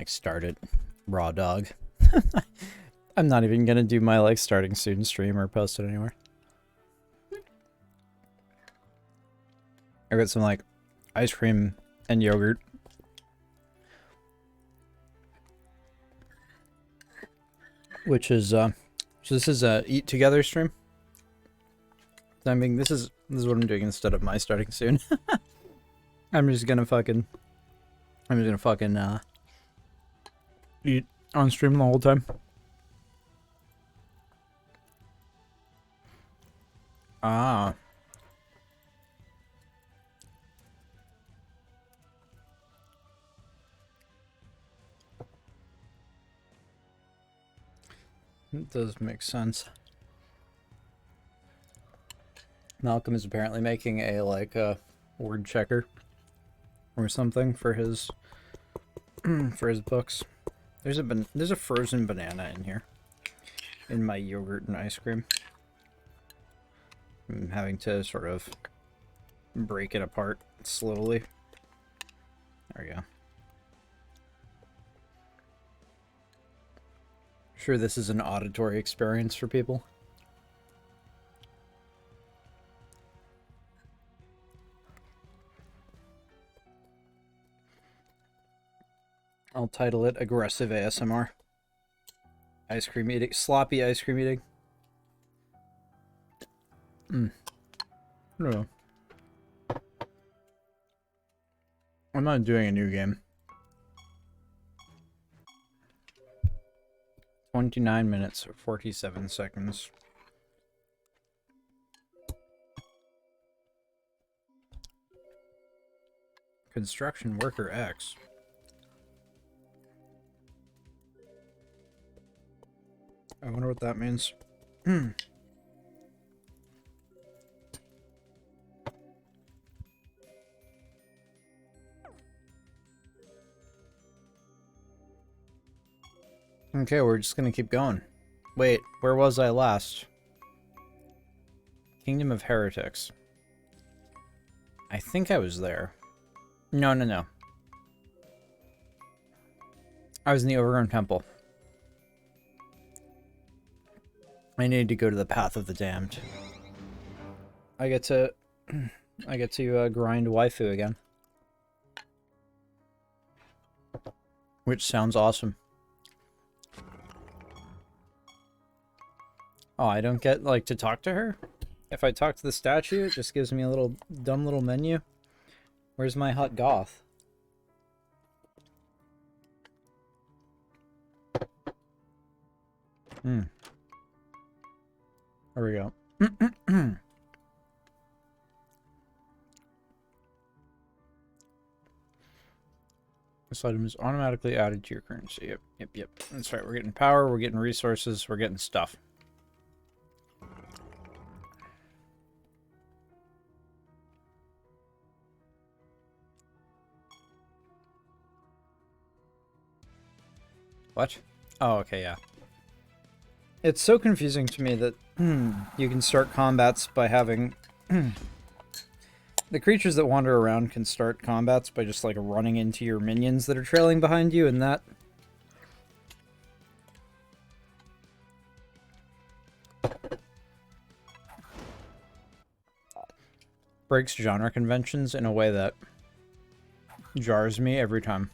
like start it raw dog. I'm not even gonna do my like starting soon stream or post it anywhere. I got some like ice cream and yogurt. Which is so this is a eat together stream. I mean this is what I'm doing instead of my starting soon. I'm just gonna fucking eat on stream the whole time. Ah. It does make sense. Malcolm is apparently making a like a word checker or something for his for his books. There's a frozen banana in here in my yogurt and ice cream. I'm having to sort of break it apart slowly. There we go. Sure, this is an auditory experience for people. I'll title it Aggressive ASMR. Ice cream eating. Sloppy ice cream eating. No. I'm not doing a new game. 29 minutes, 47 seconds. Construction worker X. I wonder what that means. Okay, we're just gonna keep going. Wait, where was I last? Kingdom of Heretics. I think I was there. No. I was in the Overgrown Temple. I need to go to the Path of the Damned. I get to grind waifu again. Which sounds awesome. Oh, I don't get, like, to talk to her? If I talk to the statue, it just gives me a little dumb little menu. Where's my hot goth? There we go. This item is automatically added to your currency. Yep. That's right. We're getting power, we're getting resources, we're getting stuff. What? Oh, okay, yeah. It's so confusing to me that you can start combats by having... the creatures that wander around can start combats by just, like, running into your minions that are trailing behind you, and that... breaks genre conventions in a way that jars me every time.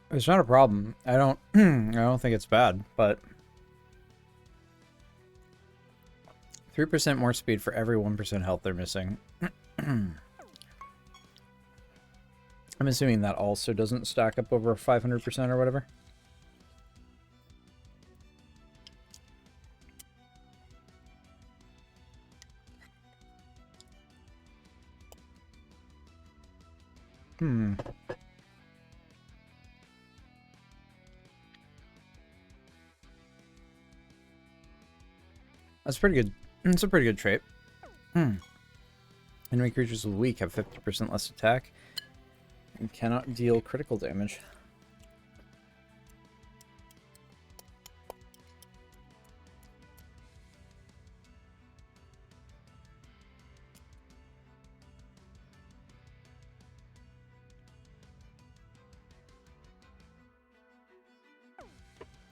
It's not a problem. I don't think it's bad, but 3% more speed for every 1% health they're missing. I'm assuming that also doesn't stack up over 500% or whatever. That's pretty good. It's a pretty good trait. Enemy creatures with weak have 50% less attack and cannot deal critical damage.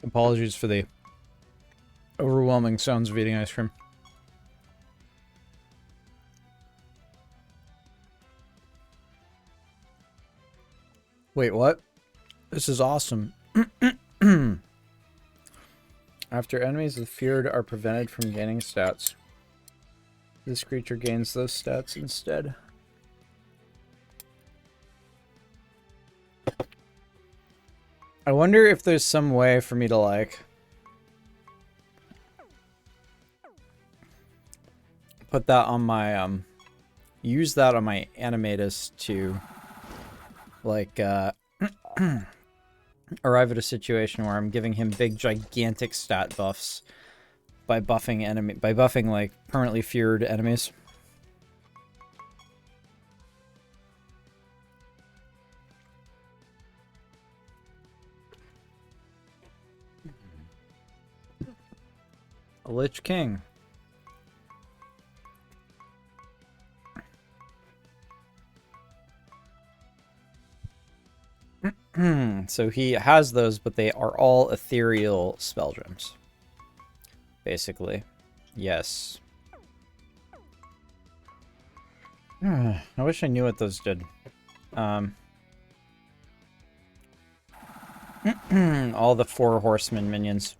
Apologies for the overwhelming sounds of eating ice cream. Wait, what? This is awesome. After enemies with feared are prevented from gaining stats, this creature gains those stats instead. I wonder if there's some way for me to, like, put that on my, use that on my animatus to, like, arrive at a situation where I'm giving him big, gigantic stat buffs by buffing, like, permanently feared enemies. A Lich King. So he has those, but they are all ethereal spell gems. Basically. Yes. I wish I knew what those did. All the 4 horsemen minions.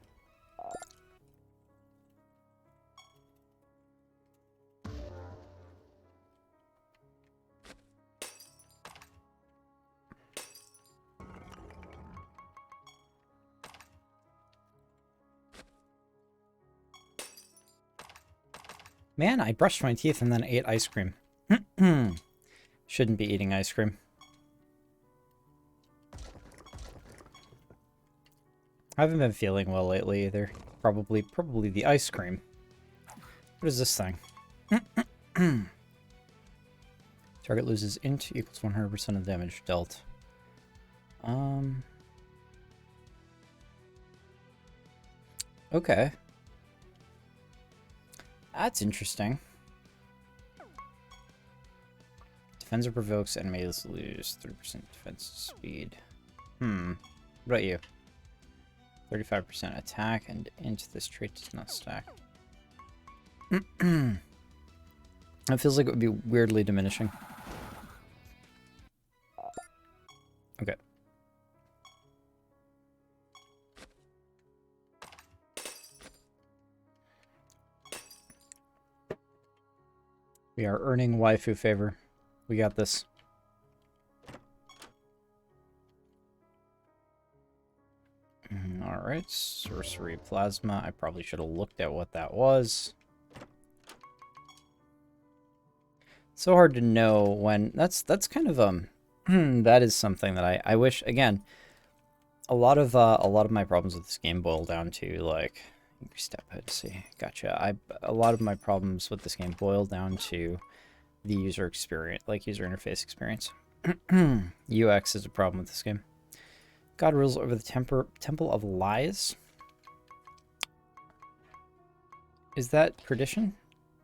Man, I brushed my teeth and then ate ice cream. Shouldn't be eating ice cream. I haven't been feeling well lately either. Probably the ice cream. What is this thing? Target loses int equals 100% of damage dealt. Okay. That's interesting. Defends or provokes enemies lose 30% defense speed. What about you? 35% attack and int. This trait does not stack. That feels like it would be weirdly diminishing. Okay. We are earning waifu favor. We got this. Alright, sorcery plasma. I probably should have looked at what that was. It's so hard to know when... That's kind of, that is something that I wish, again, a lot of my problems with this game boil down to, like... Step ahead, see. Gotcha. A lot of my problems with this game boil down to the user experience, like user interface experience. UX is a problem with this game. God rules over the Temple of Lies. Is that Perdition?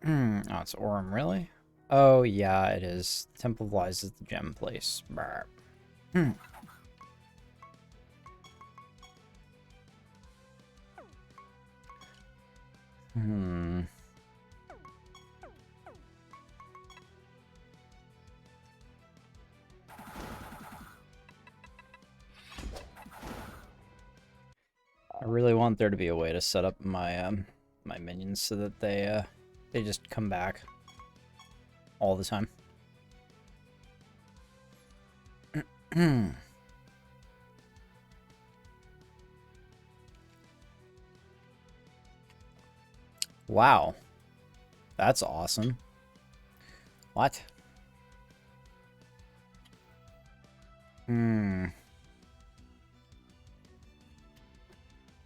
Oh, it's Orem, really? Oh, yeah, it is. Temple of Lies is the gem place. I really want there to be a way to set up my my minions so that they just come back all the time. Wow. That's awesome. What?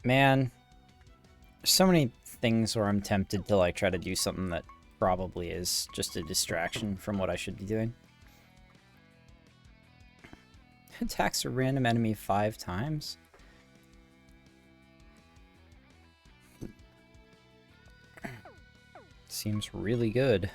Man, there's so many things where I'm tempted to, like, try to do something that probably is just a distraction from what I should be doing. Attacks a random enemy 5 times? Seems really good.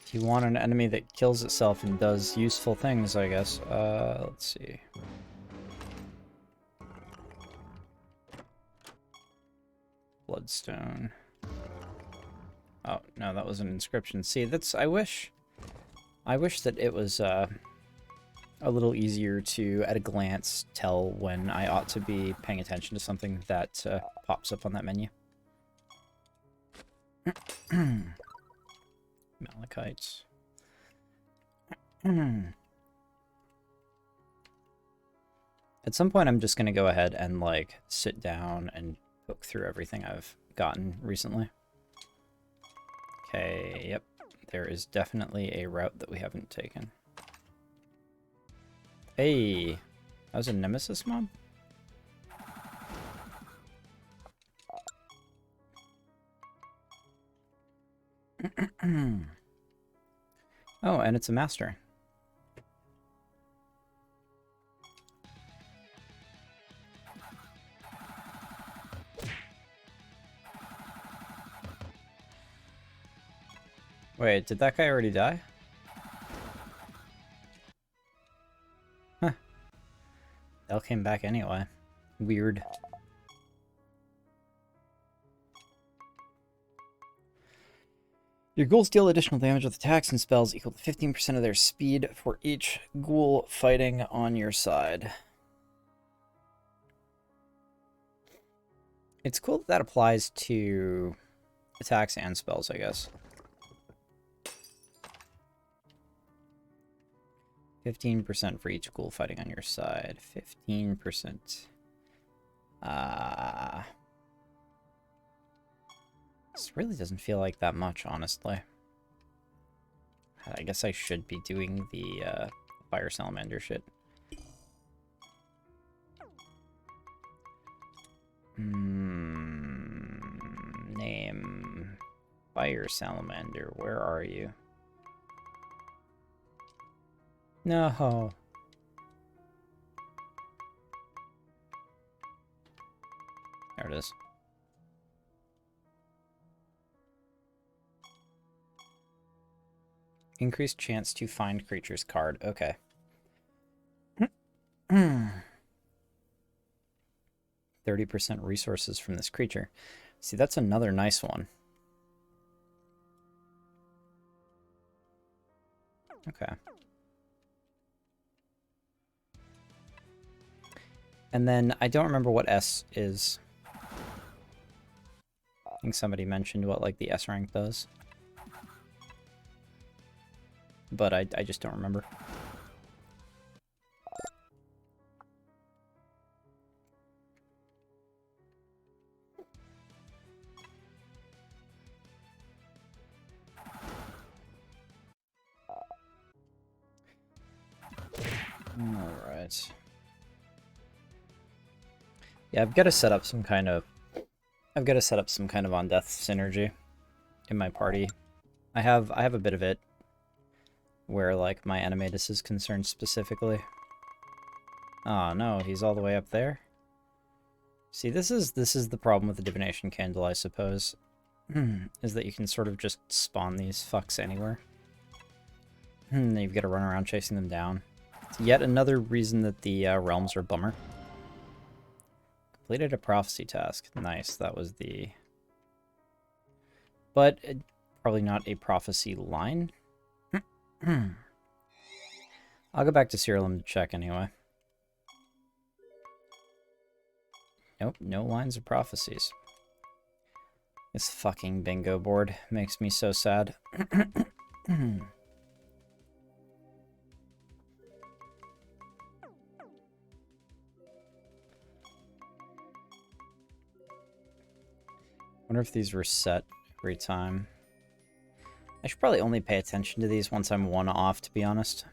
If you want an enemy that kills itself and does useful things, I guess. Let's see. Bloodstone. Oh, no, that was an inscription. See, that's... I wish that it was, a little easier to, at a glance, tell when I ought to be paying attention to something that, pops up on that menu. Malachites. At some point, I'm just going to go ahead and, like, sit down and poke through everything I've gotten recently. Okay, yep. There is definitely a route that we haven't taken. Hey! That was a Nemesis mob? Oh, and it's a master. Wait, did that guy already die? Huh. They all came back anyway. Weird. Your ghouls deal additional damage with attacks and spells equal to 15% of their speed for each ghoul fighting on your side. It's cool that applies to attacks and spells, I guess. 15% for each ghoul fighting on your side. 15%. This really doesn't feel like that much, honestly. I guess I should be doing the fire salamander shit. Name. Fire salamander, where are you? No. There it is. Increased chance to find creatures card. Okay. 30% resources from this creature. See, that's another nice one. Okay. And then, I don't remember what S is. I think somebody mentioned what, like, the S rank does. But I just don't remember. Alright. Yeah, I've got to set up some kind of on-death synergy in my party. I have a bit of it where, like, my animatus is concerned specifically. Oh no, he's all the way up there. See, this is the problem with the divination candle, I suppose. Is that you can sort of just spawn these fucks anywhere. Then you've got to run around chasing them down. It's yet another reason that the realms are a bummer. Completed a prophecy task. Nice, that was the... But probably not a prophecy line. I'll go back to Siralim to check anyway. Nope, no lines of prophecies. This fucking bingo board makes me so sad. Wonder if these reset every time. I should probably only pay attention to these once I'm one off, to be honest.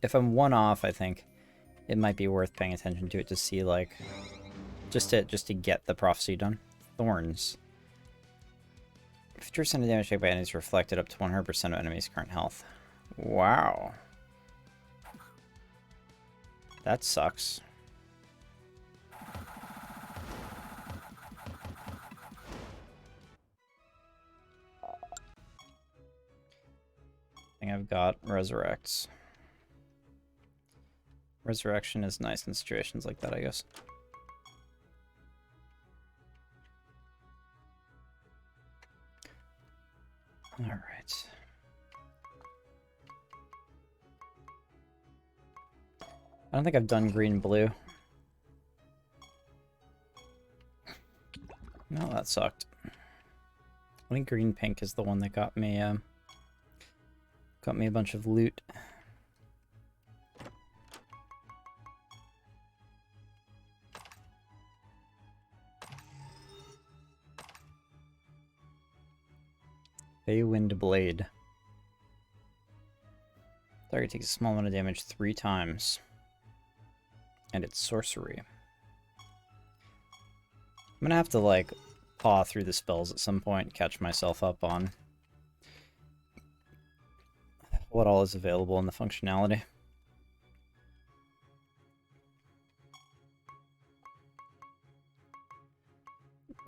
If I'm one off, I think it might be worth paying attention to it to see, like, just to get the prophecy done. Thorns. If 50% of damage taken by enemies reflected up to 100% of enemies' current health. Wow. That sucks. I've got Resurrects. Resurrection is nice in situations like that, I guess. Alright. I don't think I've done green-blue. No, that sucked. I think green-pink is the one that got me a bunch of loot. Baywind Blade. Target takes a small amount of damage 3 times. And it's sorcery. I'm gonna have to, like, paw through the spells at some point, catch myself up on what all is available in the functionality.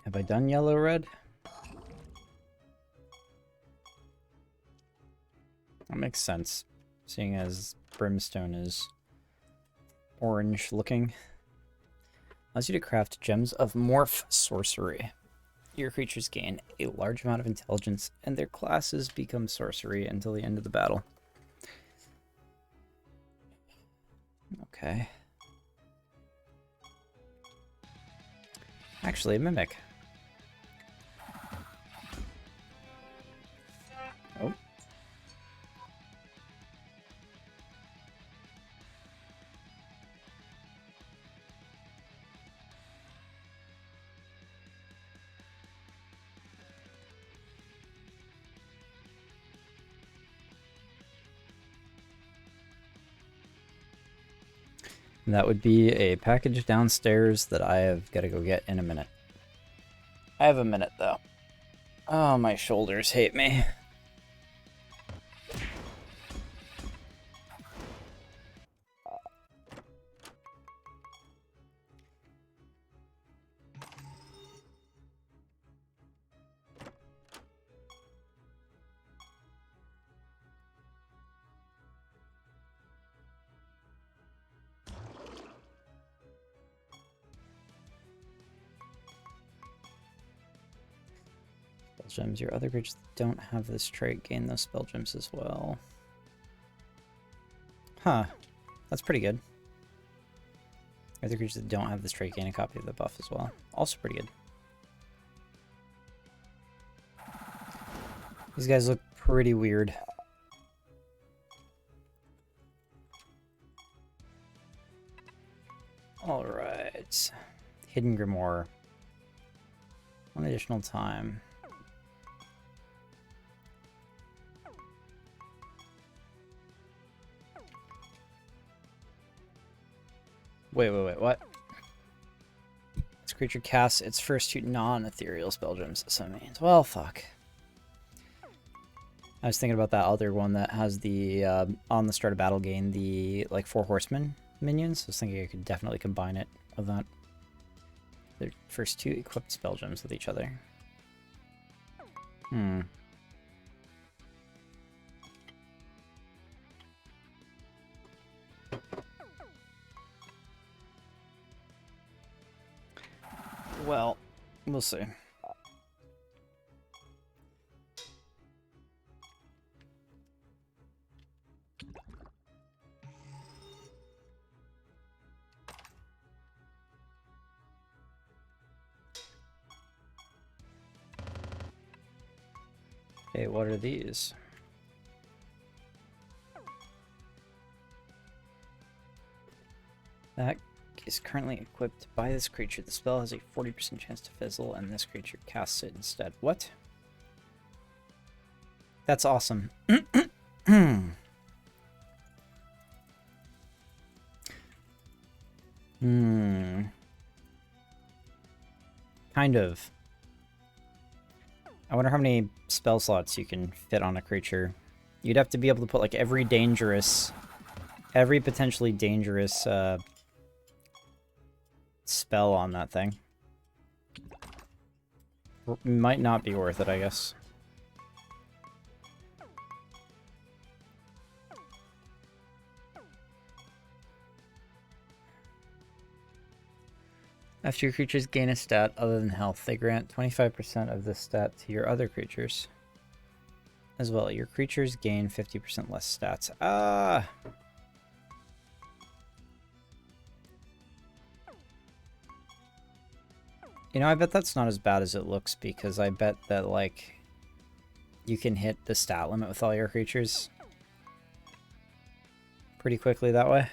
Have I done yellow-red? That makes sense, seeing as Brimstone is orange-looking. Allows you to craft gems of morph sorcery. Your creatures gain a large amount of intelligence, and their classes become sorcery until the end of the battle. Okay. Actually, a mimic. Oh. That would be a package downstairs that I have got to go get in a minute. I have a minute, though. Oh, my shoulders hate me. Gems. Your other creatures that don't have this trait gain those spell gems as well. Huh. That's pretty good. Other creatures that don't have this trait gain a copy of the buff as well. Also pretty good. These guys look pretty weird. Alright. Hidden Grimoire. One additional time. Wait, what? This creature casts its first 2 non-ethereal spell gems, so that means, well, fuck. I was thinking about that other one that has the, on the start of battle gain, the, like, 4 horsemen minions. I was thinking I could definitely combine it with that. The first 2 equipped spell gems with each other. Well, we'll see. Okay, what are these? That is currently equipped by this creature. The spell has a 40% chance to fizzle, and this creature casts it instead. What? That's awesome. Kind of. I wonder how many spell slots you can fit on a creature. You'd have to be able to put, like, every potentially dangerous, spell on that thing. Might not be worth it, I guess. After your creatures gain a stat other than health, they grant 25% of this stat to your other creatures. As well, your creatures gain 50% less stats. Ah! You know, I bet that's not as bad as it looks, because I bet that, like, you can hit the stat limit with all your creatures pretty quickly that way.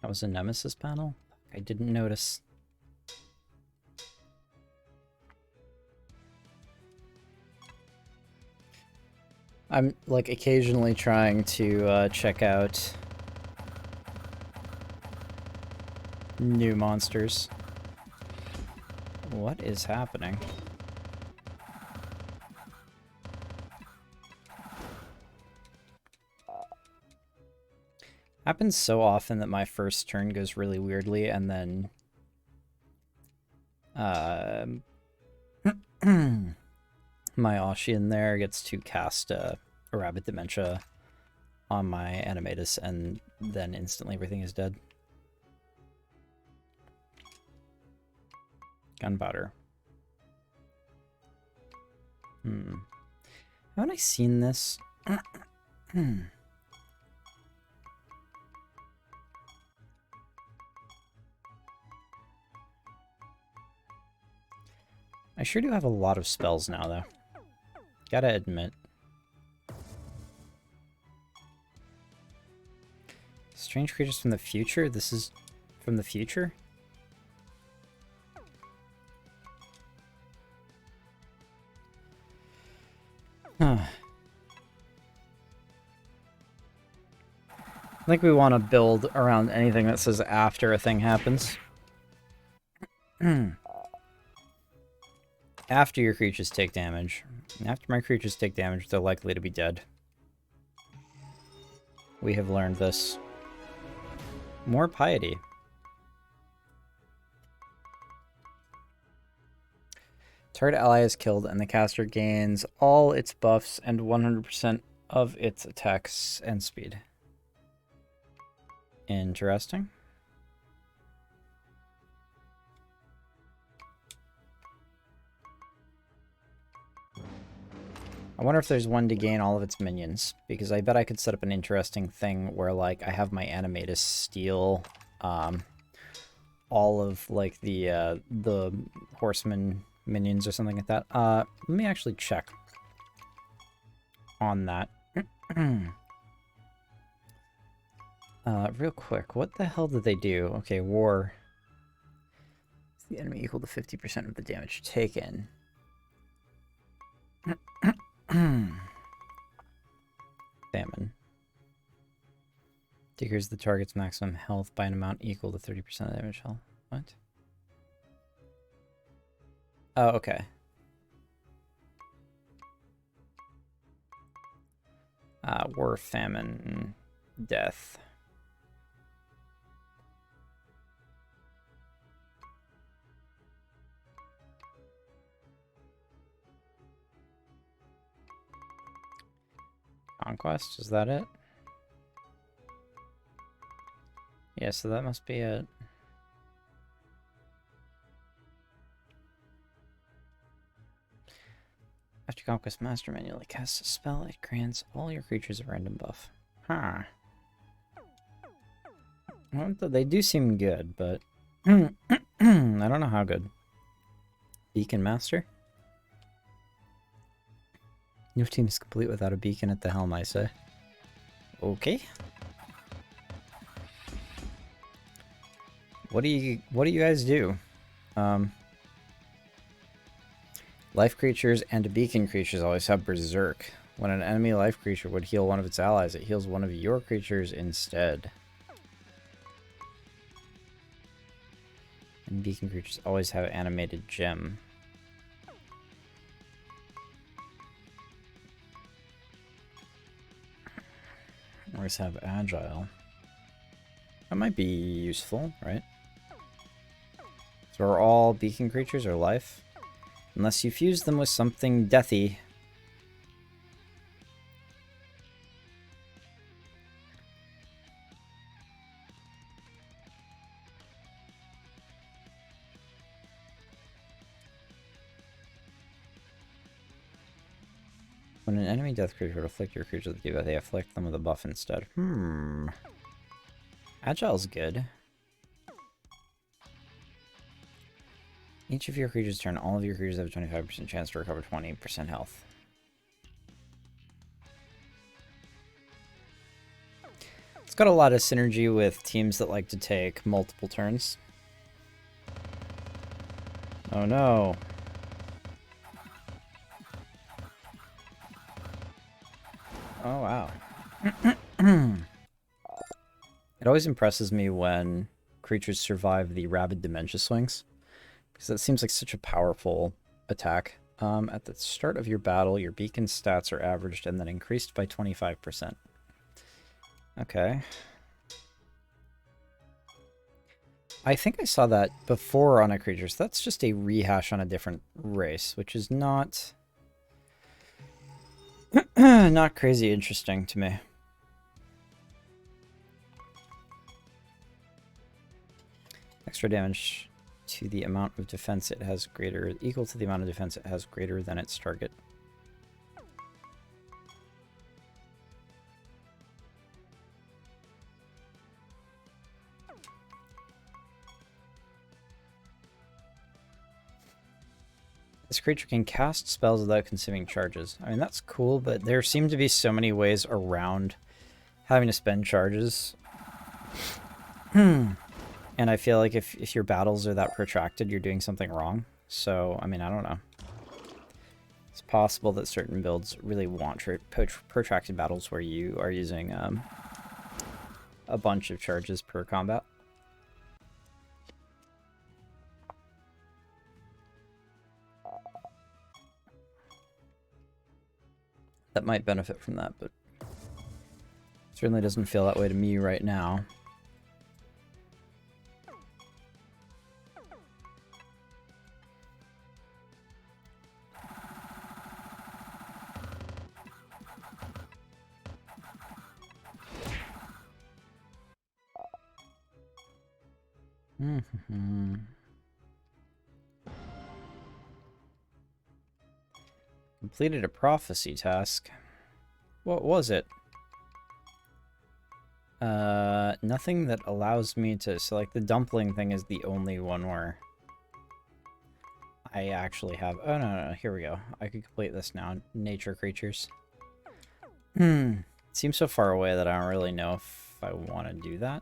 That was a Nemesis panel? I didn't notice. I'm, like, occasionally trying to check out new monsters. What is happening? Happens so often that my first turn goes really weirdly, and then my Ashian there gets to cast a Rabbit Dementia on my Animatus, and then instantly everything is dead. Gunpowder. Haven't I seen this? I sure do have a lot of spells now, though. Gotta admit. Strange creatures from the future? This is from the future? Huh. I think we want to build around anything that says after a thing happens. After your creatures take damage. After my creatures take damage, they're likely to be dead. We have learned this. More piety. Target ally is killed and the caster gains all its buffs and 100% of its attacks and speed. Interesting. I wonder if there's one to gain all of its minions, because I bet I could set up an interesting thing where, like, I have my Animatus steal all of, like, the horseman minions or something like that. Let me actually check on that. Real quick, what the hell did they do? Okay, war. Is the enemy equal to 50% of the damage taken? Famine. Decreases the target's maximum health by an amount equal to 30% of the damage health. What? Oh, okay. War, famine, death. Conquest, is that it? Yeah, so that must be it. After Conquest Master manually casts a spell, it grants all your creatures a random buff. Huh. Well, they do seem good, but I don't know how good. Beacon Master? No team is complete without a beacon at the helm, I say. Okay. What do you guys do? Life creatures and beacon creatures always have Berserk. When an enemy life creature would heal one of its allies, it heals one of your creatures instead. And beacon creatures always have animated gem. Always have agile. That might be useful, right? So are all beacon creatures or life? Unless you fuse them with something deathy. When an enemy death creature would afflict your creature with a debuff, they afflict them with a buff instead. Agile's good. Each of your creatures' turn, all of your creatures have a 25% chance to recover 20% health. It's got a lot of synergy with teams that like to take multiple turns. Oh no. Oh wow. It always impresses me when creatures survive the Rabid Dementia Swings, because that seems like such a powerful attack. At the start of your battle, your beacon stats are averaged and then increased by 25%. Okay. I think I saw that before on a creature, so that's just a rehash on a different race, which is not... not crazy interesting to me. Extra damage to the amount of defense it has greater, equal to the amount of defense it has greater than its target. This creature can cast spells without consuming charges. I mean, that's cool, but there seem to be so many ways around having to spend charges. And I feel like if your battles are that protracted, you're doing something wrong. So, I mean, I don't know. It's possible that certain builds really want protracted battles where you are using a bunch of charges per combat. That might benefit from that, but certainly doesn't feel that way to me right now. Completed a prophecy task. What was it? Nothing that allows me to... So, like, the dumpling thing is the only one where I actually have... Oh, no, here we go. I could complete this now. Nature creatures. It seems so far away that I don't really know if I want to do that.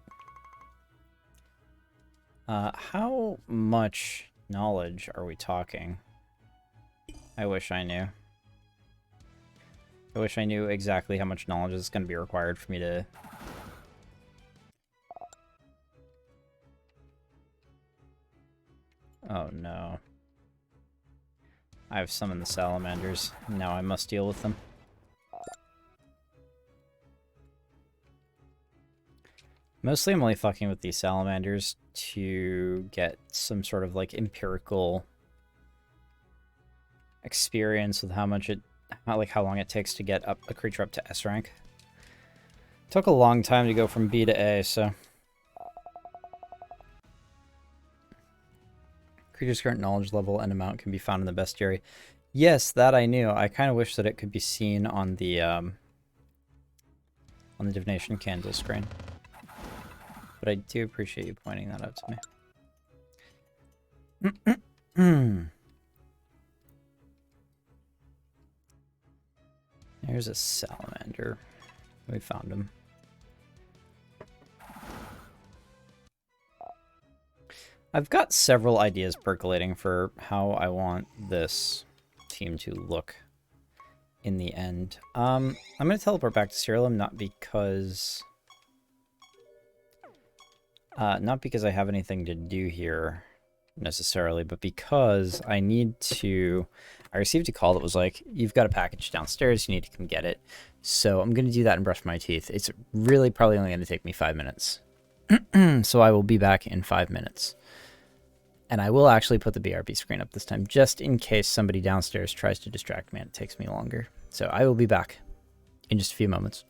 How much knowledge are we talking? I wish I knew. I wish I knew exactly how much knowledge is going to be required for me to... Oh no. I have summoned the salamanders. Now I must deal with them. Mostly I'm only fucking with these salamanders to get some sort of like empirical experience with how much it, how long it takes to get a creature up to S rank. Took a long time to go from B to A, so... Creature's current knowledge level and amount can be found in the bestiary. Yes, that I knew. I kind of wish that it could be seen on the divination candle screen. But I do appreciate you pointing that out to me. There's a salamander. We found him. I've got several ideas percolating for how I want this team to look in the end. I'm going to teleport back to Siralim, not because I have anything to do here necessarily, but because I received a call that was like, you've got a package downstairs, you need to come get it. So I'm going to do that and brush my teeth. It's really probably only going to take me 5 minutes. So I will be back in 5 minutes. And I will actually put the BRB screen up this time, just in case somebody downstairs tries to distract me and it takes me longer. So I will be back in just a few moments.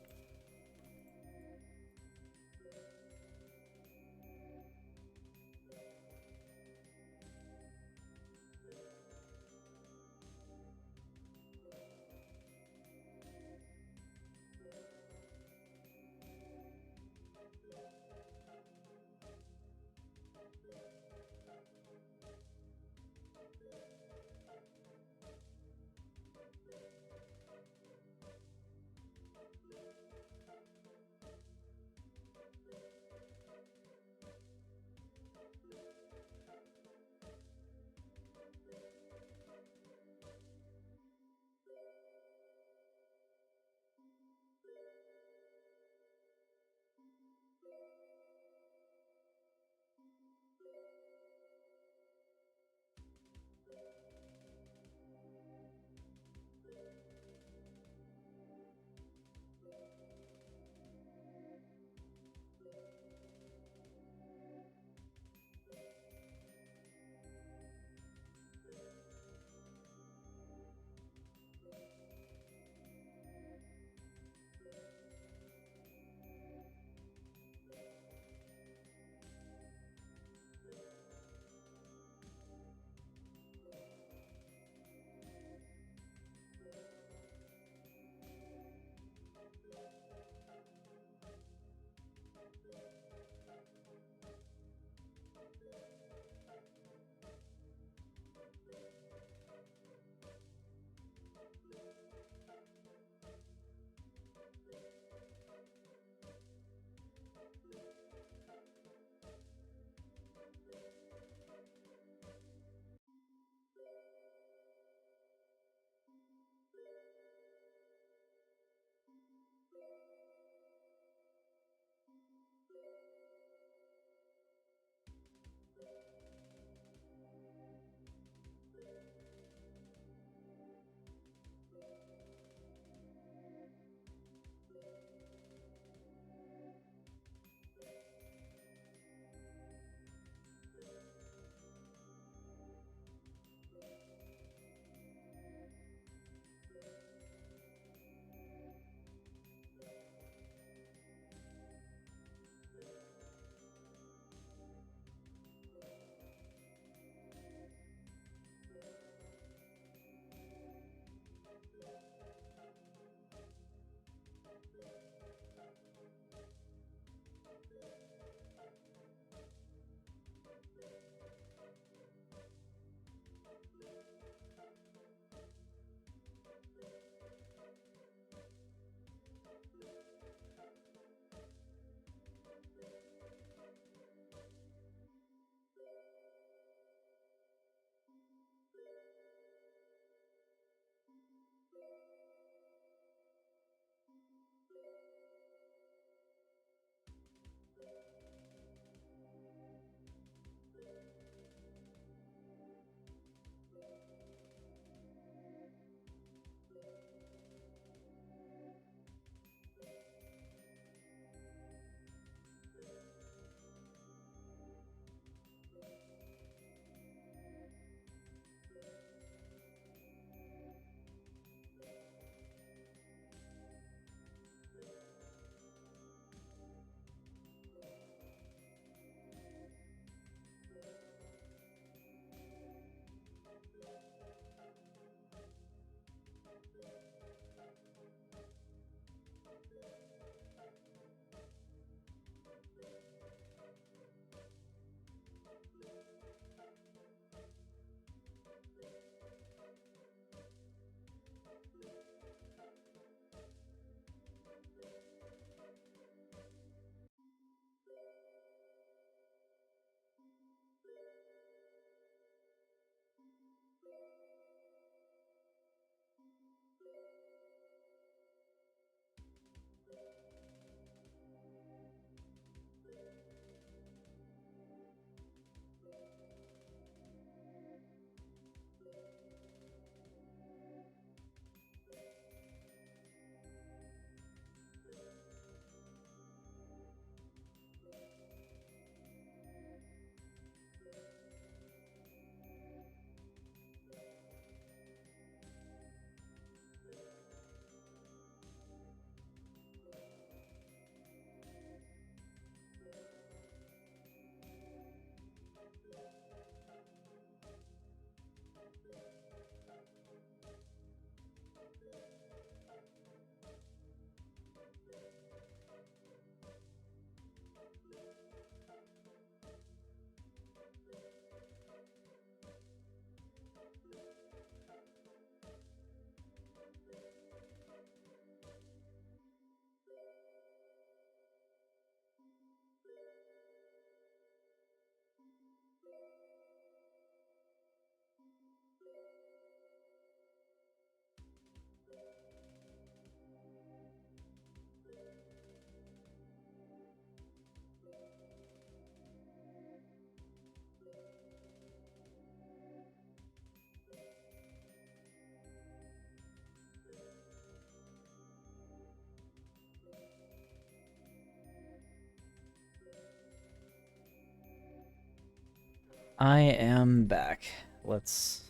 I am back. Let's...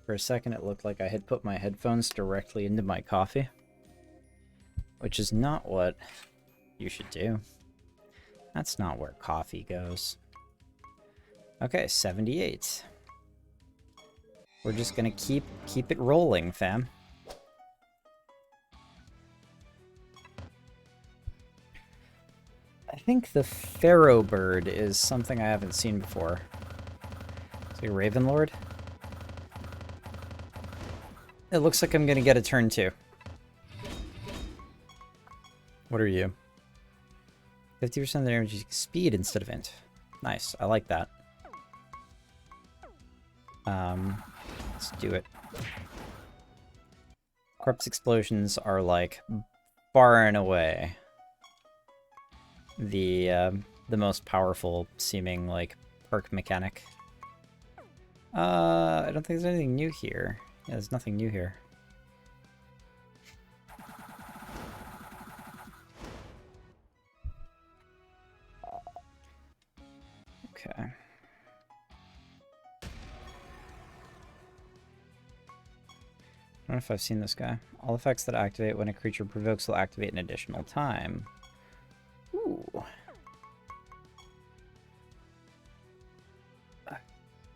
For a second, it looked like I had put my headphones directly into my coffee, which is not what you should do. That's not where coffee goes. Okay, 78. We're just gonna keep it rolling, fam. I think the Pharaoh bird is something I haven't seen before. Is he a Raven Lord? It looks like I'm gonna get a turn 2. What are you? 50% of the damage speed instead of int. Nice, I like that. Let's do it. Corpse explosions are like far and away the most powerful seeming like perk mechanic. I don't think there's anything new here. Yeah, there's nothing new here. Okay. I don't know if I've seen this guy. All effects that activate when a creature provokes will activate an additional time. Ooh.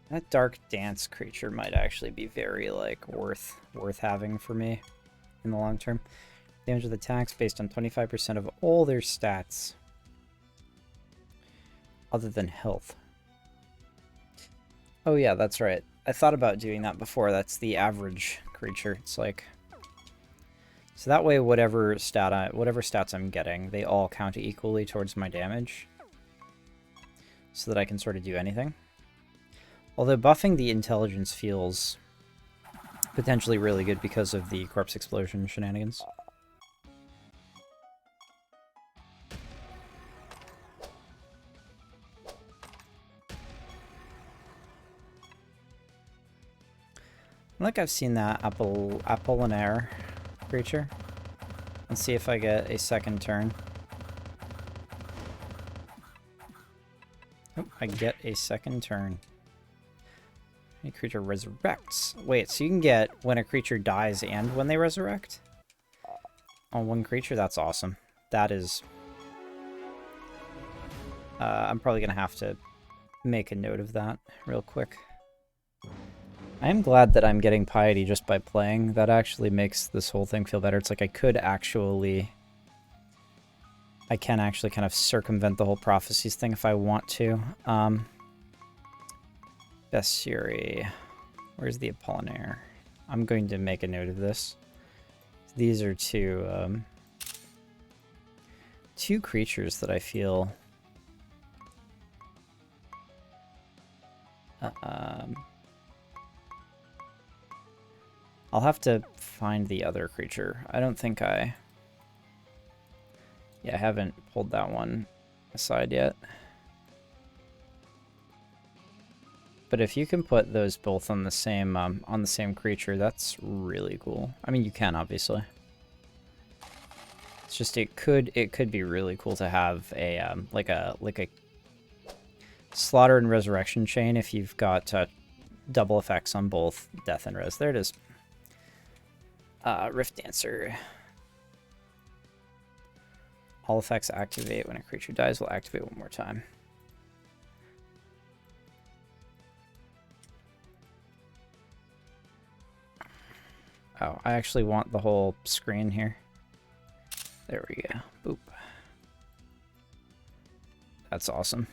That Dark Dance creature might actually be very, like, worth having for me in the long term. Damage with attacks based on 25% of all their stats. Other than health. Oh yeah, that's right. I thought about doing that before. That's the average creature. It's like... So that way, whatever stats I'm getting, they all count equally towards my damage. So that I can sort of do anything. Although buffing the intelligence feels potentially really good because of the corpse explosion shenanigans. Like I've seen that Apollinaire creature. Let's see if I get a second turn. Oh, I get a second turn. A creature resurrects. Wait, so you can get when a creature dies and when they resurrect? On one creature? That's awesome. That is... I'm probably going to have to make a note of that real quick. I am glad that I'm getting Piety just by playing. That actually makes this whole thing feel better. It's like I can actually kind of circumvent the whole prophecies thing if I want to. Bestiary. Where's the Apollinaire? I'm going to make a note of this. These are two creatures that I feel... I'll have to find the other creature. I don't think I... Yeah, I haven't pulled that one aside yet. But if you can put those both on the same creature, that's really cool. I mean, you can obviously. It's just it could be really cool to have a like a slaughter and resurrection chain if you've got double effects on both death and res. There it is. Rift Dancer. All effects activate when a creature dies. Will activate one more time. Oh, I actually want the whole screen here. There we go. Boop. That's awesome.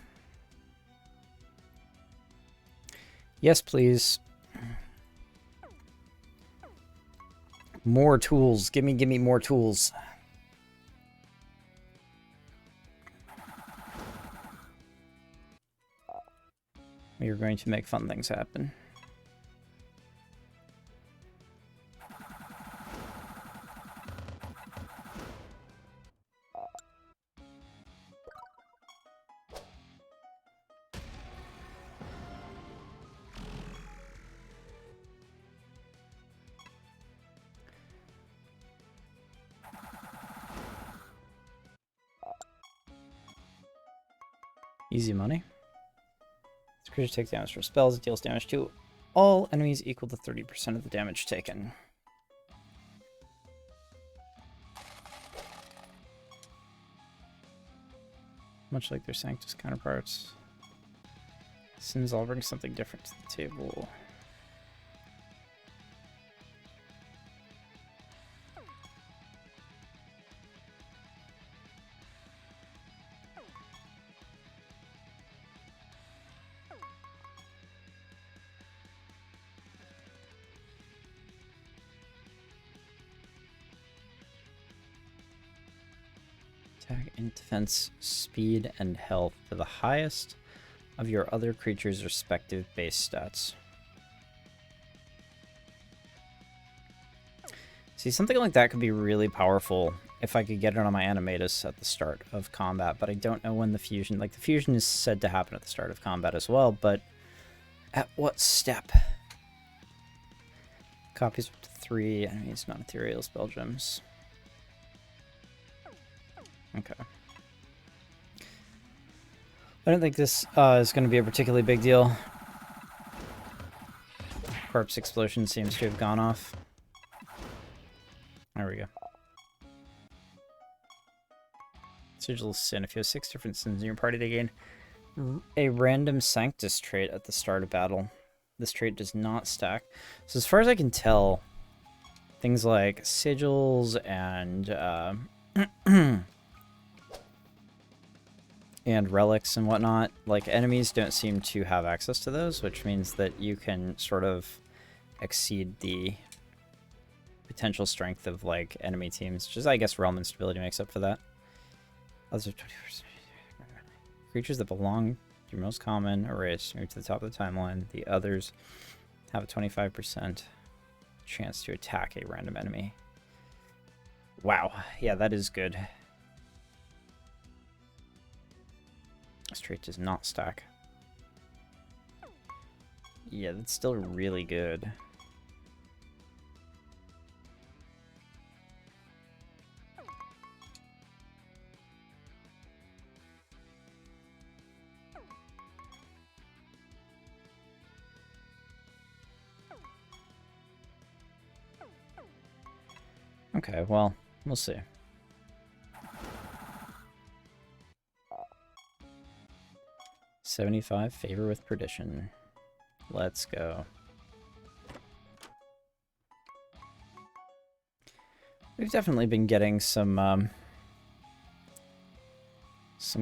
Yes, please. More tools. Give me more tools. We are going to make fun things happen. Easy money. This Creature takes damage from spells. It deals damage to all enemies equal to 30% of the damage taken. Much like their Sanctus counterparts, Sins all bring something different to the table. Attack and defense, speed, and health to the highest of your other creatures' respective base stats. See, something like that could be really powerful if I could get it on my Animatus at the start of combat, but I don't know when the fusion... Like, the fusion is said to happen at the start of combat as well, but at what step? Copies up to 3 enemies, non-ethereal spell gems. Okay. I don't think this is going to be a particularly big deal. Corpse explosion seems to have gone off. There we go. Sigil Sin. If you have 6 different sins in your party, they gain a random Sanctus trait at the start of battle. This trait does not stack. So as far as I can tell, things like sigils and and relics and whatnot, like, enemies don't seem to have access to those, which means that you can sort of exceed the potential strength of, like, enemy teams. Just, I guess, realm instability makes up for that. Others have 20%. Creatures that belong to your most common race move to the top of the timeline. The others have a 25% chance to attack a random enemy. Wow. Yeah, that is good. This trait does not stack. Yeah, that's still really good. Okay, well, we'll see. $75, favor with perdition. Let's go. We've definitely been getting some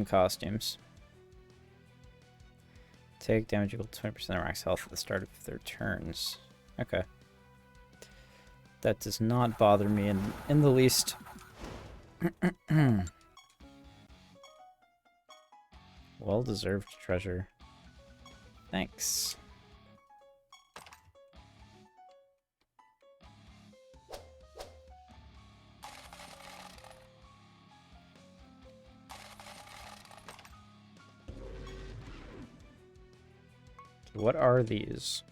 costumes. Take damage equal to 20% of max health at the start of their turns. Okay. That does not bother me in the least. Well-deserved treasure. Thanks. What are these?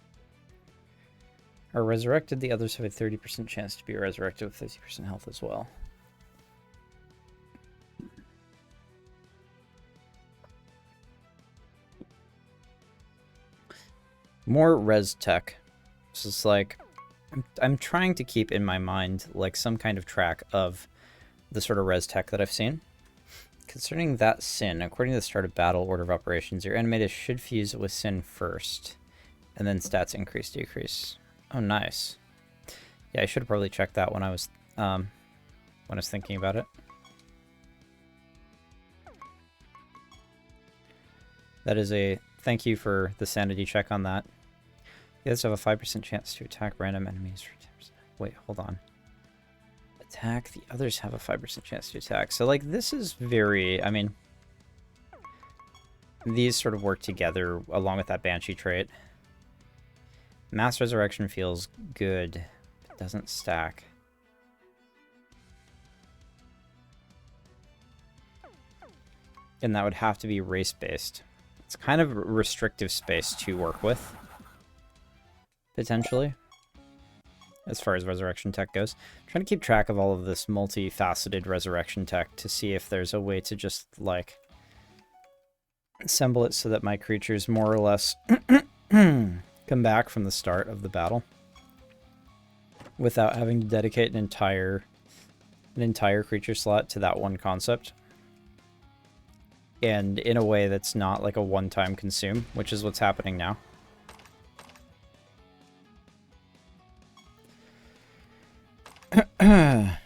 Are resurrected, the others have a 30% chance to be resurrected with 50% health as well. More res tech. This is like, I'm trying to keep in my mind like some kind of track of the sort of res tech that I've seen. Concerning that sin, according to the start of battle order of operations, your animatus should fuse with sin first, and then stats increase, decrease. Oh, nice. Yeah, I should have probably checked that when I was thinking about it. That is a thank you for the sanity check on that. The others have a 5% chance to attack random enemies for 10%. Wait, hold on. Attack. The others have a 5% chance to attack. So, like, this is very... I mean, these sort of work together along with that Banshee trait. Mass Resurrection feels good. It doesn't stack. And that would have to be race-based. It's kind of a restrictive space to work with, potentially, as far as resurrection tech goes. I'm trying to keep track of all of this multifaceted resurrection tech to see if there's a way to just, like, assemble it so that my creatures more or less come back from the start of the battle without having to dedicate an entire creature slot to that one concept. And in a way that's not like a one-time consume, which is what's happening now. I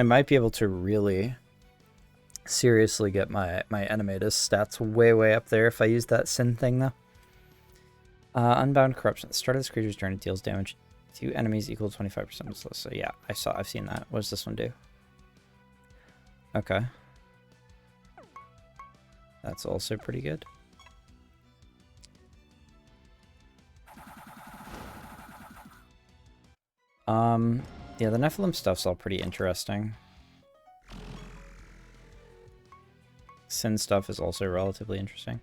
might be able to really seriously get my animatus stats way up there if I use that sin thing though. Unbound corruption. At the start of this creature's turn, it deals damage to enemies equal to 25% of its list. So yeah, I've seen that. What does this one do? Okay. That's also pretty good. Yeah, the Nephilim stuff's all pretty interesting. Sin stuff is also relatively interesting.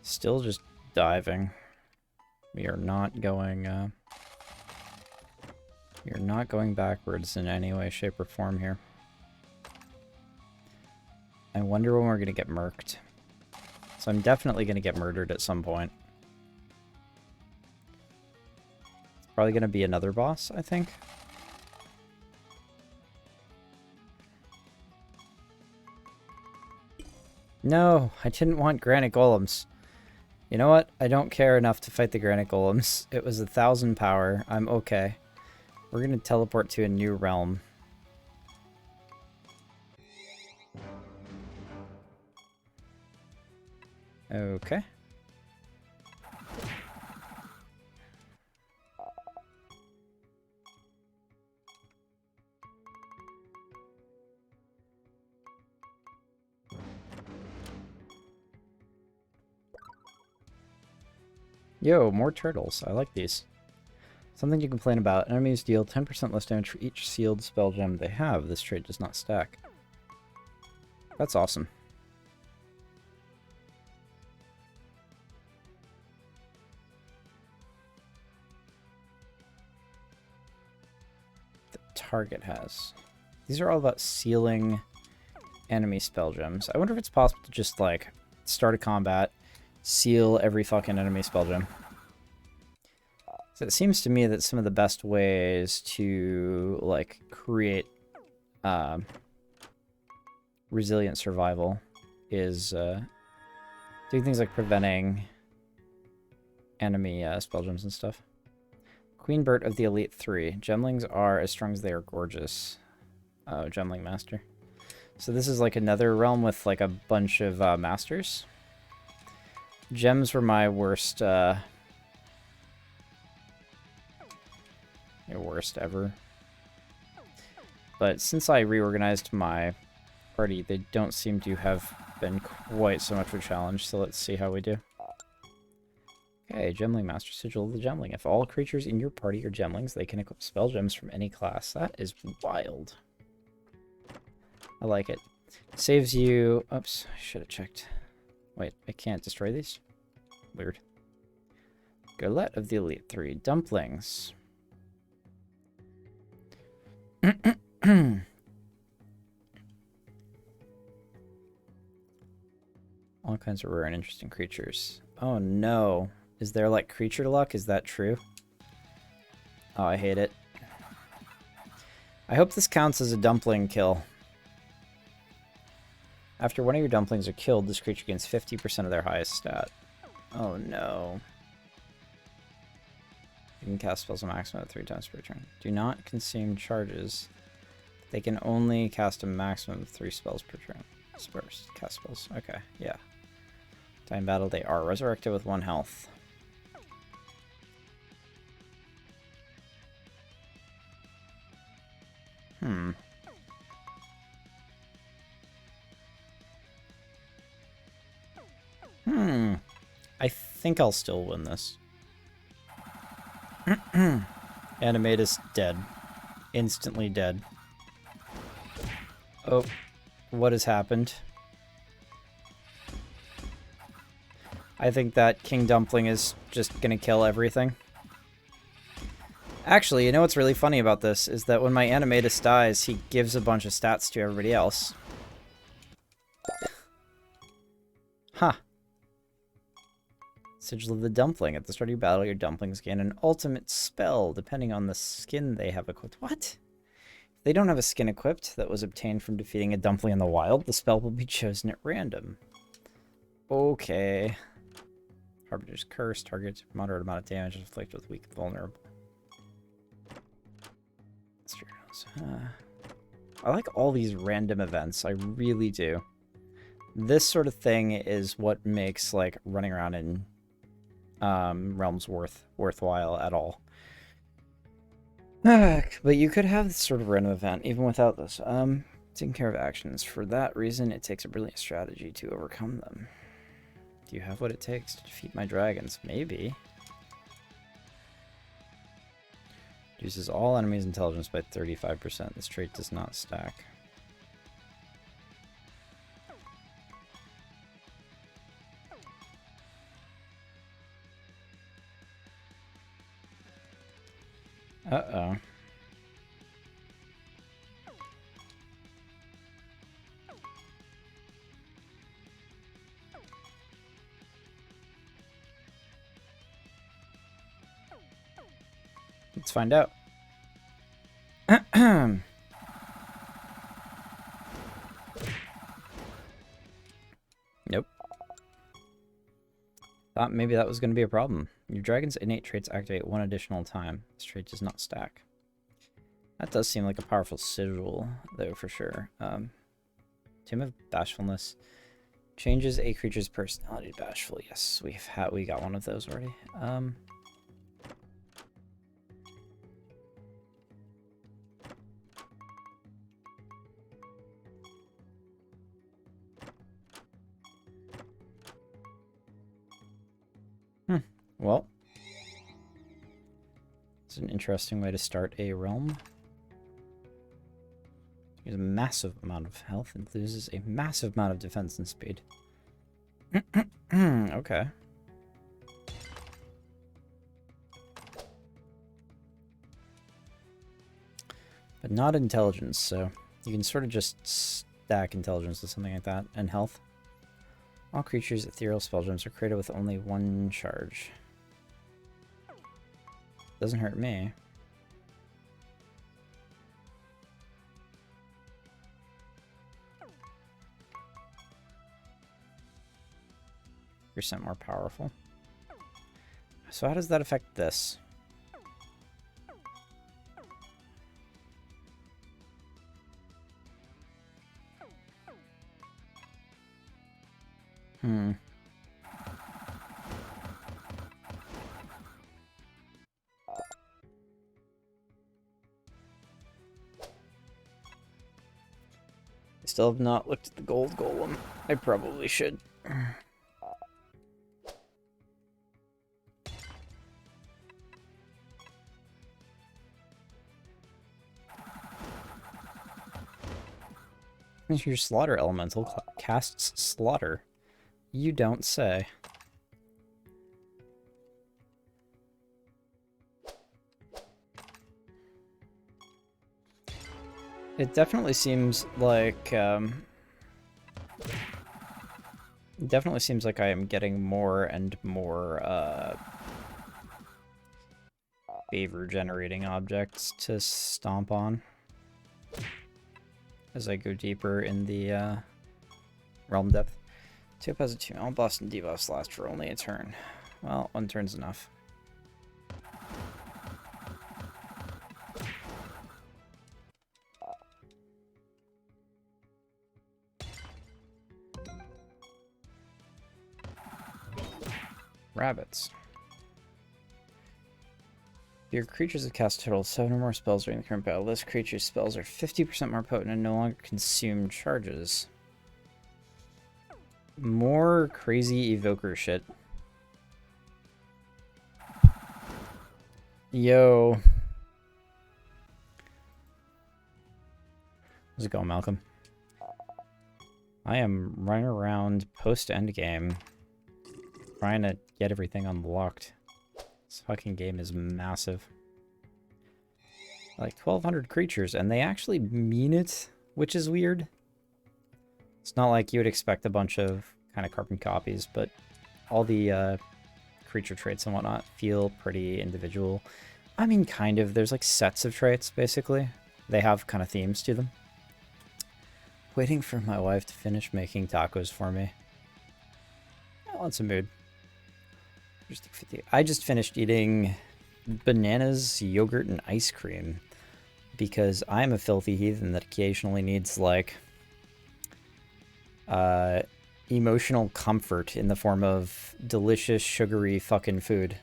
Still just diving. We are not going backwards in any way, shape, or form here. I wonder when we're going to get murked. So I'm definitely going to get murdered at some point. It's probably going to be another boss, I think. No, I didn't want granite golems. You know what? I don't care enough to fight the granite golems. It was 1,000 power. I'm okay. We're going to teleport to a new realm. Okay. Yo, more turtles. I like these. Something to complain about. Enemies deal 10% less damage for each sealed spell gem they have. This trait does not stack. That's awesome. Target has. These are all about sealing enemy spell gems. I wonder if it's possible to just, like, start a combat, seal every fucking enemy spell gem. So it seems to me that some of the best ways to, like, create resilient survival is doing things like preventing enemy spell gems and stuff. Queen Bird of the Elite 3. Gemlings are as strong as they are gorgeous. Oh, Gemling Master. So this is like another realm with like a bunch of masters. Gems were my worst, worst ever. But since I reorganized my party, they don't seem to have been quite so much of a challenge, so let's see how we do. Okay, Gemling Master, Sigil of the Gemling. If all creatures in your party are Gemlings, they can equip spell gems from any class. That is wild. I like it. Saves you... Oops, I should have checked. Wait, I can't destroy these? Weird. Golette of the Elite 3. Dumplings. All kinds of rare and interesting creatures. Oh no. Is there, like, creature luck? Is that true? Oh, I hate it. I hope this counts as a dumpling kill. After one of your dumplings are killed, this creature gains 50% of their highest stat. Oh, no. You can cast spells a maximum of 3 times per turn. Do not consume charges. They can only cast a maximum of 3 spells per turn. Spurs. Cast spells. Okay, yeah. Time battle, they are resurrected with 1 health. I think I'll still win this. Animatus dead. Instantly dead. Oh, what has happened? I think that King Dumpling is just gonna kill everything. Actually, you know what's really funny about this is that when my Animatus dies, he gives a bunch of stats to everybody else. Huh. Sigil of the Dumpling. At the start of your battle, your dumplings gain an ultimate spell, depending on the skin they have equipped. What? If they don't have a skin equipped that was obtained from defeating a dumpling in the wild, the spell will be chosen at random. Okay. Harbinger's Curse. Targets moderate amount of damage inflicted with weak and vulnerable. I like all these random events. I really do. This sort of thing is what makes like running around in realms worthwhile at all. But you could have this sort of random event even without this. Taking care of actions. For that reason, it takes a brilliant strategy to overcome them. Do you have what it takes to defeat my dragons? Maybe. Reduces all enemies' intelligence by 35%. This trait does not stack. Uh-oh. Let's find out. Nope. Thought maybe that was going to be a problem. Your dragon's innate traits activate one additional time. This trait does not stack. That does seem like a powerful sigil, though, for sure. Tomb of Bashfulness changes a creature's personality to bashful. Yes, we got one of those already. Well, it's an interesting way to start a realm. There's a massive amount of health and loses a massive amount of defense and speed. Okay. But not intelligence, so you can sort of just stack intelligence with something like that, and health. All creatures' ethereal spell gems are created with only one charge. Doesn't hurt me. % more powerful. So how does that affect this? I still have not looked at the gold golem. I probably should. Your slaughter elemental casts slaughter. You don't say. It definitely seems like I am getting more and more favor generating objects to stomp on as I go deeper in the realm depth. Two has a 2. All buffs and debuffs last for only a turn. Well, one turn's enough. Rabbits. Your creatures have cast a total of 7 or more spells during the current battle. This creature's spells are 50% more potent and no longer consume charges. More crazy evoker shit. Yo. How's it going, Malcolm? I am running around post-endgame. trying to get everything unlocked. This fucking game is massive. Like 1,200 creatures, and they actually mean it, which is weird. It's not like you would expect a bunch of kind of carbon copies, but all the creature traits and whatnot feel pretty individual. I mean, kind of. There's like sets of traits, basically. They have kind of themes to them. Waiting for my wife to finish making tacos for me. Oh, it's a mood. I just finished eating bananas, yogurt, and ice cream because I'm a filthy heathen that occasionally needs, like, emotional comfort in the form of delicious, sugary fucking food.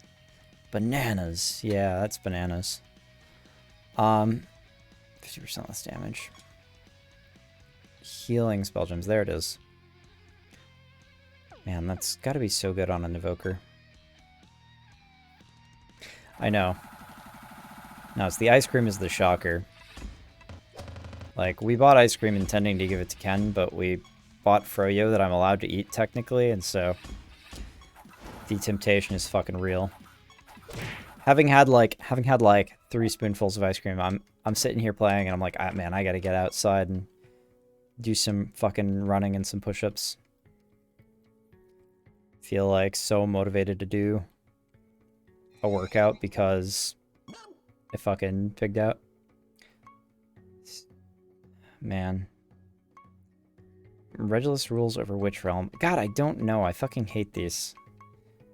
Bananas. Yeah, that's bananas. 50% less damage. Healing spell gems. There it is. Man, that's gotta be so good on an evoker. I know. No, it's the ice cream is the shocker. Like, we bought ice cream intending to give it to Ken, but we bought froyo that I'm allowed to eat technically, and so the temptation is fucking real. Having had like 3 spoonfuls of ice cream, I'm sitting here playing and I'm like, ah, man, I gotta get outside and do some fucking running and some push-ups. Feel like so motivated to do a workout because I fucking pigged out. Man. Regulus rules over which realm? God, I don't know. I fucking hate these.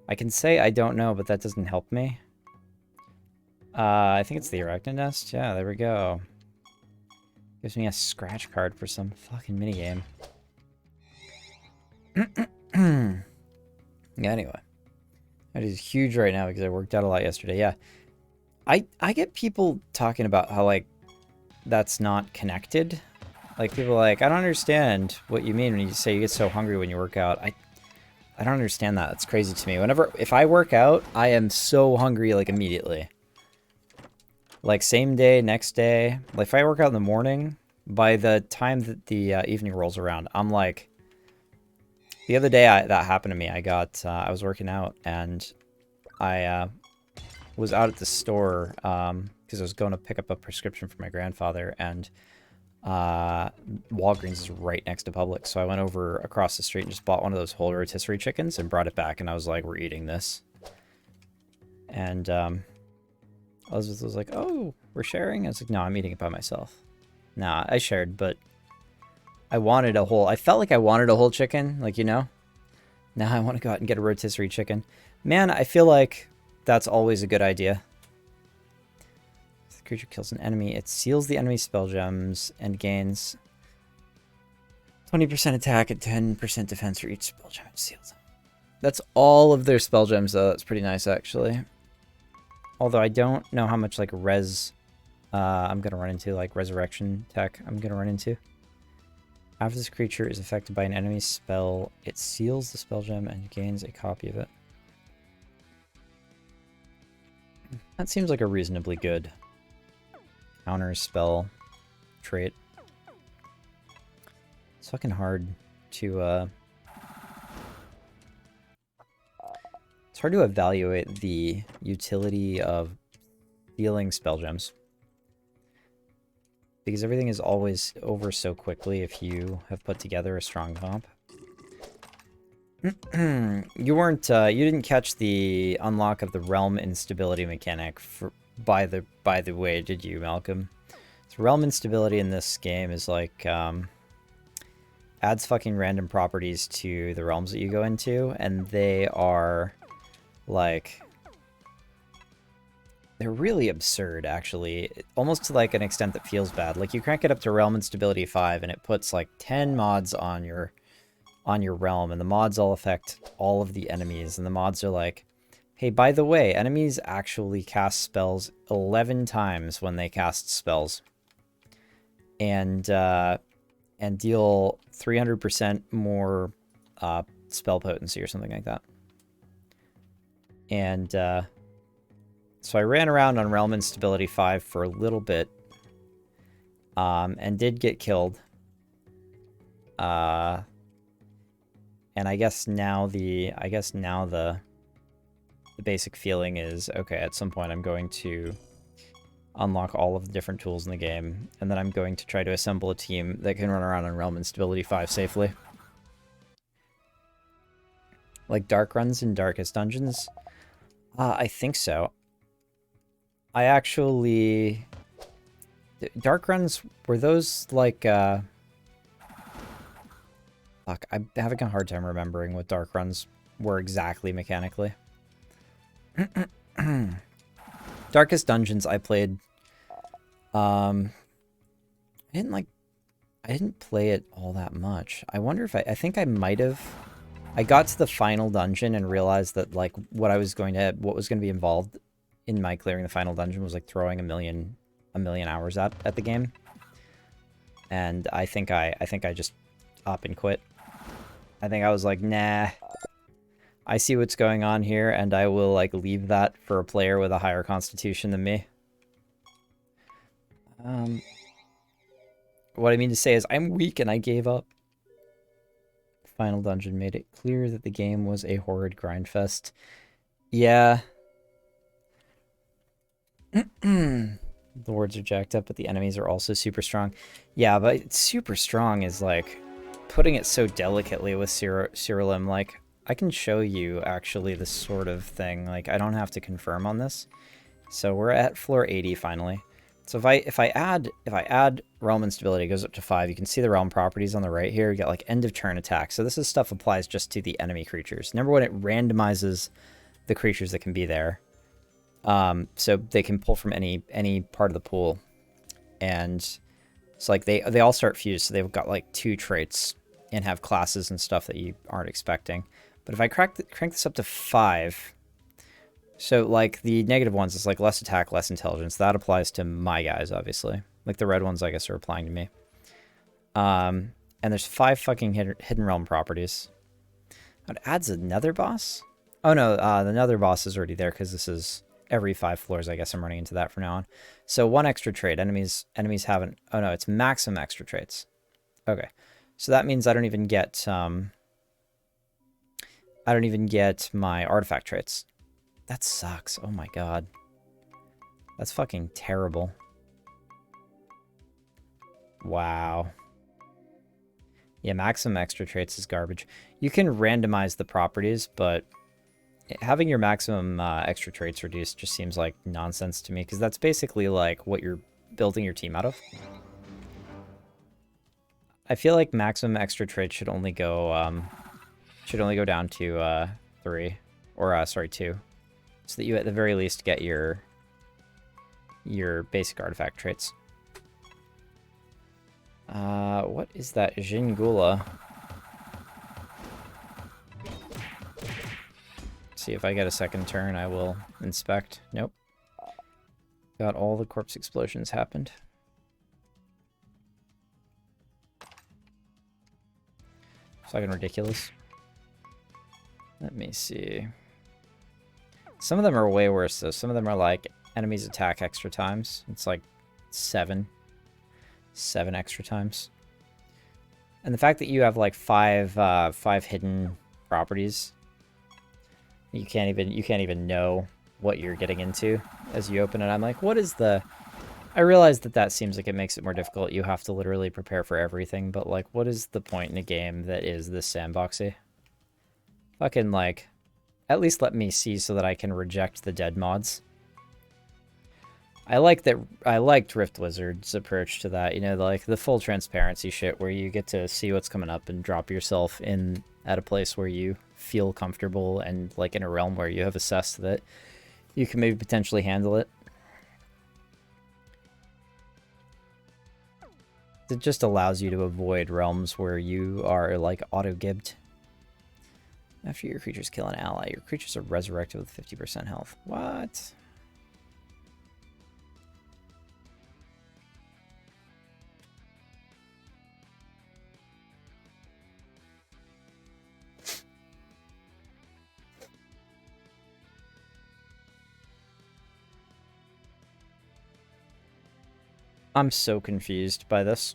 I can say I don't know, but that doesn't help me. I think it's the Arachnid Nest. Yeah, there we go. Gives me a scratch card for some fucking minigame. Yeah, anyway. That is huge right now because I worked out a lot yesterday. Yeah. I get people talking about how, like, that's not connected. Like, people are like, I don't understand what you mean when you say you get so hungry when you work out. I don't understand that. It's crazy to me. If I work out, I am so hungry, like, immediately. Like, same day, next day. Like, if I work out in the morning, by the time that the evening rolls around, I'm like... The other day that happened to me. I was working out, and I was out at the store because I was going to pick up a prescription for my grandfather, and Walgreens is right next to Publix. So I went over across the street and just bought one of those whole rotisserie chickens and brought it back, and I was like, we're eating this. And Elizabeth was like, oh, we're sharing? I was like, no, I'm eating it by myself. Nah, I shared, but I felt like I wanted a whole chicken, like, you know? Now I want to go out and get a rotisserie chicken. Man, I feel like that's always a good idea. If the creature kills an enemy, it seals the enemy's spell gems and gains 20% attack and 10% defense for each spell gem it seals. That's all of their spell gems, though. That's pretty nice, actually. Although I don't know how much, like, I'm going to run into, like, resurrection tech I'm going to run into. After this creature is affected by an enemy's spell, it seals the spell gem and gains a copy of it. That seems like a reasonably good counter spell trait. It's fucking hard to it's hard to evaluate the utility of sealing spell gems. Because everything is always over so quickly if you have put together a strong comp. You didn't catch the unlock of the realm instability mechanic by the way, did you, Malcolm? So realm instability in this game is like, adds fucking random properties to the realms that you go into, and they are, like... They're really absurd, actually. Almost to, like, an extent that feels bad. Like, you crank it up to Realm Instability 5, and it puts, like, 10 mods on your realm, and the mods all affect all of the enemies, and the mods are like, hey, by the way, enemies actually cast spells 11 times when they cast spells. And deal 300% more spell potency or something like that. And, so I ran around on Realm Instability 5 for a little bit, and did get killed. And And I guess now the basic feeling is, okay, at some point I'm going to unlock all of the different tools in the game, and then I'm going to try to assemble a team that can run around on Realm Instability 5 safely. Like dark runs in Darkest Dungeons? I think so. I actually... Dark runs, were those like, Fuck, I'm having a hard time remembering what dark runs were exactly mechanically. Darkest Dungeons I played, I didn't play it all that much. I wonder if I think I might have. I got to the final dungeon and realized that like what was going to be involved in my clearing the final dungeon was like throwing a million hours at the game. And I think I just up and quit. I think I was like, nah, I see what's going on here, and I will like leave that for a player with a higher constitution than me. What I mean to say is I'm weak and I gave up. Final dungeon made it clear that the game was a horrid grindfest. Yeah. The words are jacked up, but the enemies are also super strong. Yeah, but super strong is like putting it so delicately with Siralim. Like, I can show you actually this sort of thing. Like, I don't have to confirm on this. So we're at floor 80 finally. So if I add realm instability, it goes up to 5. You can see the realm properties on the right here. You got like end of turn attack. So this is stuff applies just to the enemy creatures. Number one, it randomizes the creatures that can be there. So they can pull from any part of the pool. And it's like they all start fused, so they've got like 2 traits and have classes and stuff that you aren't expecting. But if I crank this up to 5, so like the negative ones is like less attack, less intelligence. That applies to my guys, obviously. Like the red ones, I guess, are applying to me. And there's 5 fucking hidden realm properties. It adds another boss? Oh no, the nether boss is already there because this is every 5 floors. I guess I'm running into that from now on. So 1 extra trait. Enemies haven't. Oh no, it's maximum extra traits. Okay, so that means I don't even get my artifact traits. That sucks. Oh my god, that's fucking terrible. Wow. Yeah, maximum extra traits is garbage. You can randomize the properties, but having your maximum extra traits reduced just seems like nonsense to me, because that's basically like what you're building your team out of. I feel like maximum extra traits should only go down to 3, or sorry, 2, so that you at the very least get your basic artifact traits. What is that? Jingula. See if I get a second turn, I will inspect. Nope. Got all the corpse explosions happened. Fucking ridiculous. Let me see. Some of them are way worse though. Some of them are like enemies attack extra times. It's like 7 extra times. And the fact that you have like 5 hidden properties, you can't even know what you're getting into as you open it. I'm like, what is the... I realize that seems like it makes it more difficult. You have to literally prepare for everything, but like, what is the point in a game that is this sandboxy? Fucking like, at least let me see so that I can reject the dead mods. I liked Rift Wizard's approach to that, you know, like the full transparency shit where you get to see what's coming up and drop yourself in at a place where you feel comfortable and like in a realm where you have assessed that you can maybe potentially handle it. It just allows you to avoid realms where you are like auto-gibbed. After your creatures kill an ally, your creatures are resurrected with 50% health. What? I'm so confused by this.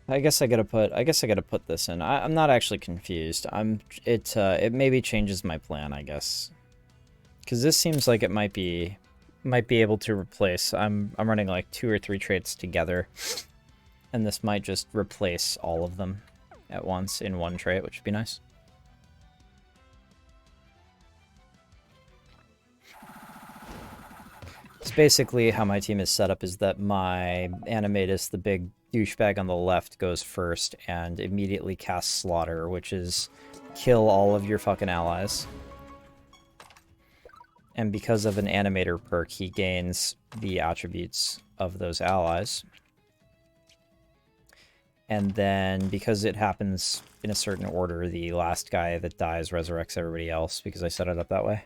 I guess I gotta put this in. I'm not actually confused. It maybe changes my plan, I guess. Because this seems like it might be able to replace. I'm running like 2 or 3 traits together, and this might just replace all of them at once in one trait, which would be nice. It's basically how my team is set up, is that my Animatus, the big douchebag on the left, goes first and immediately casts Slaughter, which is kill all of your fucking allies. And because of an Animator perk, he gains the attributes of those allies. And then, because it happens in a certain order, the last guy that dies resurrects everybody else, because I set it up that way.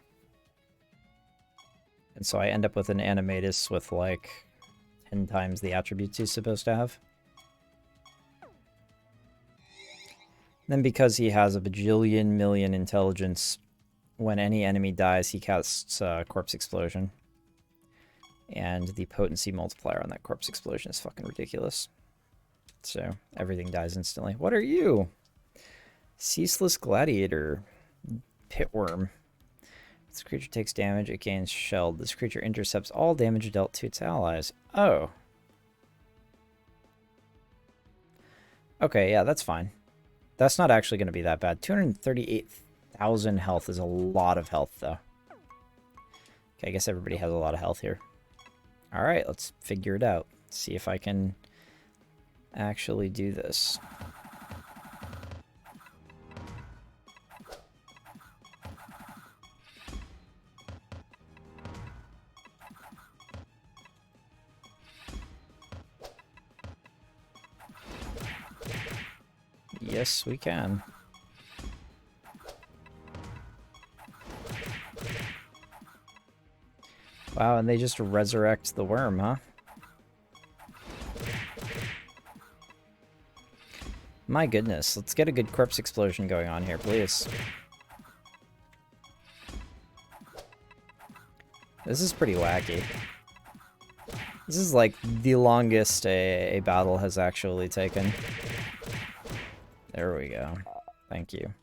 And so I end up with an Animatus with, like, 10 times the attributes he's supposed to have. Then because he has a bajillion million intelligence, when any enemy dies, he casts Corpse Explosion. And the potency multiplier on that Corpse Explosion is fucking ridiculous. So, everything dies instantly. What are you? Ceaseless Gladiator. Pitworm. This creature takes damage, it gains shelled. This creature intercepts all damage dealt to its allies. Oh. Okay, yeah, that's fine. That's not actually going to be that bad. 238,000 health is a lot of health, though. Okay, I guess everybody has a lot of health here. Alright, let's figure it out. See if I can actually do this. Yes, we can. Wow, and they just resurrect the worm, huh? My goodness, let's get a good corpse explosion going on here, please. This is pretty wacky. This is like the longest a battle has actually taken. There we go. Thank you.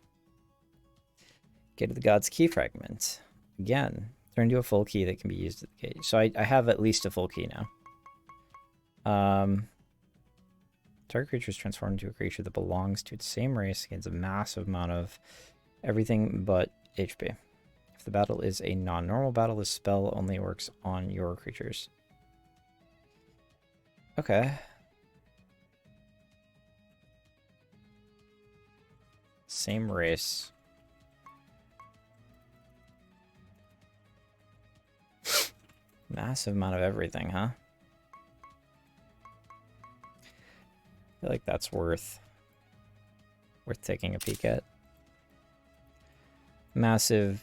Get to the God's Key Fragment. Again, turn into a full key that can be used at the gate. So I have at least a full key now. Target creature is transformed into a creature that belongs to its same race, gains a massive amount of everything but HP. If the battle is a non-normal battle, this spell only works on your creatures. Okay. Same race. Massive amount of everything, huh? I feel like that's worth taking a peek at. Massive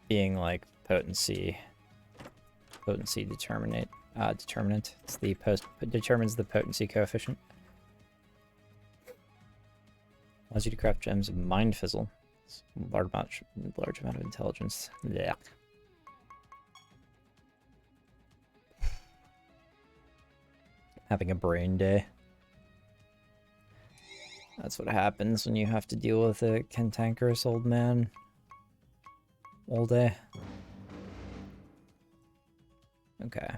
being like potency determinant. It's the determines the potency coefficient. Allows you to craft gems of Mind Fizzle. It's a large amount of intelligence. Yeah. Having a brain day. That's what happens when you have to deal with a cantankerous old man all day. Okay.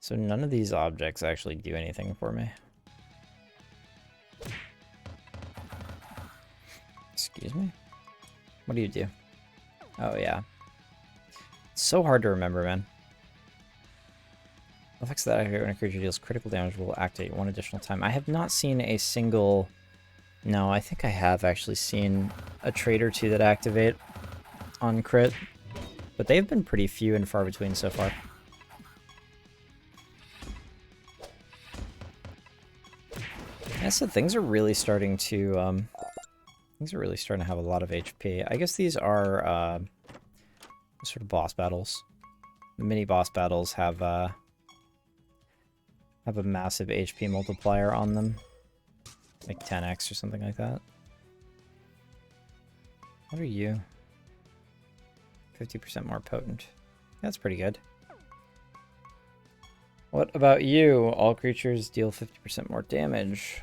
So none of these objects actually do anything for me. Excuse me? What do you do? Oh, yeah. It's so hard to remember, man. Effects that activate when a creature deals critical damage will activate one additional time. I have not seen a single... No, I think I have actually seen a trait or two that activate on crit. But they've been pretty few and far between so far. Yeah, so things are really starting to have a lot of HP. I guess these are sort of boss battles. The mini boss battles have a massive HP multiplier on them, like 10x or something like that. What are you? 50% more potent. That's pretty good. What about you? All creatures deal 50% more damage.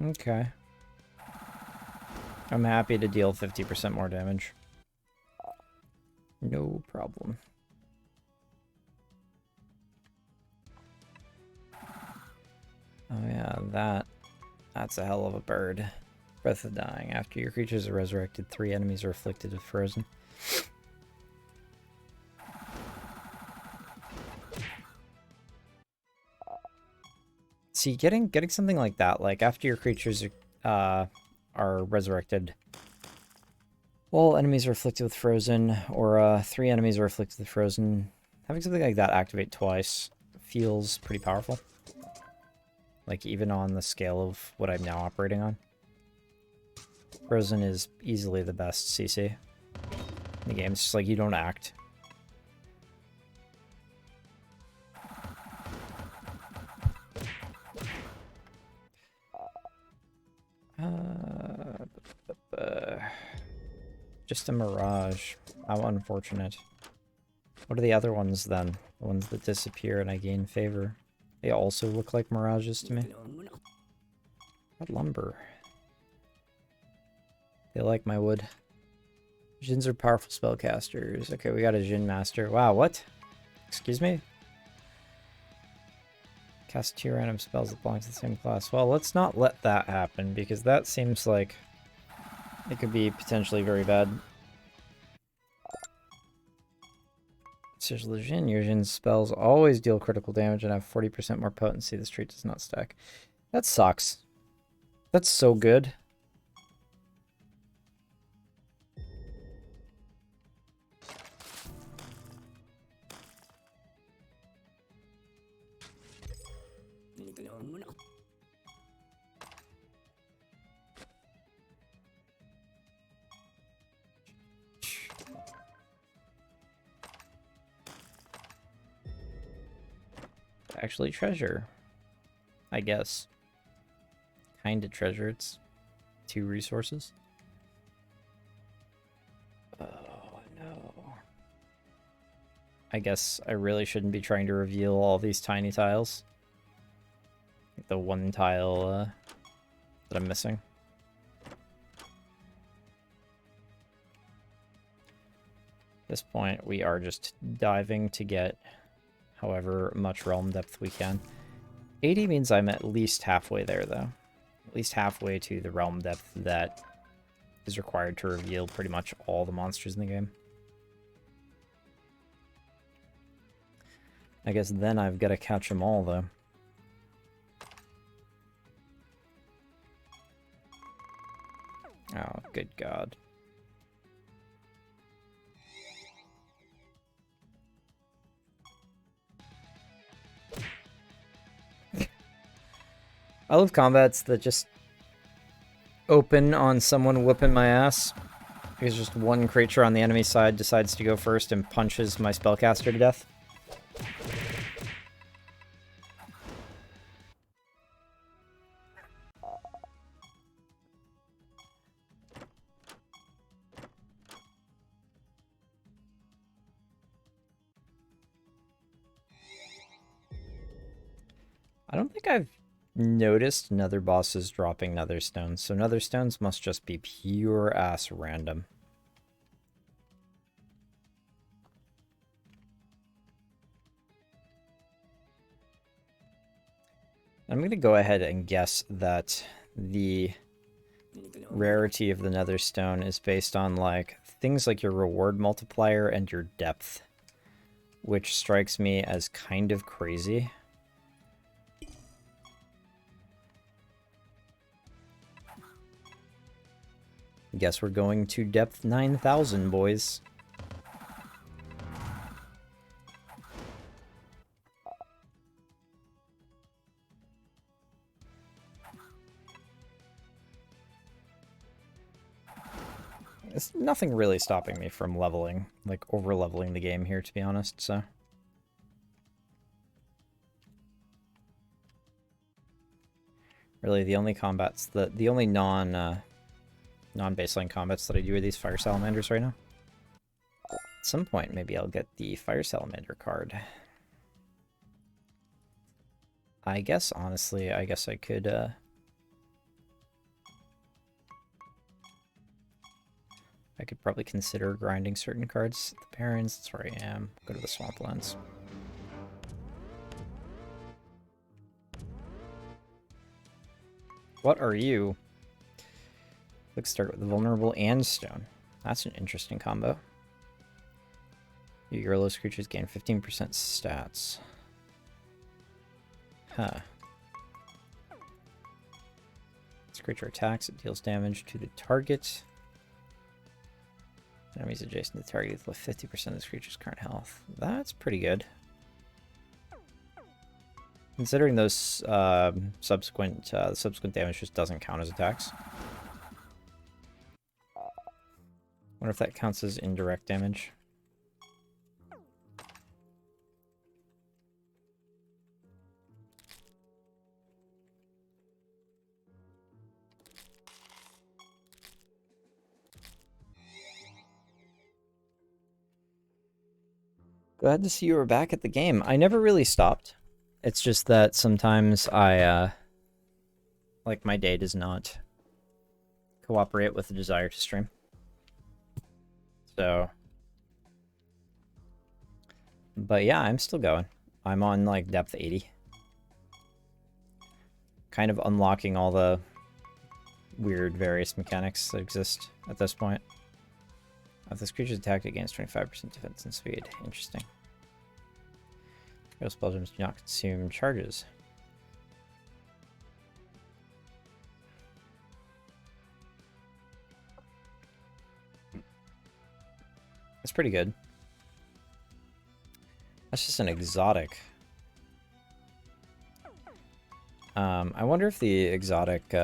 Okay. I'm happy to deal 50% more damage. No problem. Oh yeah, that's a hell of a bird. Breath of Dying. After your creatures are resurrected, 3 enemies are afflicted with frozen. See, getting something like that, like after your creatures are resurrected, all enemies are afflicted with frozen, or 3 enemies are afflicted with frozen. Having something like that activate twice feels pretty powerful. Like even on the scale of what I'm now operating on. Frozen is easily the best CC in the game. It's just like you don't act. Just a mirage. How unfortunate. What are the other ones then? The ones that disappear and I gain favor. They also look like mirages to me. What lumber? They like my wood. Djinns are powerful spellcasters. Okay, we got a Djinn master. Wow, what? Excuse me? Cast 2 random spells that belong to the same class. Well, let's not let that happen, because that seems like it could be potentially very bad. Says the Djinn. Your Djinn spells always deal critical damage and have 40% more potency. This trait does not stack. That sucks. That's so good. Actually treasure, I guess. Kinda treasure. It's 2 resources. Oh no. I guess I really shouldn't be trying to reveal all these tiny tiles. Like the one tile that I'm missing. At this point, we are just diving to get however much realm depth we can. 80 means I'm at least halfway there, though. At least halfway to the realm depth that is required to reveal pretty much all the monsters in the game. I guess then I've got to catch them all, though. Oh, good God. I love combats that just open on someone whooping my ass. Because just one creature on the enemy side decides to go first and punches my spellcaster to death. I don't think I've noticed nether bosses dropping nether stones, so nether stones must just be pure ass random. I'm going to go ahead and guess that the rarity of the nether stone is based on like things like your reward multiplier and your depth, which strikes me as kind of crazy. Guess we're going to depth 9,000, boys. There's nothing really stopping me from leveling, like over-leveling the game here, to be honest, so. Really, the only combats the only non-baseline combats that I do are these fire salamanders right now. At some point, maybe I'll get the fire salamander card. I guess, honestly, I guess I could, I could probably consider grinding certain cards. The Barrens, that's where I am. Go to the Swamplands. What are you? Let's start with the Vulnerable and Stone. That's an interesting combo. Your lowest creatures gain 15% stats. Huh. This creature attacks, it deals damage to the target. Enemies adjacent to the target with 50% of this creature's current health. That's pretty good. Considering those subsequent damage just doesn't count as attacks. Wonder if that counts as indirect damage. Glad to see you were back at the game. I never really stopped. It's just that sometimes I, like, my day does not cooperate with the desire to stream. So, but yeah, I'm still going. I'm on, like, depth 80. Kind of unlocking all the weird various mechanics that exist at this point. If this creature's attacked, it gains 25% defense and speed. Interesting. Ghost Belgiums do not consume charges. That's pretty good. That's just an exotic. I wonder if the exotic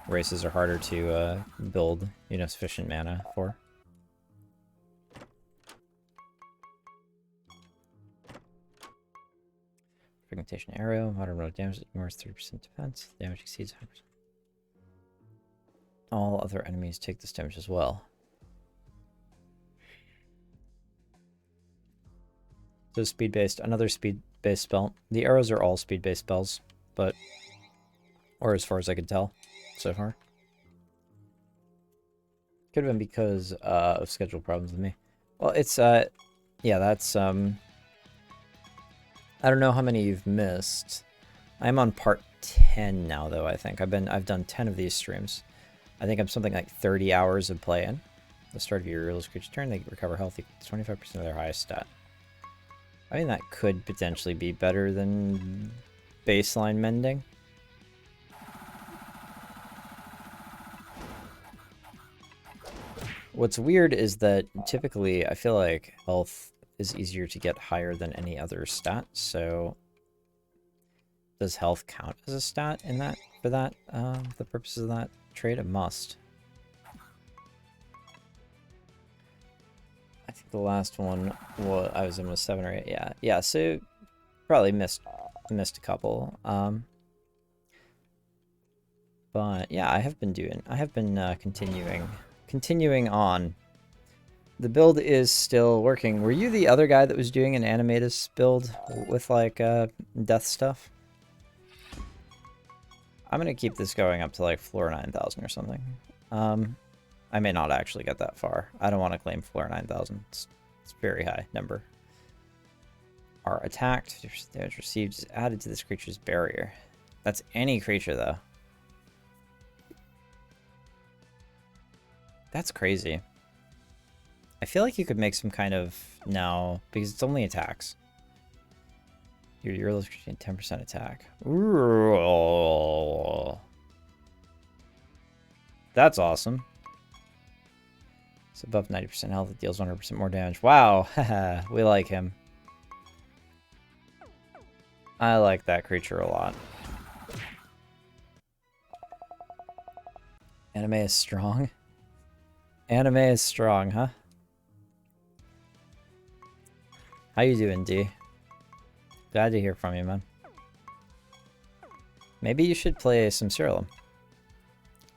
races are harder to build, you know, sufficient mana for. Fragmentation arrow, modern road damage that ignores 30% defense. Damage exceeds 100%. All other enemies take this damage as well. So speed-based, another speed-based spell. The arrows are all speed-based spells, but, or as far as I could tell so far. Could have been because of schedule problems with me. Well, it's, yeah, that's, I don't know how many you've missed. I'm on part 10 now, though, I think. I've done 10 of these streams. I think I'm something like 30 hours of play in. At the start of your earliest creature's turn, they recover health equal to 25% of their highest stat. I mean, that could potentially be better than baseline mending. What's weird is that typically I feel like health is easier to get higher than any other stat, so does health count as a stat in that, for that, the purposes of that trade? It must. I think the last one, well, I was in with 7 or 8, yeah, so probably missed a couple, but yeah, I have been continuing on. The build is still working. Were you the other guy that was doing an Animatus build with, like, death stuff? I'm gonna keep this going up to, like, floor 9,000 or something. I may not actually get that far. I don't want to claim floor 9,000. It's a very high number. Are attacked. Damage received is added to this creature's barrier. That's any creature, though. That's crazy. I feel like you could make some kind of... No, because it's only attacks. Your lowest creature 10% attack. Ooh. That's awesome. It's above 90% health. It deals 100% more damage. Wow. We like him. I like that creature a lot. Anime is strong. Anime is strong, huh? How you doing, D? Glad to hear from you, man. Maybe you should play some Siralim.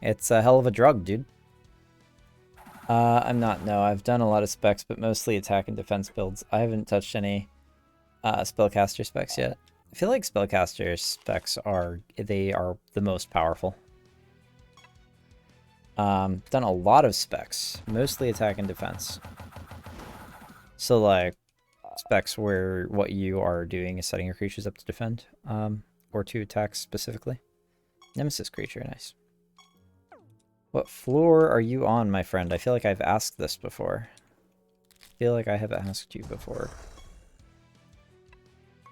It's a hell of a drug, dude. I'm not, no. I've done a lot of specs, but mostly attack and defense builds. I haven't touched any spellcaster specs yet. I feel like spellcaster specs are the most powerful. Done a lot of specs, mostly attack and defense. So like specs where what you are doing is setting your creatures up to defend, or to attack specifically. Nemesis creature, nice. What floor are you on, my friend? I feel like I've asked this before. I feel like I have asked you before.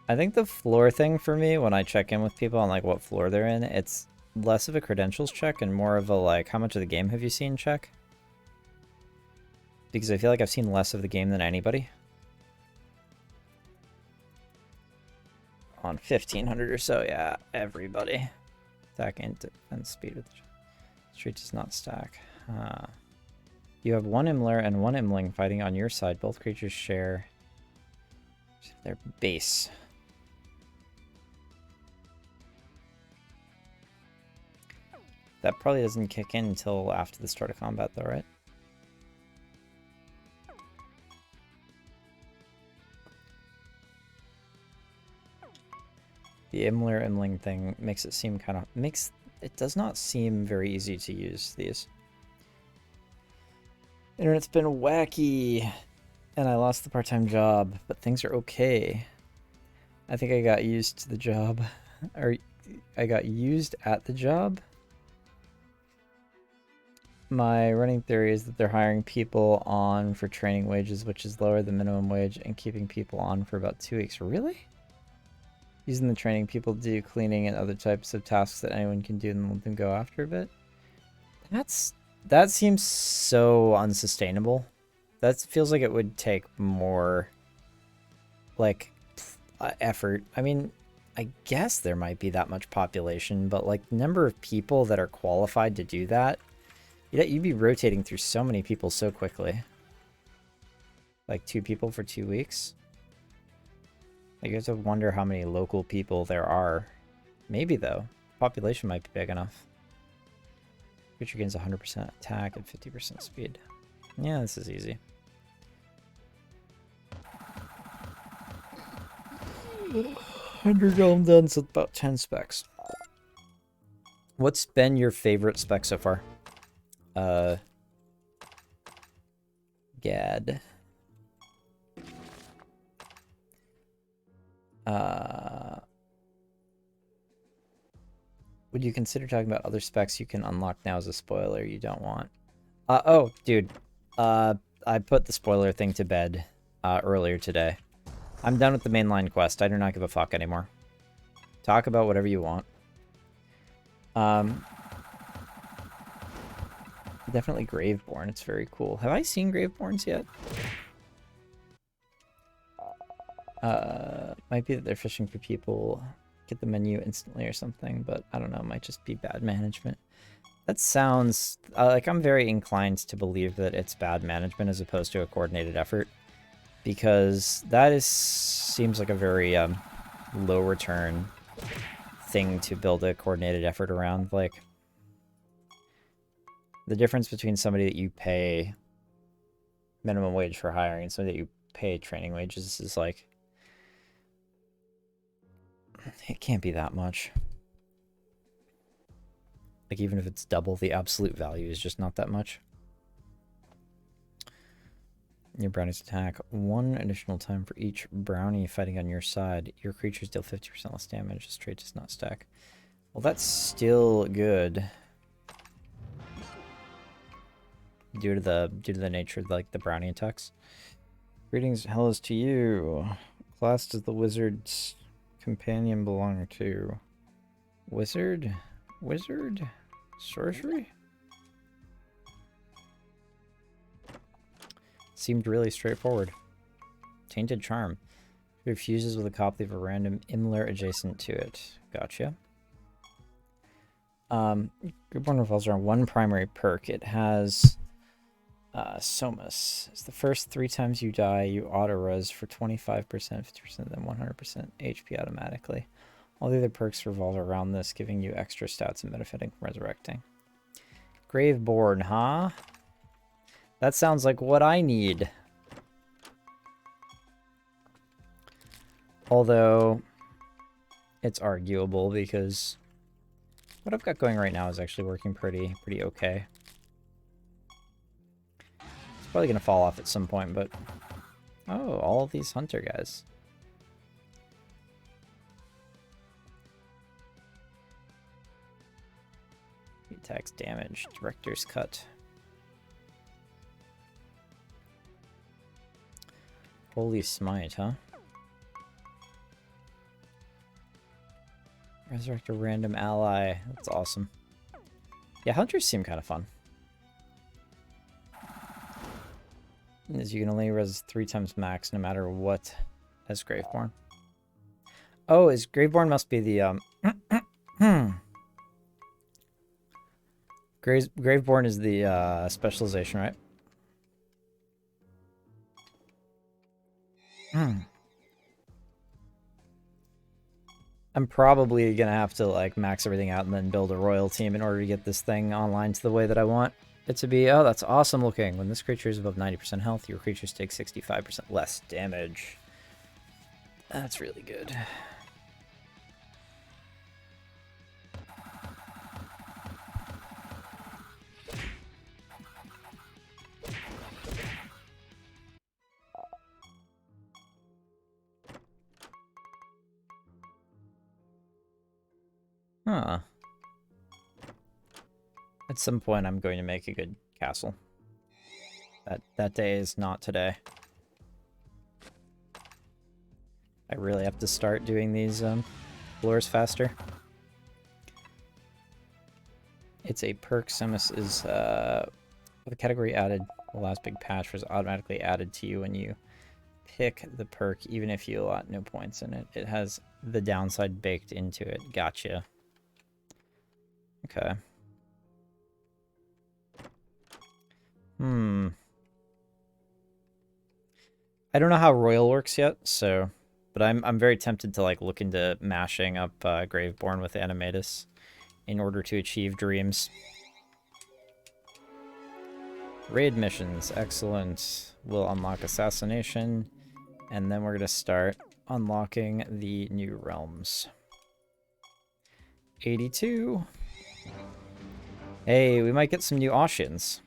I think the floor thing for me, when I check in with people on like what floor they're in, it's less of a credentials check and more of a like, how much of the game have you seen check? Because I feel like I've seen less of the game than anybody. On 1500 or so, yeah, everybody. Attack and defense speed with the street does not stack. You have one Imler and one Imling fighting on your side. Both creatures share their base. That probably doesn't kick in until after the start of combat, though, right? The Imler Imling thing makes it seem kind of it does not seem very easy to use these. Internet's been wacky, and I lost the part-time job, but things are okay. I think I got used to the job, or I got used at the job. My running theory is that they're hiring people on for training wages, which is lower than minimum wage, and keeping people on for about 2 weeks. Really? Using the training people to do cleaning and other types of tasks that anyone can do and let them go after a bit. That seems so unsustainable. That feels like it would take more like effort. I mean, I guess there might be that much population, but like the number of people that are qualified to do that, you'd be rotating through so many people so quickly. Like 2 people for 2 weeks. Like, you have to wonder how many local people there are. Maybe, though. Population might be big enough. Creature gains 100% attack and 50% speed. Yeah, this is easy. $100 done, so about 10 specs. What's been your favorite spec so far? Gad. Would you consider talking about other specs you can unlock now as a spoiler you don't want? Oh, dude. I put the spoiler thing to bed earlier today. I'm done with the mainline quest. I do not give a fuck anymore. Talk about whatever you want. Definitely Graveborn. It's very cool. Have I seen Graveborns yet? Might be that they're fishing for people, get the menu instantly or something, but I don't know, it might just be bad management. That sounds like I'm very inclined to believe that it's bad management as opposed to a coordinated effort, because that seems like a very low return thing to build a coordinated effort around. Like, the difference between somebody that you pay minimum wage for hiring and somebody that you pay training wages is like, it can't be that much. Like, even if it's double, the absolute value is just not that much. Your brownies attack 1 additional time for each brownie fighting on your side. Your creatures deal 50% less damage. This trait does not stack. Well, that's still good. Due to the nature of like the brownie attacks. Greetings, hellos to you. Class does the wizard's companion belong to? Wizard? Wizard? Sorcery? Seemed really straightforward. Tainted Charm. Refuses with a copy of a random Imler adjacent to it. Gotcha. Groupborn revolves around one primary perk. It has Somas. It's the first 3 times you die, you auto-res for 25%, 50%, then 100% HP automatically. All the other perks revolve around this, giving you extra stats and benefiting from resurrecting. Graveborn, huh? That sounds like what I need. Although, it's arguable because what I've got going right now is actually working pretty okay. It's probably going to fall off at some point, but... Oh, all of these hunter guys. Attacks damage, director's cut. Holy smite, huh? Resurrect a random ally. That's awesome. Yeah, hunters seem kind of fun. As you can only res 3 times max no matter what as Graveborn. Oh, is Graveborn must be the Graveborn is the specialization, right? I'm probably gonna have to like max everything out and then build a royal team in order to get this thing online to the way that I want it to be. Oh, that's awesome looking. When this creature is above 90% health, your creatures take 65% less damage. That's really good. Huh. At some point, I'm going to make a good castle. That day is not today. I really have to start doing these floors faster. It's a perk. Semus is the category added. The last big patch was automatically added to you when you pick the perk, even if you allot no points in it. It has the downside baked into it. Gotcha. Okay. I don't know how Royal works yet, so... But I'm very tempted to like look into mashing up Graveborn with Animatus in order to achieve dreams. Raid missions, excellent. We'll unlock Assassination, and then we're going to start unlocking the new realms. 82. Hey, we might get some new Oceans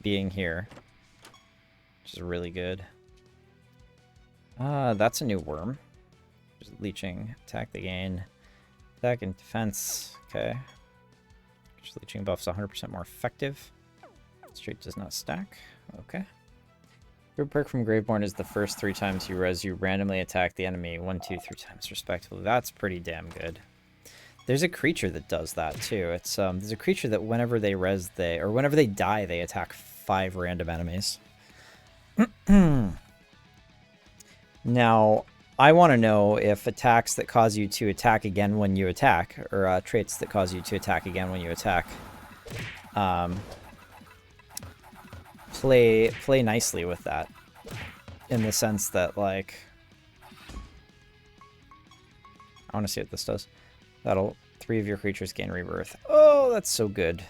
being here, which is really good. That's a new worm. Just leeching, attack the gain, attack and defense. Okay. Just leeching buff's 100% more effective. Straight does not stack. Okay. Your perk from Graveborn is the first 3 times you res, you randomly attack the enemy 1, 2, 3 times respectively. That's pretty damn good. There's a creature that does that too. It's there's a creature that whenever they res, or whenever they die, they attack 5 random enemies. Now, I want to know if attacks that cause you to attack again when you attack, or traits that cause you to attack again when you attack, play nicely with that, in the sense that, like, I want to see what this does. That'll 3 of your creatures gain rebirth. Oh, that's so good.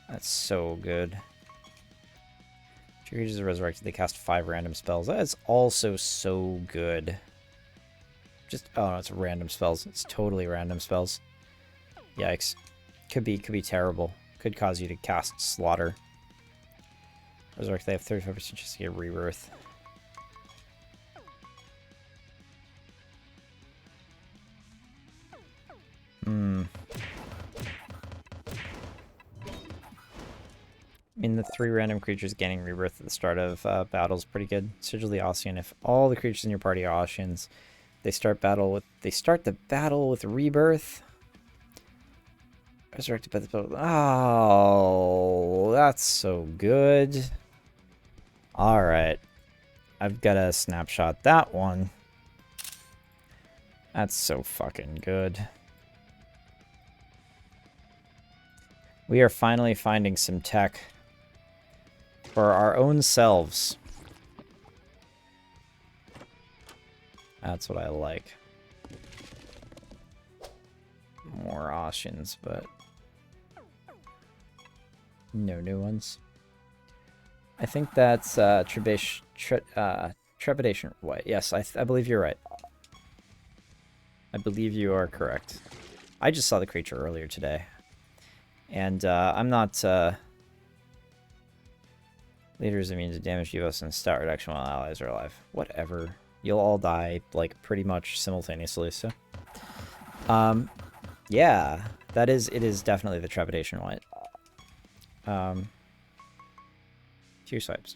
That's so good. Your creatures are resurrected. They cast 5 random spells. That is also so good. Just oh no, it's random spells. It's totally random spells. Yikes. Could be terrible. Could cause you to cast Slaughter. Resurrect. They have 35% chance to get rebirth. I mean, the 3 random creatures gaining rebirth at the start of battle is pretty good. Sigil the Ossian. If all the creatures in your party are Ossians, they start the battle with rebirth. Resurrected by the battle. Oh, that's so good. All right, I've got to snapshot that one. That's so fucking good. We are finally finding some tech for our own selves. That's what I like. more options, but no new ones. I think that's trepidation. What? Yes, I believe you're right. I believe you are correct. I just saw the creature earlier today, and I'm not. Leader is immune to damage debuffs and stat reduction while allies are alive. Whatever. You'll all die, like, pretty much simultaneously, so. Yeah, it is definitely the Trepidation White. Few swipes.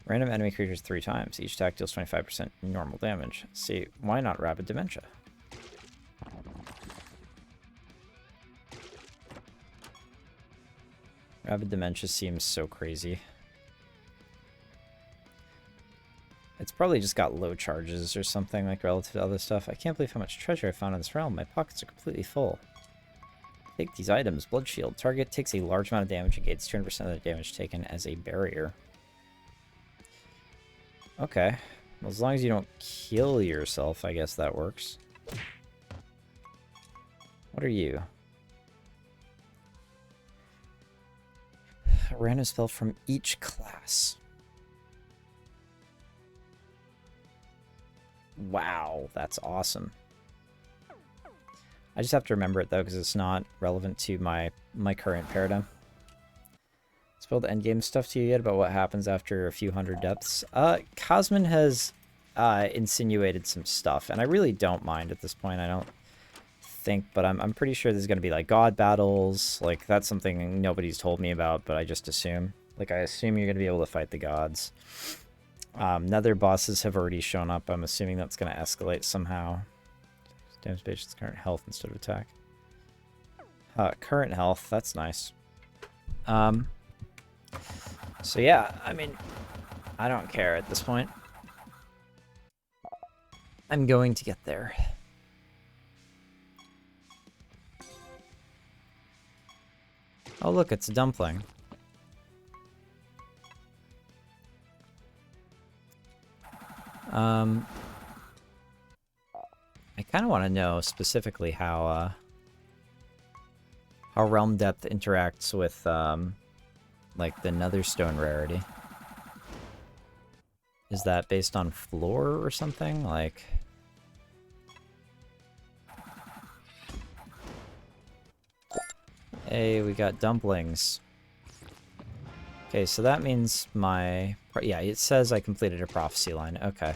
Random enemy creatures 3 times. Each attack deals 25% normal damage. See, why not Rapid Dementia? Rapid Dementia seems so crazy. It's probably just got low charges or something, like, relative to other stuff. I can't believe how much treasure I found in this realm. My pockets are completely full. Take these items. Blood Shield. Target takes a large amount of damage and gains 200% of the damage taken as a barrier. Okay. Well, as long as you don't kill yourself, I guess that works. What are you? A random spell from each class. Wow, that's awesome. I just have to remember it, though, because it's not relevant to my current paradigm. Spilled endgame stuff to you yet about what happens after a few hundred deaths? Cosmin has insinuated some stuff, and I really don't mind at this point. I don't think, but I'm pretty sure there's going to be, like, god battles. Like, that's something nobody's told me about, but I just assume. Like, I assume you're going to be able to fight the gods. Nether bosses have already shown up. I'm assuming that's going to escalate somehow. Damage patient's current health instead of attack. Current health, that's nice. So yeah, I mean, I don't care at this point. I'm going to get there. Oh look, it's a dumpling. I kind of want to know specifically how Realm Depth interacts with, like, the Netherstone rarity. Is that based on floor or something? Like... Hey, we got dumplings. Okay, so that means my... Yeah, it says I completed a prophecy line. Okay.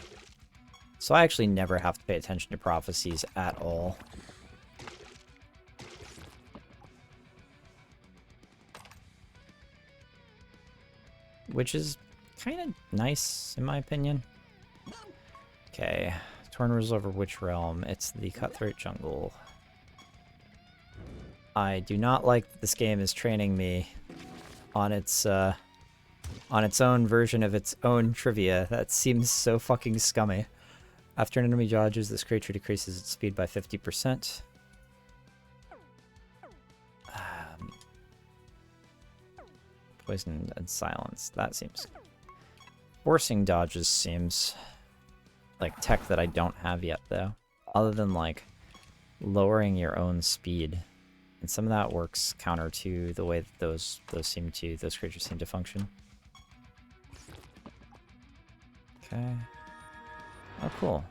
So I actually never have to pay attention to prophecies at all. Which is kind of nice, in my opinion. Okay. Torn rules over which realm? It's the Cutthroat Jungle. I do not like that this game is training me on its own version of its own trivia. That seems so fucking scummy. After an enemy dodges, this creature decreases its speed by 50%. Poison and silence. That seems... Forcing dodges seems like tech that I don't have yet, though. Other than, like, lowering your own speed. And some of that works counter to the way that those creatures seem to function. Okay. Oh, cool.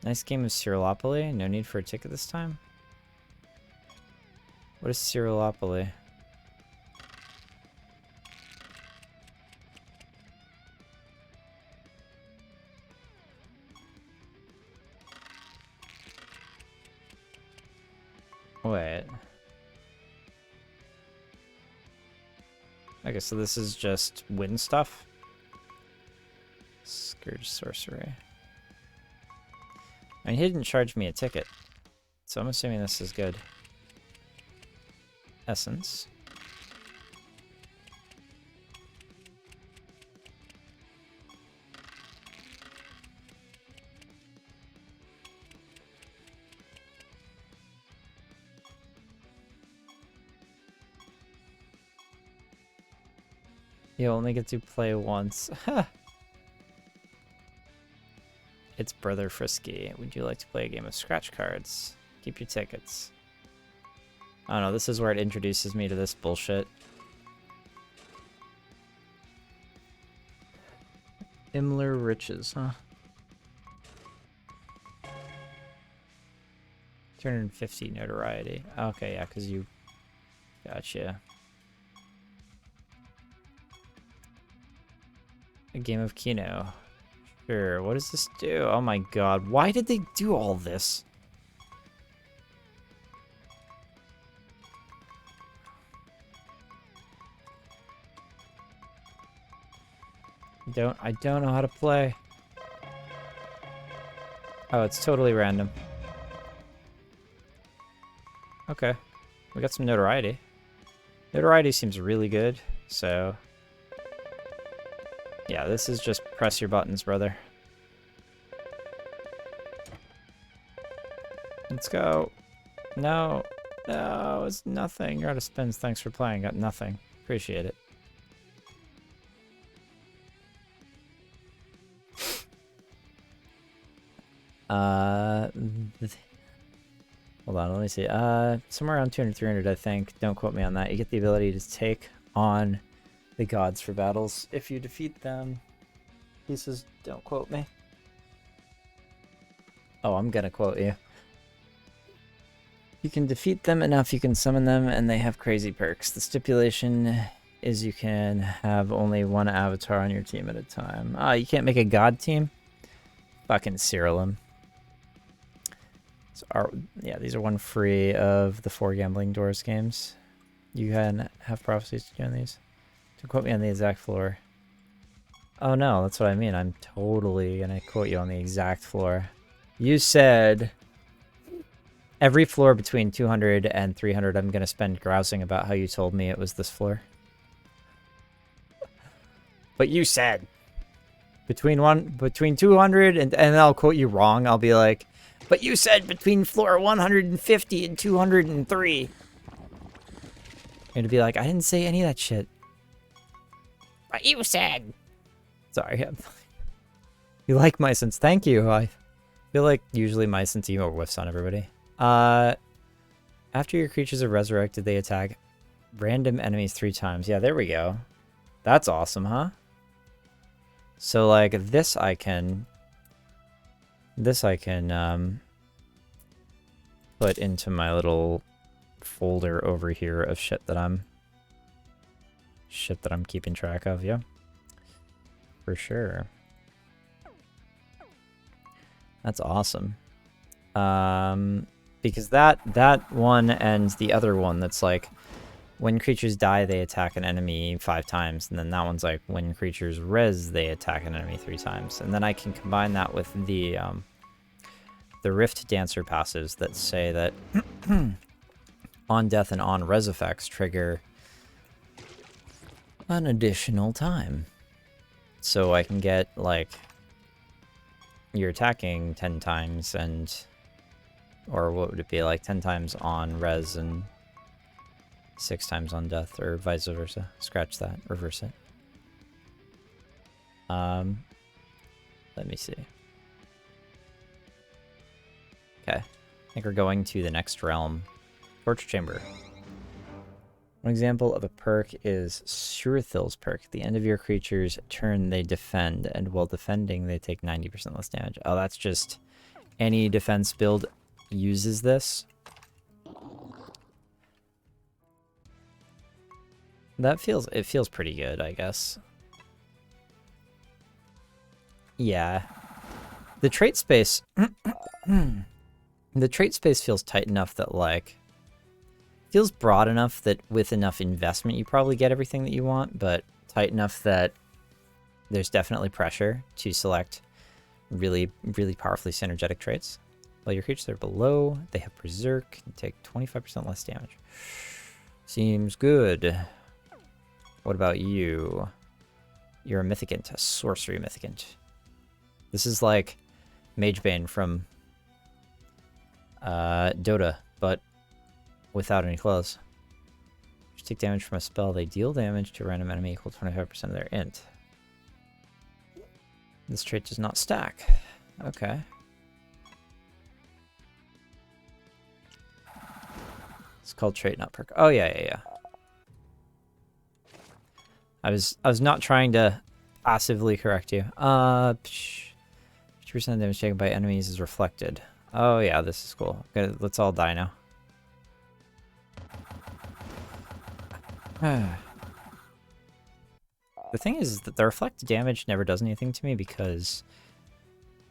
Nice game of Siralim. No need for a ticket this time. What is Siralim? Wait. Okay, so this is just win stuff? Scourge Sorcery. I mean, he didn't charge me a ticket, so I'm assuming this is good. Essence. You only get to play once. It's Brother Frisky. Would you like to play a game of scratch cards? Keep your tickets. I don't know, this is where it introduces me to this bullshit. Himmler Riches, huh? 250 notoriety. Okay, yeah, because you... Gotcha. A game of Keno. Sure, what does this do? Oh my god, why did they do all this? I don't know how to play. Oh, it's totally random. Okay. We got some notoriety. Notoriety seems really good, so... Yeah, this is just press your buttons, brother. Let's go. No. No, it's nothing. You're out of spins. Thanks for playing. Got nothing. Appreciate it. Hold on, let me see. Somewhere around 200, 300, I think. Don't quote me on that. You get the ability to take on the gods for battles. If you defeat them, he says, don't quote me. Oh, I'm gonna quote you. You can defeat them enough, you can summon them, and they have crazy perks. The stipulation is you can have only one avatar on your team at a time. Ah, you can't make a god team? Fucking Siralim. Yeah, these are one free of the 4 Gambling Doors games. You can have prophecies to join these. Don't quote me on the exact floor. Oh no, that's what I mean. I'm totally gonna quote you on the exact floor. You said every floor between 200 and 300 I'm gonna spend grousing about how you told me it was this floor. But you said between 200 and I'll quote you wrong. I'll be like, but you said between floor 150 and 203. And to be like, I didn't say any of that shit. But you said. Sorry. You like my sense. Thank you. I feel like usually my sense emo whiffs on everybody. After your creatures are resurrected, they attack random enemies 3 times. Yeah, there we go. That's awesome, huh? So like this I can put into my little folder over here of shit that I'm keeping track of, yeah. For sure. That's awesome. Because that one and the other one that's like when creatures die they attack an enemy 5 times, and then that one's like when creatures res they attack an enemy 3 times. And then I can combine that with the Rift Dancer passives that say that on death and on res effects trigger an additional time. So I can get like you're attacking 10 times and or what would it be, like 10 times on res and 6 times on death, or vice versa. Scratch that, reverse it. Let me see. Okay, I think we're going to the next realm. Torture Chamber. One example of a perk is Shurithil's perk. At the end of your creature's turn, they defend, and while defending, they take 90% less damage. Oh, that's just any defense build uses this. It feels pretty good, I guess. Yeah. The trait space the trait space feels tight enough that like feels broad enough that with enough investment you probably get everything that you want, but tight enough that there's definitely pressure to select really, really powerfully synergetic traits. While your creatures are below, they have Berserk and take 25% less damage. Seems good. What about you? You're a Mythicant, a Sorcery Mythicant. This is like Magebane from Dota, but without any clothes. If you take damage from a spell, they deal damage to a random enemy equal to 25% of their int. This trait does not stack. Okay. It's called trait, not perk. Oh yeah, yeah, yeah. I was not trying to passively correct you. 50% of damage taken by enemies is reflected. Oh yeah, this is cool. Okay, let's all die now. The thing is that the reflected damage never does anything to me because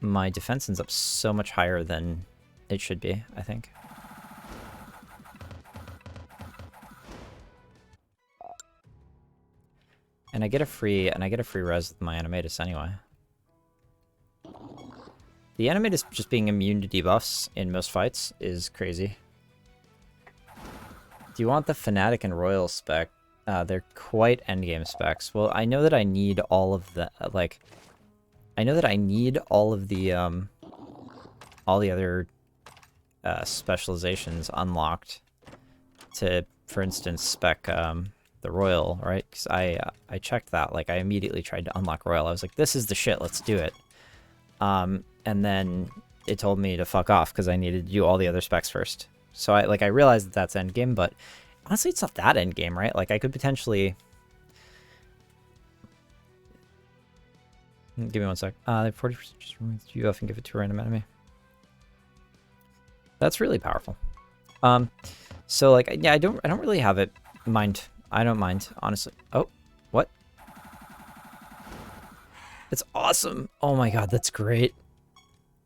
my defense ends up so much higher than it should be, I think. And I get a free res with my animatus anyway. The animatus just being immune to debuffs in most fights is crazy. Do you want the Fnatic and Royal spec? They're quite endgame specs. Well, I know that I need all of the I know that I need all the other specializations unlocked to, for instance, spec the Royal, right? Because I checked that. Like, I immediately tried to unlock Royal. I was like, this is the shit. Let's do it. And then it told me to fuck off because I needed to do all the other specs first. So I realized that that's endgame, but honestly, it's not that endgame, right? Like, I could potentially... Give me one sec. 40% just remove you off and give it to a random enemy. That's really powerful. So like, yeah, I don't really have it mind. I don't mind, honestly. Oh, what? It's awesome. Oh my god, that's great.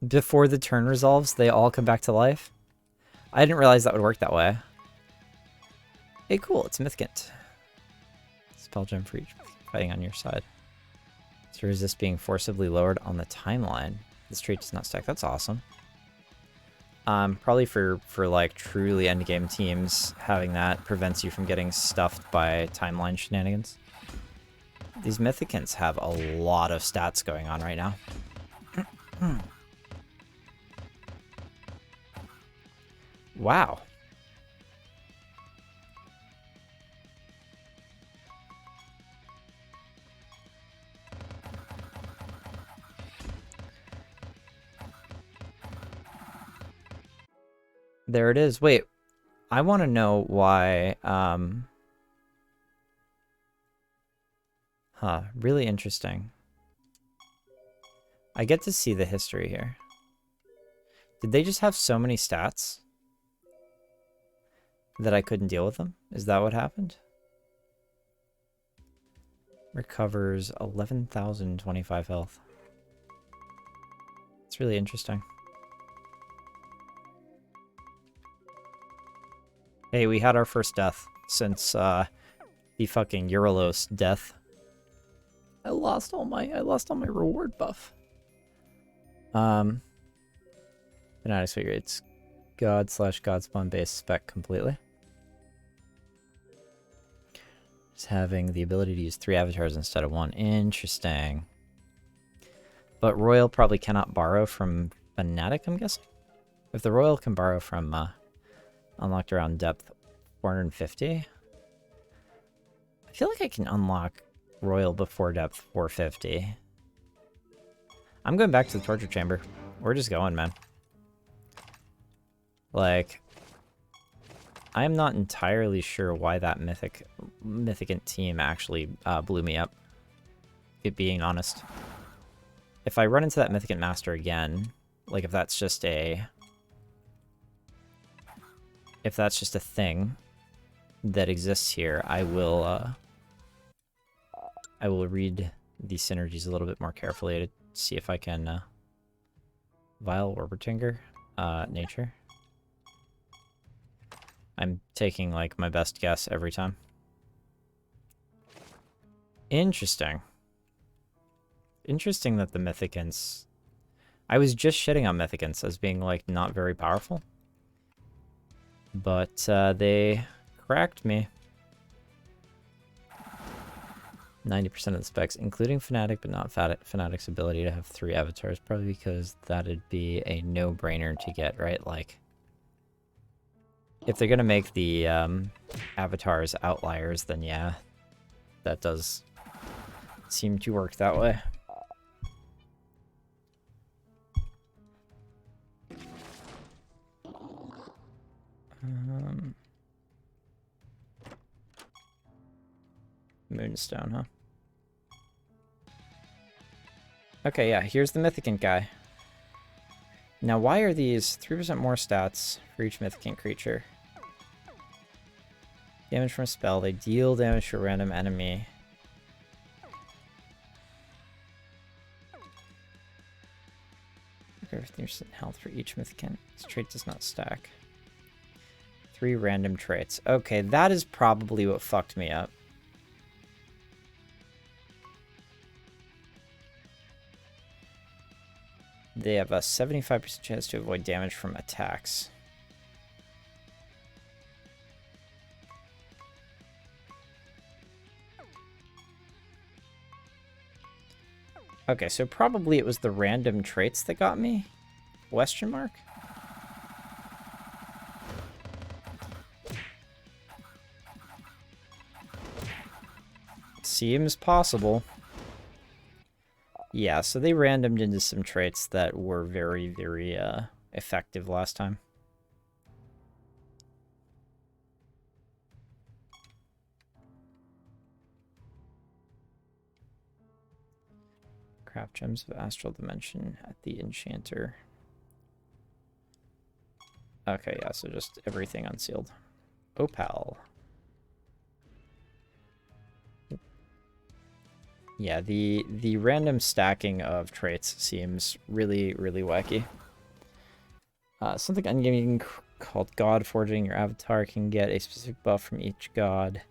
Before the turn resolves, they all come back to life. I didn't realize that would work that way. Hey, cool, it's Mythkint. Spell gem for each fighting on your side. To resist being forcibly lowered on the timeline. This trait does not stack. That's awesome. Probably for like truly endgame teams, having that prevents you from getting stuffed by timeline shenanigans. These Mythicants have a lot of stats going on right now. Wow. There it is. Wait, I want to know why, really interesting. I get to see the history here. Did they just have so many stats that I couldn't deal with them? Is that what happened? Recovers 11,025 health. It's really interesting. Hey, we had our first death since the fucking Eurolos death. I lost all my reward buff. Fanatics figure it's God/Godspawn based spec completely. Just having the ability to use 3 avatars instead of 1. Interesting. But Royal probably cannot borrow from Fnatic, I'm guessing? If the Royal can borrow from unlocked around depth 450. I feel like I can unlock Royal before depth 450. I'm going back to the torture chamber. We're just going, man. Like, I'm not entirely sure why that Mythicant team actually blew me up. It being honest. If I run into that Mythicant Master again, like if that's just a thing that exists here, I will read the synergies a little bit more carefully to see if I can Vile Warburtinger, nature. I'm taking like my best guess every time. Interesting. Interesting that the Mythicants... I was just shitting on Mythicants as being like not very powerful. But they cracked me. 90% of the specs, including Fnatic, but not Fnatic's ability to have 3 avatars, probably because that'd be a no-brainer to get, right? Like, if they're gonna make the avatars outliers, then yeah, that does seem to work that way. Brimstone, huh? Okay, yeah, here's the Mythicant guy. Now, why are these 3% more stats for each Mythicant creature? Damage from a spell. They deal damage to a random enemy. Okay, 15% health for each Mythicant. This trait does not stack. 3 random traits. Okay, that is probably what fucked me up. They have a 75% chance to avoid damage from attacks. Okay, so probably it was the random traits that got me? Question mark? Seems possible. Yeah, so they randomed into some traits that were very, very effective last time. Craft Gems of Astral Dimension at the Enchanter. Okay, yeah, so just everything unsealed. Opal. Yeah, the random stacking of traits seems really, really wacky. Something ungaming called God Forging. Your avatar can get a specific buff from each god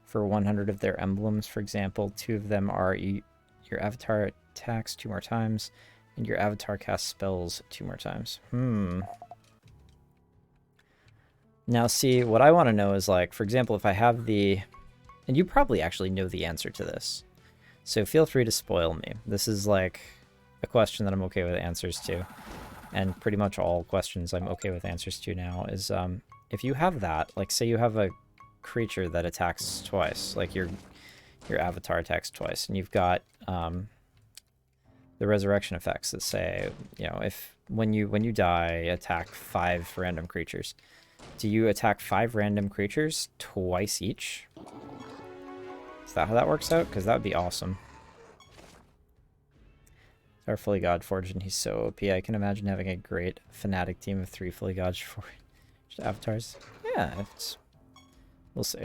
for 100 of their emblems. For example, 2 of them are your avatar attacks 2 more times, and your avatar casts spells 2 more times. Now, see, what I want to know is, like, for example, if I have the... And you probably actually know the answer to this. So feel free to spoil me. This is like a question that I'm okay with answers to. And pretty much all questions I'm okay with answers to now is if you have that, like say you have a creature that attacks twice, like your avatar attacks twice, and you've got the resurrection effects that say, you know, if when you die, attack 5 random creatures. Do you attack 5 random creatures twice each? Is that how that works out? Because that would be awesome. Our fully god forged, and he's so OP. I can imagine having a great fanatic team of 3 fully god forged avatars. Yeah, we'll see.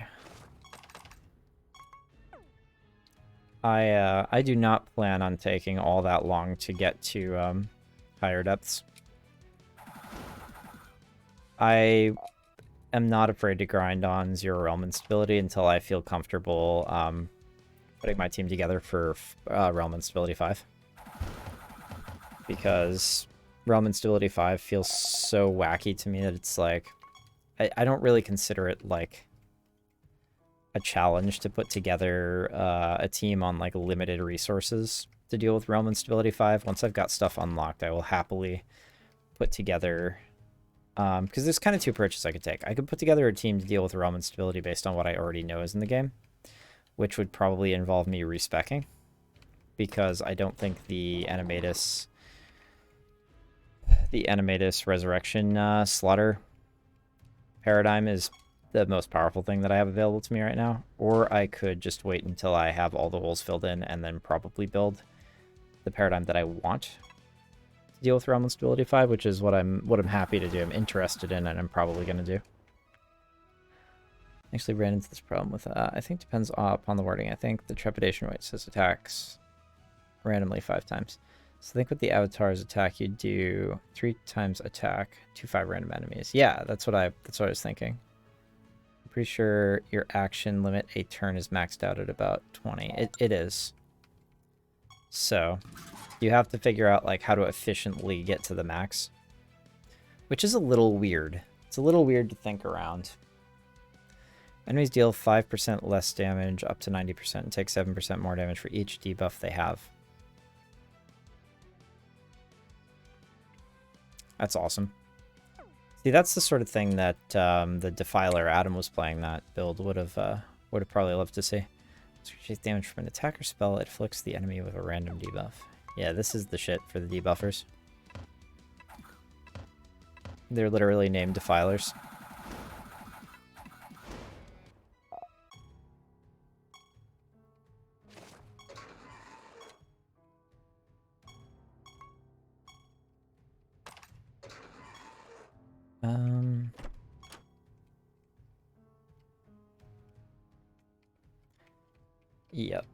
I do not plan on taking all that long to get to higher depths. I am not afraid to grind on 0 realm instability until I feel comfortable putting my team together for realm instability 5. Because realm instability 5 feels so wacky to me that it's like... I don't really consider it like a challenge to put together a team on like limited resources to deal with realm instability 5. Once I've got stuff unlocked, I will happily put together... because there's kind of 2 approaches I could take. I could put together a team to deal with realm instability based on what I already know is in the game, which would probably involve me respecking, because I don't think the Animatus Resurrection Slaughter paradigm is the most powerful thing that I have available to me right now. Or I could just wait until I have all the holes filled in and then probably build the paradigm that I want to deal with realm instability 5, which is what I'm happy to do. I'm interested in, and I'm probably going to do. Actually ran into this problem with, I think depends upon the wording. I think the trepidation rate says attacks randomly 5 times. So I think with the avatar's attack, you do 3 times attack to 5 random enemies. Yeah, that's what I was thinking. I'm pretty sure your action limit a turn is maxed out at about 20. It is. So you have to figure out like how to efficiently get to the max, which is a little weird. It's a little weird to think around. Enemies deal 5% less damage up to 90% and take 7% more damage for each debuff they have. That's awesome. See, that's the sort of thing that the Defiler Adam was playing that build would have probably loved to see. So you take damage from an attacker spell, it afflicts the enemy with a random debuff. Yeah, this is the shit for the debuffers. They're literally named Defilers. Um... Yep.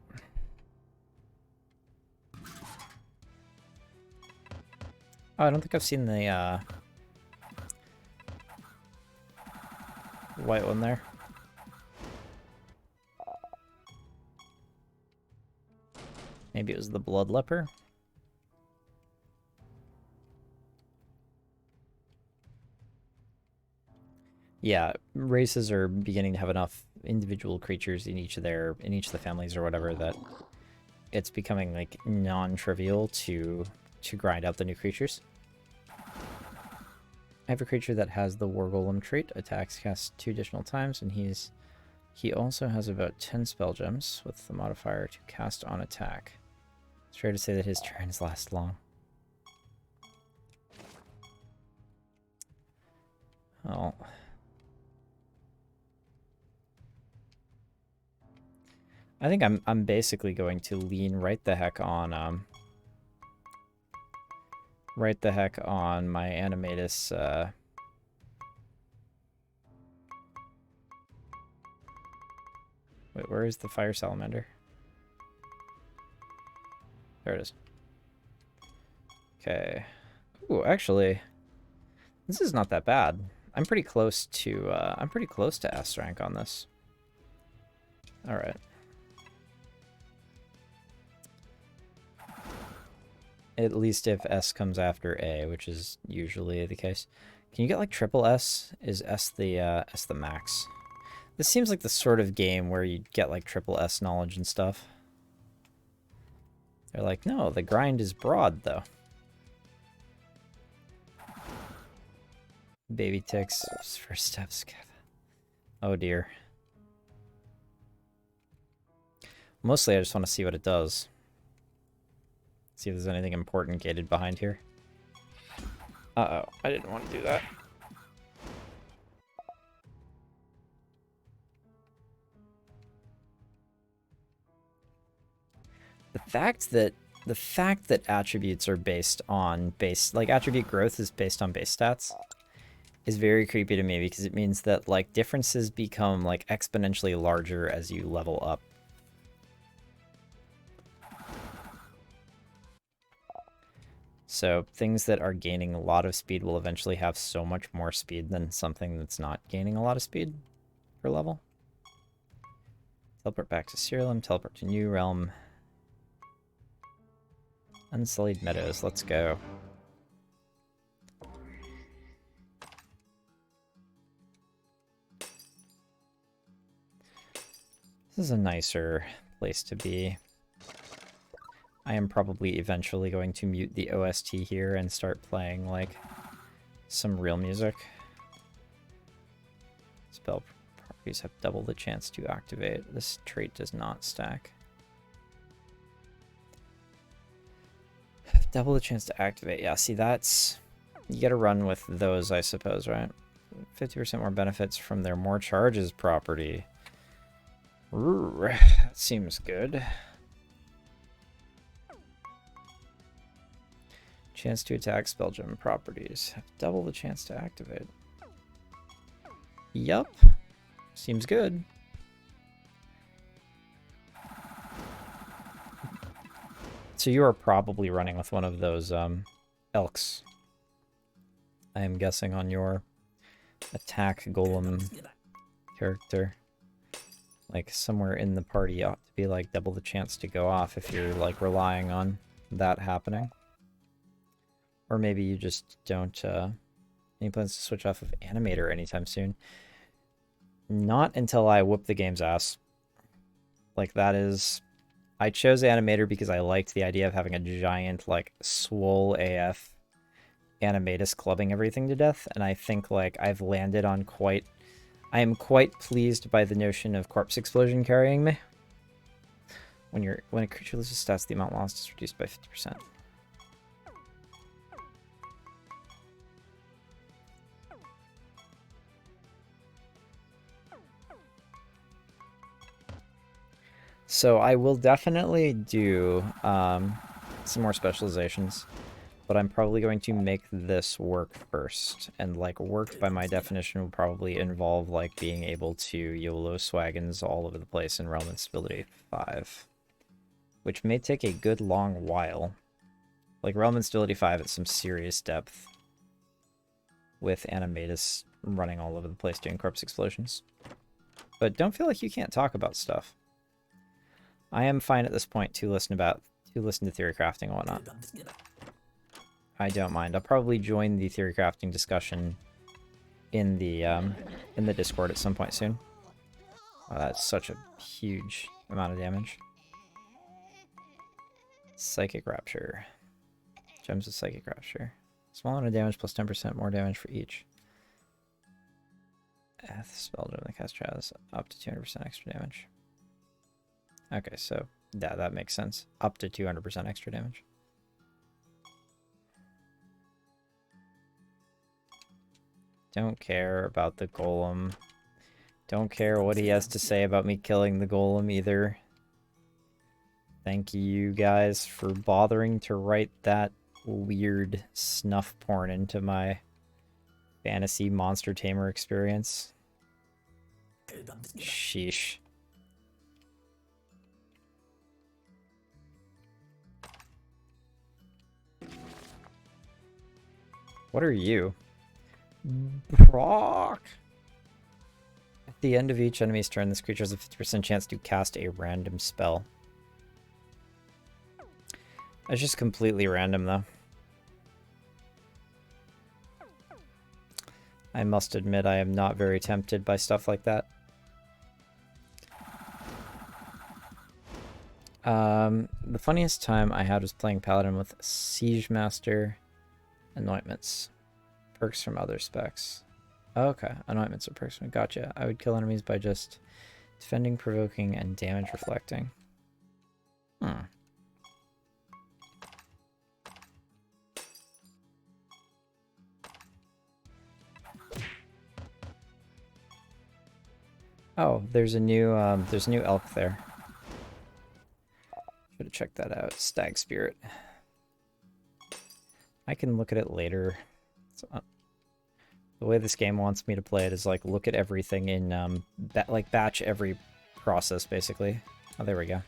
Oh, I don't think I've seen the, white one there. Maybe it was the blood leper? Yeah, races are beginning to have enough individual creatures in each of the families or whatever that it's becoming like non-trivial to grind out the new creatures. I have a creature that has the War Golem trait, attacks cast 2 additional times, and he also has about 10 spell gems with the modifier to cast on attack. It's fair to say that his turns last long. Oh. I think I'm basically going to lean right the heck on my Animatus. Wait, where is the fire salamander? There it is. Okay. Ooh, actually, this is not that bad. I'm pretty close to S rank on this. All right. At least if S comes after A, which is usually the case. Can you get like triple S? Is S the max? This seems like the sort of game where you get like triple S knowledge and stuff. They're like, no, the grind is broad though. Baby ticks, first steps. Oh dear. Mostly I just want to see what it does. See if there's anything important gated behind here. Uh-oh, I didn't want to do that. The fact that attributes are based on like attribute growth is based on base stats is very creepy to me, because it means that like differences become like exponentially larger as you level up. So things that are gaining a lot of speed will eventually have so much more speed than something that's not gaining a lot of speed per level. Teleport back to Siralim, teleport to New Realm. Unsullied Meadows, let's go. This is a nicer place to be. I am probably eventually going to mute the OST here and start playing, like, some real music. Spell properties have double the chance to activate. This trait does not stack. Double the chance to activate. Yeah, see, that's... You gotta run with those, I suppose, right? 50% more benefits from their more charges property. That seems good. Chance to attack spell gem properties. Have double the chance to activate. Yup. Seems good. So you are probably running with one of those elks. I am guessing on your attack golem character. Like somewhere in the party ought to be like double the chance to go off if you're like relying on that happening. Or maybe you just don't, any plans to switch off of Animator anytime soon? Not until I whoop the game's ass. Like, that is... I chose Animator because I liked the idea of having a giant, like, swole AF Animatus clubbing everything to death, and I think, like, I've landed on quite... I am quite pleased by the notion of Corpse Explosion carrying me. When a creature loses stats, the amount lost is reduced by 50%. So I will definitely do some more specializations. but I'm probably going to make this work first. And like work by my definition will probably involve like being able to YOLO Swaggins all over the place in Realm Instability 5. Which may take a good long while. Like Realm Instability 5 at some serious depth. With Animatus running all over the place doing corpse explosions. But don't feel like you can't talk about stuff. I am fine at this point to listen to theory crafting and whatnot. I don't mind. I'll probably join the theory crafting discussion in the Discord at some point soon. Oh, that's such a huge amount of damage. Psychic Rapture. Gems of Psychic Rapture. Small amount of damage plus 10% more damage for each. Spell gem that cast Chaz. Up to 200% extra damage. Okay, so yeah, that makes sense. Up to 200% extra damage. Don't care about the golem. Don't care what he has to say about me killing the golem either. Thank you guys for bothering to write that weird snuff porn into my fantasy monster tamer experience. Sheesh. What are you? Brock! At the end of each enemy's turn, this creature has a 50% chance to cast a random spell. That's just completely random, though. I must admit, I am not very tempted by stuff like that. The funniest time I had was playing Paladin with Siege Master Anointments. Perks from other specs. Oh, okay, anointments are perks from... Gotcha. I would kill enemies by just defending, provoking, and damage reflecting. Oh, there's a new elk there. Should have checked that out. Stag Spirit. I can look at it later. The way this game wants me to play it is like look at everything in like batch every process basically. Oh, there we go.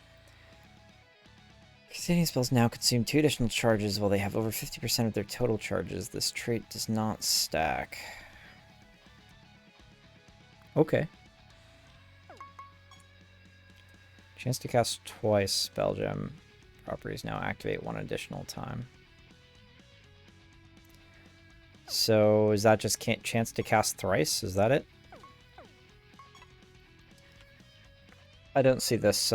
Containing spells now consume 2 additional charges while they have over 50% of their total charges. This trait does not stack. Okay. Chance to cast twice spell gem properties now activate 1 additional time. So is that just chance to cast thrice? Is that it? I don't see this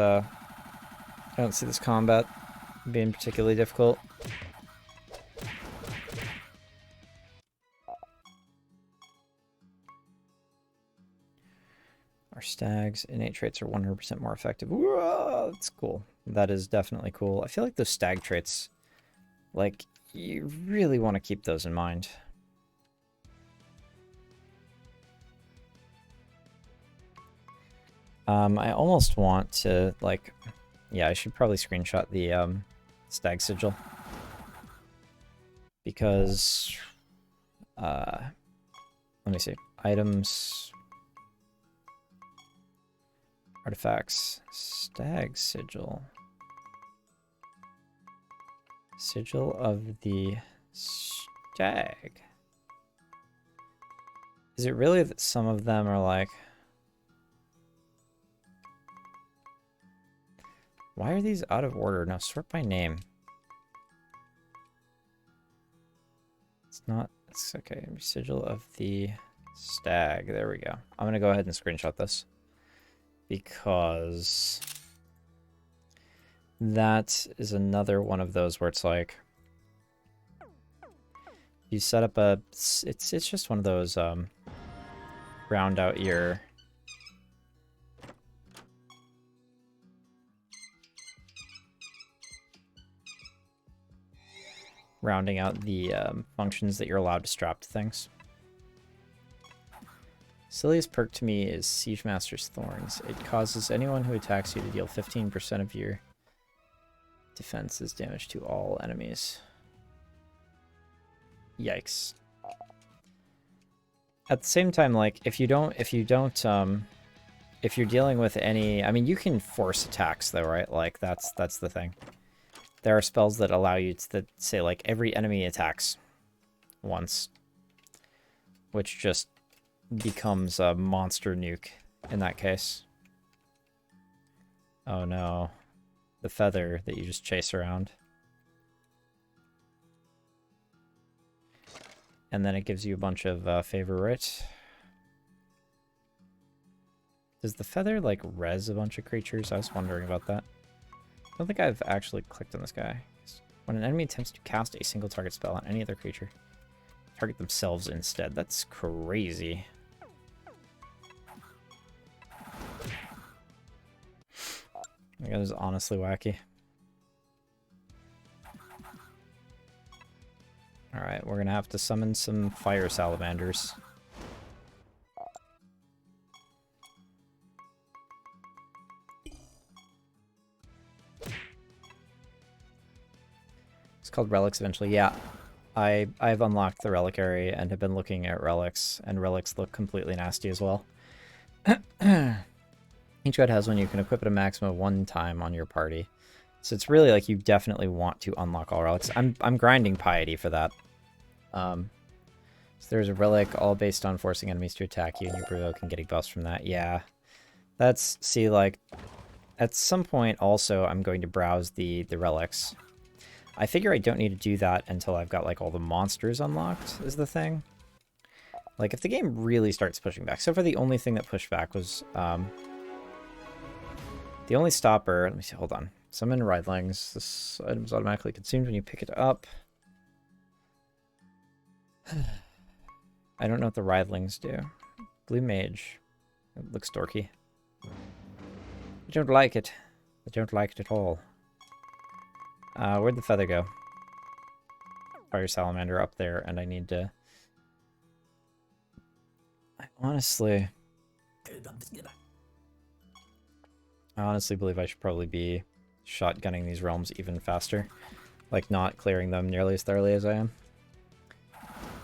combat being particularly difficult. Our stags innate traits are 100% more effective. Whoa, that's cool. That is definitely cool. I feel like those stag traits, like, you really want to keep those in mind. I almost want to, like, yeah, I should probably screenshot the stag sigil. Because, let me see. Items, artifacts, stag sigil. Sigil of the stag. Is it really that some of them are like... Why are these out of order? Now sort by name. It's not... It's okay. Sigil of the stag. There we go. I'm going to go ahead and screenshot this. Because... that is another one of those where it's like... You set up a... It's just one of those... round out your... rounding out the functions that you're allowed to strap to things. Silliest perk to me is Siege Master's Thorns. It causes anyone who attacks you to deal 15% of your defense's damage to all enemies. Yikes. At the same time, like, if you're dealing with any, I mean, you can force attacks though, right? Like, that's the thing. There are spells that allow you to say, like, every enemy attacks once, which just becomes a monster nuke in that case. Oh no. The feather that you just chase around. And then it gives you a bunch of favor, right? Does the feather, like, res a bunch of creatures? I was wondering about that. I don't think I've actually clicked on this guy. When an enemy attempts to cast a single target spell on any other creature, target themselves instead. That's crazy. That is honestly wacky. Alright, we're gonna have to summon some fire salamanders. It's called relics eventually. Yeah, I've unlocked the reliquary and have been looking at relics, and relics look completely nasty as well. Each god has one. You can equip it a maximum of 1 time on your party. So it's really like you definitely want to unlock all relics. I'm grinding piety for that. So there's a relic all based on forcing enemies to attack you and you provoking getting buffs from that. Yeah. That's, see, like, at some point also I'm going to browse the relics. I figure I don't need to do that until I've got, like, all the monsters unlocked, is the thing. Like, if the game really starts pushing back. So far, the only thing that pushed back was, the only stopper... Let me see, hold on. Summon Writhlings. This item is automatically consumed when you pick it up. I don't know what the Writhlings do. Blue Mage. It looks dorky. I don't like it. I don't like it at all. Where'd the feather go? Fire salamander up there, and I need to... I honestly believe I should probably be shotgunning these realms even faster. Like, not clearing them nearly as thoroughly as I am.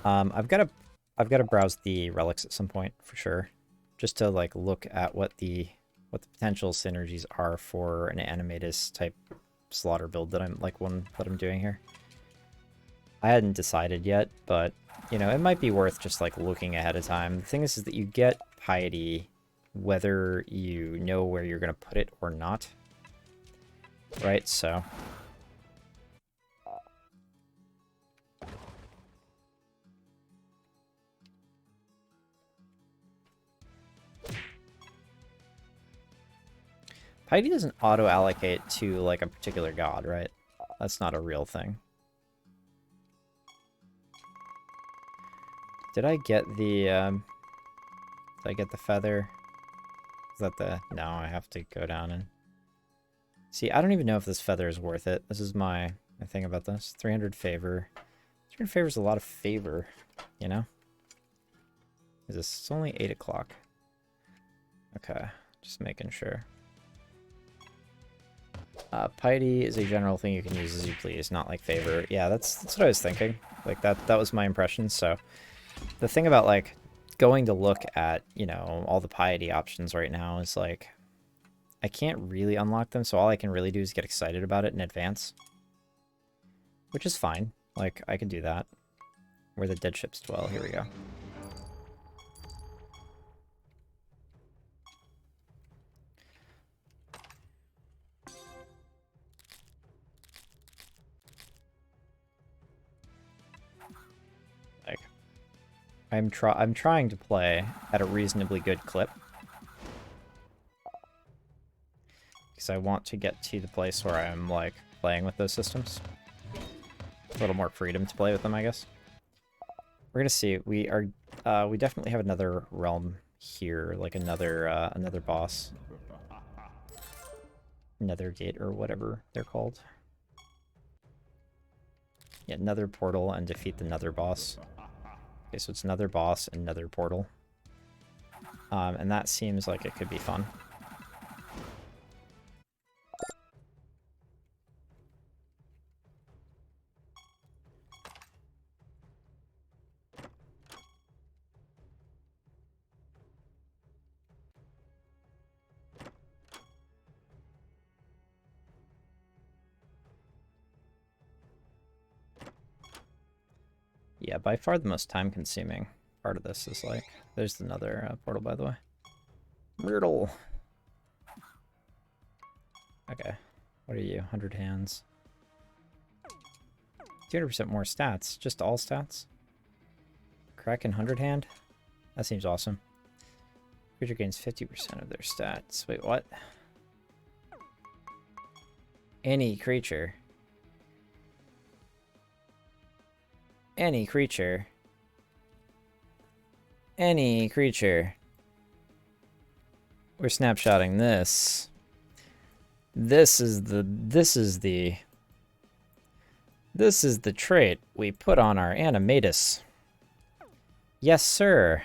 I've got to browse the relics at some point, for sure. Just to, like, look at what the potential synergies are for an Animatus type slaughter build that I'm doing here. I hadn't decided yet, but, you know, it might be worth just, like, looking ahead of time. The thing is that you get piety whether you know where you're going to put it or not. Right, so... piety doesn't auto-allocate to, like, a particular god, right? That's not a real thing. Did I get the, did I get the feather? Is that the... No, I have to go down and... See, I don't even know if this feather is worth it. This is my thing about this. 300 favor. 300 favor is a lot of favor, you know? Is this... It's only 8 o'clock. Okay, just making sure. Piety is a general thing you can use as you please, not like favor. Yeah, that's what I was thinking. Like, that was my impression, so... The thing about, like, going to look at, you know, all the piety options right now is, like... I can't really unlock them, so all I can really do is get excited about it in advance. Which is fine. Like, I can do that. Where the dead ships dwell. Here we go. Like, I'm trying to play at a reasonably good clip. Because I want to get to the place where I'm, like, playing with those systems. A little more freedom to play with them, I guess. We're gonna see. We definitely have another realm here, like another boss. Nether gate, or whatever they're called. Yeah, nether portal and defeat the nether boss. Okay, so it's nether boss and nether portal. And that seems like it could be fun. Yeah, by far the most time-consuming part of this is like... There's another portal, by the way. Myrtle! Okay. What are you? 100 hands. 200% more stats. Just all stats? Kraken 100 hand? That seems awesome. Creature gains 50% of their stats. Wait, what? Any creature. Any creature. Any creature. We're snapshotting this. This is the trait we put on our animatus. Yes, sir.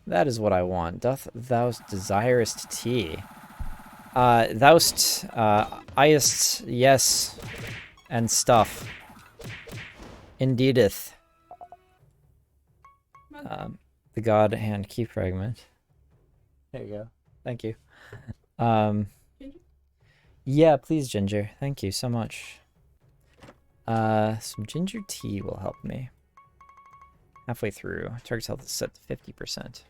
That is what I want. Doth thou desirest tea? Thou'st, iest, yes, and stuff. Indeedeth. The god hand key fragment. There you go. Thank you. Yeah, please, Ginger. Thank you so much. Some ginger tea will help me. Halfway through. Target's health is set to 50%.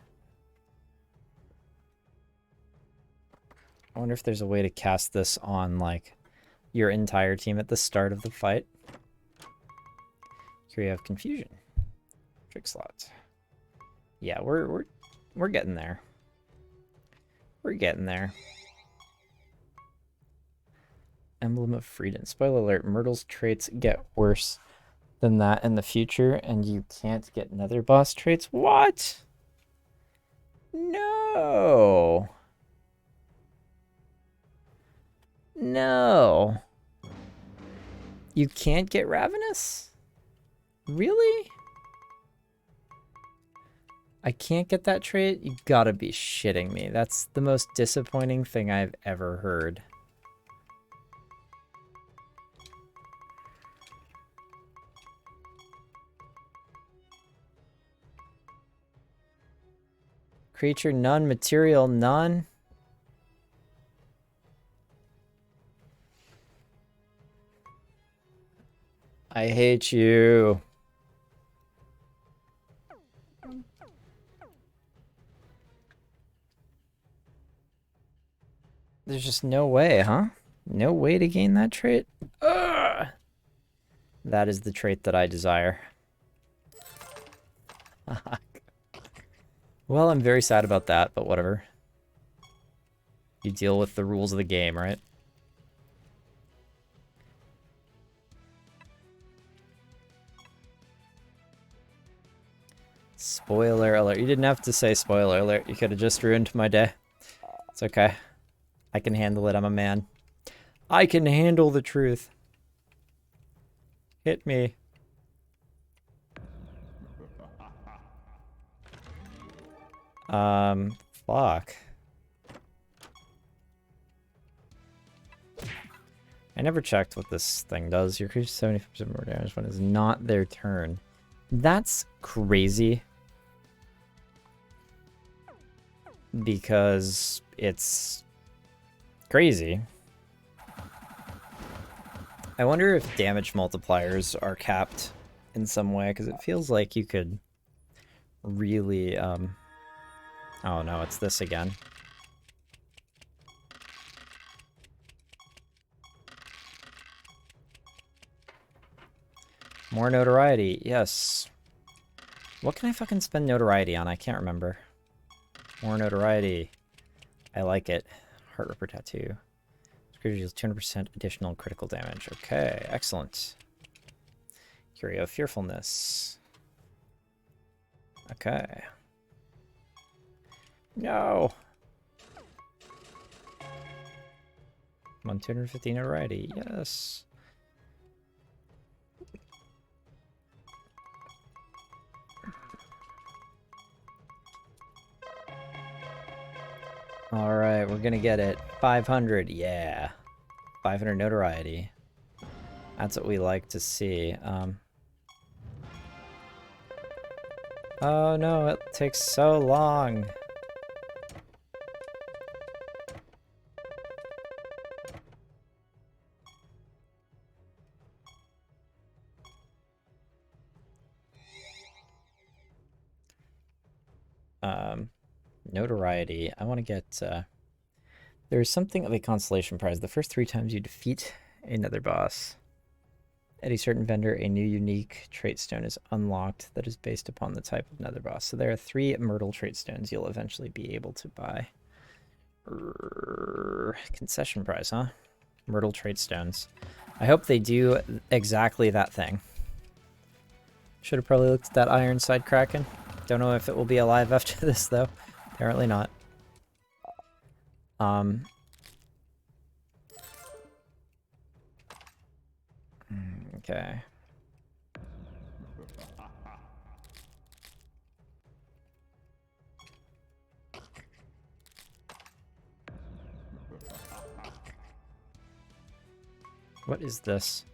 I wonder if there's a way to cast this on, like, your entire team at the start of the fight. Here we have confusion. Trick slot. Yeah, we're getting there. We're getting there. Emblem of Freedom. Spoiler alert, Myrtle's traits get worse than that in the future, and you can't get nether boss traits. What? No. No. You can't get Ravenous? Really? I can't get that trait? You gotta be shitting me. That's the most disappointing thing I've ever heard. Creature none, material none. I hate you. There's just no way, huh? No way to gain that trait? Ugh! That is the trait that I desire. Well, I'm very sad about that, but whatever. You deal with the rules of the game, right? Spoiler alert. You didn't have to say spoiler alert. You could have just ruined my day. It's okay. I can handle it. I'm a man. I can handle the truth. Hit me. Fuck. I never checked what this thing does. Your creature 75% more damage when it's not their turn. That's crazy. Because it's crazy. I wonder if damage multipliers are capped in some way, because it feels like you could really, oh no, it's this again. More notoriety, yes. What can I fucking spend notoriety on? I can't remember. More notoriety. I like it. Heartripper tattoo. Creature deals 200% additional critical damage. Okay, excellent. Curio fearfulness. Okay. No! I'm on 250 notoriety. Yes. Alright, we're gonna get it. 500, yeah. 500 notoriety. That's what we like to see. Oh no, it takes so long. Notoriety. I want to get... there's something of a consolation prize. The first 3 times you defeat another boss at a certain vendor, a new unique trait stone is unlocked that is based upon the type of nether boss. So there are 3 Myrtle trait stones you'll eventually be able to buy. Concession prize, huh? Myrtle trait stones. I hope they do exactly that thing. Should have probably looked at that Ironside Kraken. Don't know if it will be alive after this, though. Apparently not. Okay. What is this?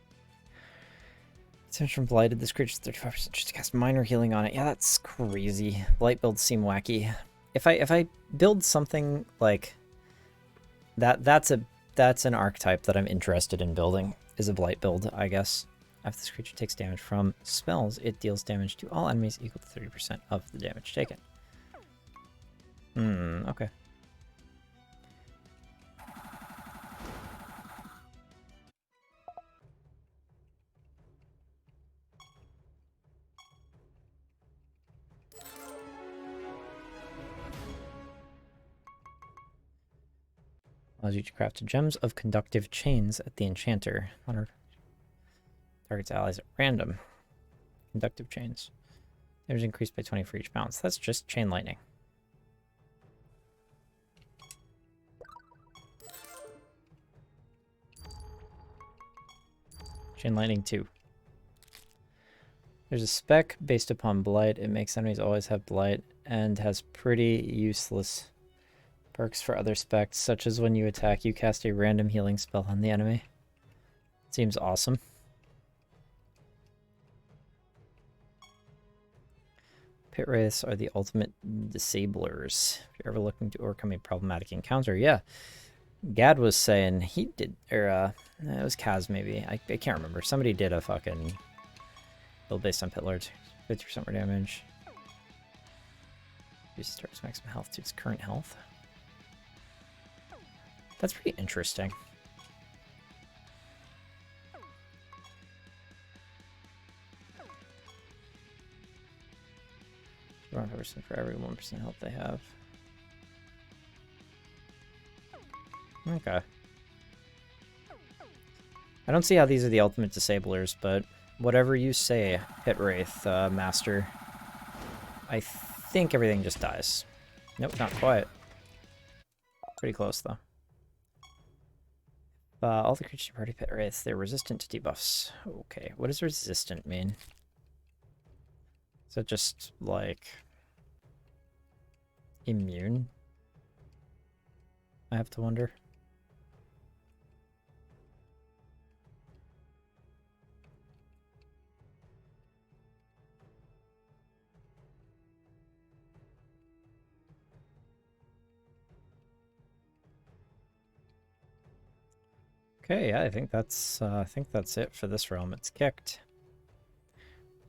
Attention blighted. This creature's 35% just to cast minor healing on it. Yeah, that's crazy. Blight builds seem wacky. If I build something like that, that's an archetype that I'm interested in building. Is a blight build, I guess. After this creature takes damage from spells, it deals damage to all enemies equal to 30% of the damage taken. Okay. Allows you to craft gems of conductive chains at the enchanter. Targets allies at random. Conductive chains. Damage increased by 20 for each bounce. That's just chain lightning. Chain lightning 2. There's a spec based upon blight. It makes enemies always have blight and has pretty useless perks for other specs, such as when you attack, you cast a random healing spell on the enemy. Seems awesome. Pit wraiths are the ultimate disablers. If you're ever looking to overcome a problematic encounter, yeah. Gad was saying he did, or it was Kaz maybe. I can't remember. Somebody did a fucking build based on pit lords. 50% more damage. Restores maximum health to its current health. That's pretty interesting. 100% for every 1% health they have. Okay. I don't see how these are the ultimate disablers, but whatever you say, Pit Wraith Master. I think everything just dies. Nope, not quite. Pretty close, though. All the creatures in your party Pit Wraiths, they're resistant to debuffs. Okay, what does resistant mean? Is that just, like, immune? I have to wonder. Okay, yeah, I think that's it for this realm. It's kicked.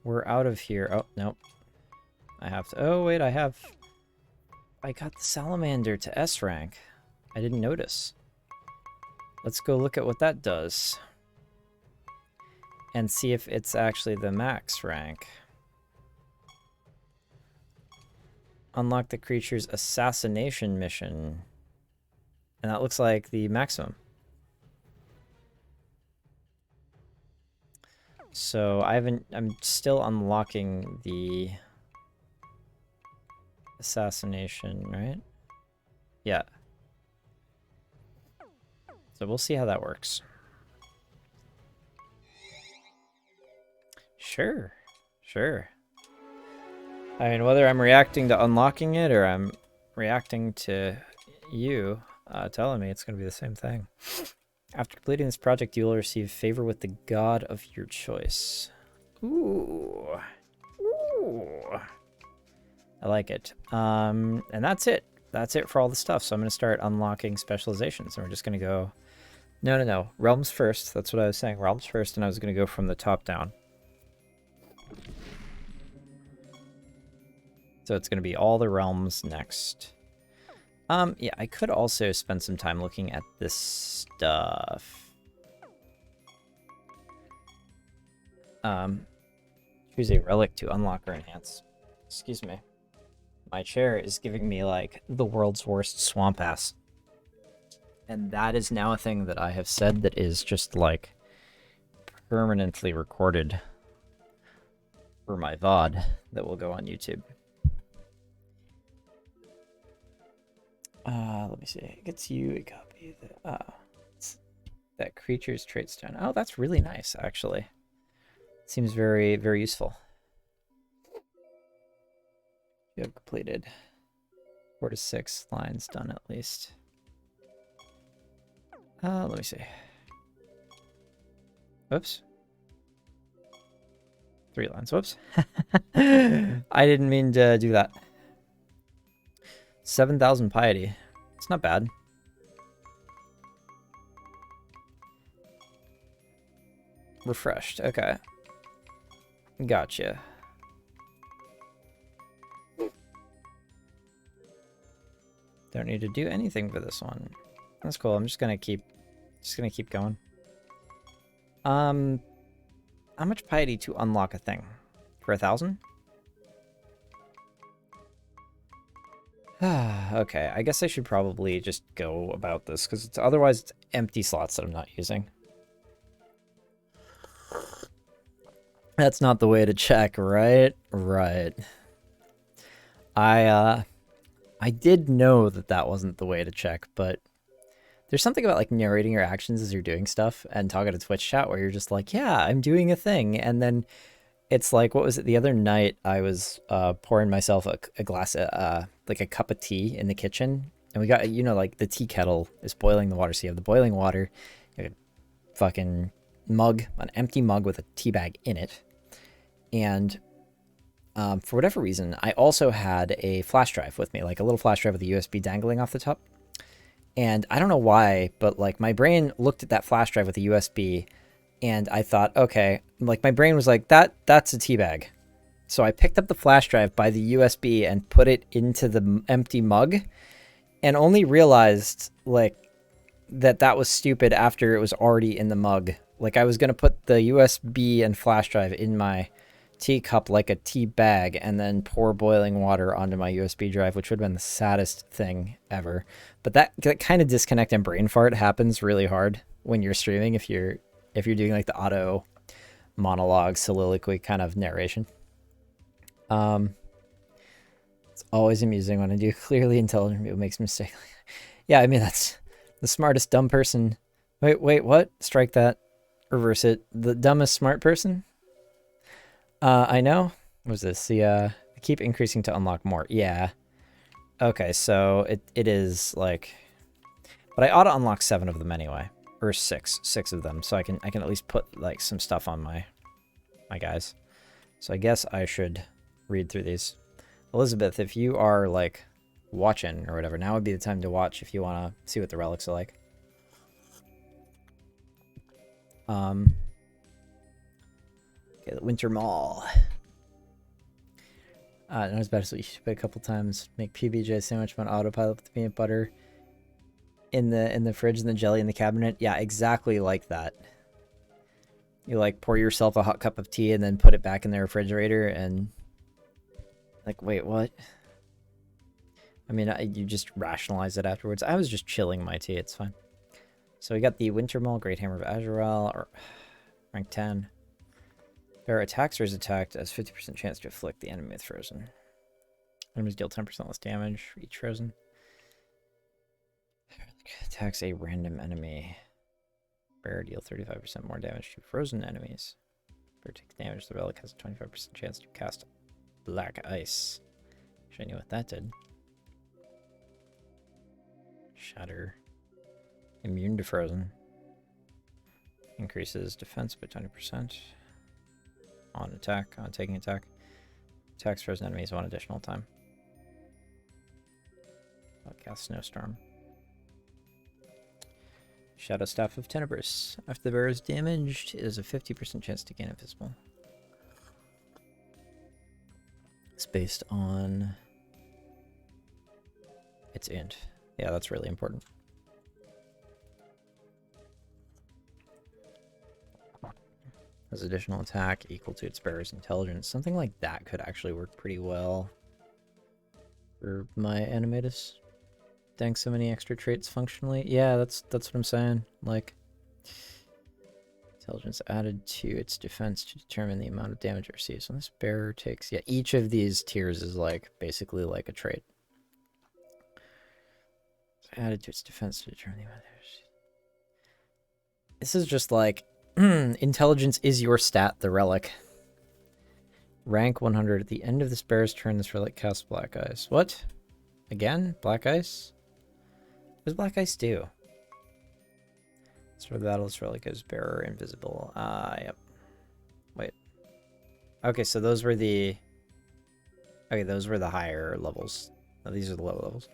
We're out of here. Oh, nope. I have to... Oh, wait, I got the Salamander to S rank. I didn't notice. Let's go look at what that does. And see if it's actually the max rank. Unlock the creature's assassination mission. And that looks like the maximum. So I'm still unlocking the assassination, right? Yeah. So we'll see how that works. Sure. Sure. I mean, whether I'm reacting to unlocking it or I'm reacting to you telling me, it's going to be the same thing. After completing this project, you will receive favor with the god of your choice. Ooh. Ooh. I like it. And that's it. That's it for all the stuff. So I'm going to start unlocking specializations. And we're just going to go... No. Realms first. That's what I was saying. Realms first, and I was going to go from the top down. So it's going to be all the realms next. Yeah, I could also spend some time looking at this stuff. Choose a relic to unlock or enhance. Excuse me. My chair is giving me, like, the world's worst swamp ass. And that is now a thing that I have said that is just, like, permanently recorded for my VOD that will go on YouTube. Let me see. It gets you a copy of that creature's trait stone. Oh, that's really nice, actually. Seems very, very useful. You have completed 4 to 6 lines done at least. Let me see. Oops. 3 lines. Whoops. I didn't mean to do that. 7,000 piety. It's not bad. Refreshed. Okay. Gotcha. Don't need to do anything for this one. That's cool. I'm just gonna keep going. How much piety to unlock a thing? For 1,000? Okay, I guess I should probably just go about this, because otherwise it's empty slots that I'm not using. That's not the way to check, right? Right. I did know that that wasn't the way to check, but there's something about, like, narrating your actions as you're doing stuff and talking to Twitch chat where you're just like, yeah, I'm doing a thing. And then it's like, what was it? The other night I was pouring myself a glass, like a cup of tea in the kitchen. And we got, you know, like the tea kettle is boiling the water. So you have the boiling water, a fucking mug, an empty mug with a tea bag in it. And for whatever reason, I also had a flash drive with me, like a little flash drive with a USB dangling off the top. And I don't know why, but, like, my brain looked at that flash drive with a USB, and I thought, okay, like, my brain was like, that's a tea bag. So I picked up the flash drive by the USB and put it into the empty mug, and only realized, like, that was stupid after it was already in the mug. Like, I was going to put the USB and flash drive in my teacup like a tea bag and then pour boiling water onto my USB drive, which would have been the saddest thing ever. But that kind of disconnect and brain fart happens really hard when you're streaming if you're doing, like, the auto monologue soliloquy kind of narration. It's always amusing when I do clearly intelligent people makes a mistake. Yeah, I mean, that's the smartest dumb person. Wait, what? Strike that. Reverse it. The dumbest smart person? I know. What was this? The keep increasing to unlock more. Yeah. Okay, so it is like, but I ought to unlock 7 of them anyway, or 6 of them, so I can at least put, like, some stuff on my guys. So I guess I should read through these. Elizabeth, if you are, like, watching or whatever, now would be the time to watch if you want to see what the relics are like. Okay, the Winter Mall. Not as bad as what you should pay a couple times. Make PBJ sandwich on autopilot with the peanut butter in the fridge and the jelly in the cabinet. Yeah, exactly like that. You, like, pour yourself a hot cup of tea and then put it back in the refrigerator and, like, wait, what? I mean, you just rationalize it afterwards. I was just chilling my tea. It's fine. So we got the Winter Mall, Great Hammer of Azurael, or rank 10. Bear attacks or is attacked has 50% chance to afflict the enemy with frozen. Enemies deal 10% less damage for each frozen. Attacks a random enemy. Bear deal 35% more damage to frozen enemies. Bear takes damage. The relic has a 25% chance to cast black ice. Wish I knew what that did. Shatter. Immune to frozen. Increases defense by 20%. On attack, on taking attack. Attacks frozen enemies 1 additional time. I'll cast Snowstorm. Shadow Staff of Tenebris. After the bearer is damaged, it is a 50% chance to gain invisible. It's based on its int. Yeah, that's really important. Has additional attack equal to its bearer's intelligence. Something like that could actually work pretty well for my Animatus. Dang, so many extra traits functionally. Yeah, that's what I'm saying. Like, intelligence added to its defense to determine the amount of damage it receives. When this bearer takes... Yeah, each of these tiers is like basically like a trait. Added to its defense to determine the amount of damage. This is just like... intelligence is your stat, the relic. Rank 100. At the end of this bearer's turn, this relic casts Black Ice. What? Again? Black Ice? What does Black Ice do? Start of the battle, this relic is bearer invisible. Yep. Wait. Okay, so those were the... Okay, those were the higher levels. Oh, these are the lower levels.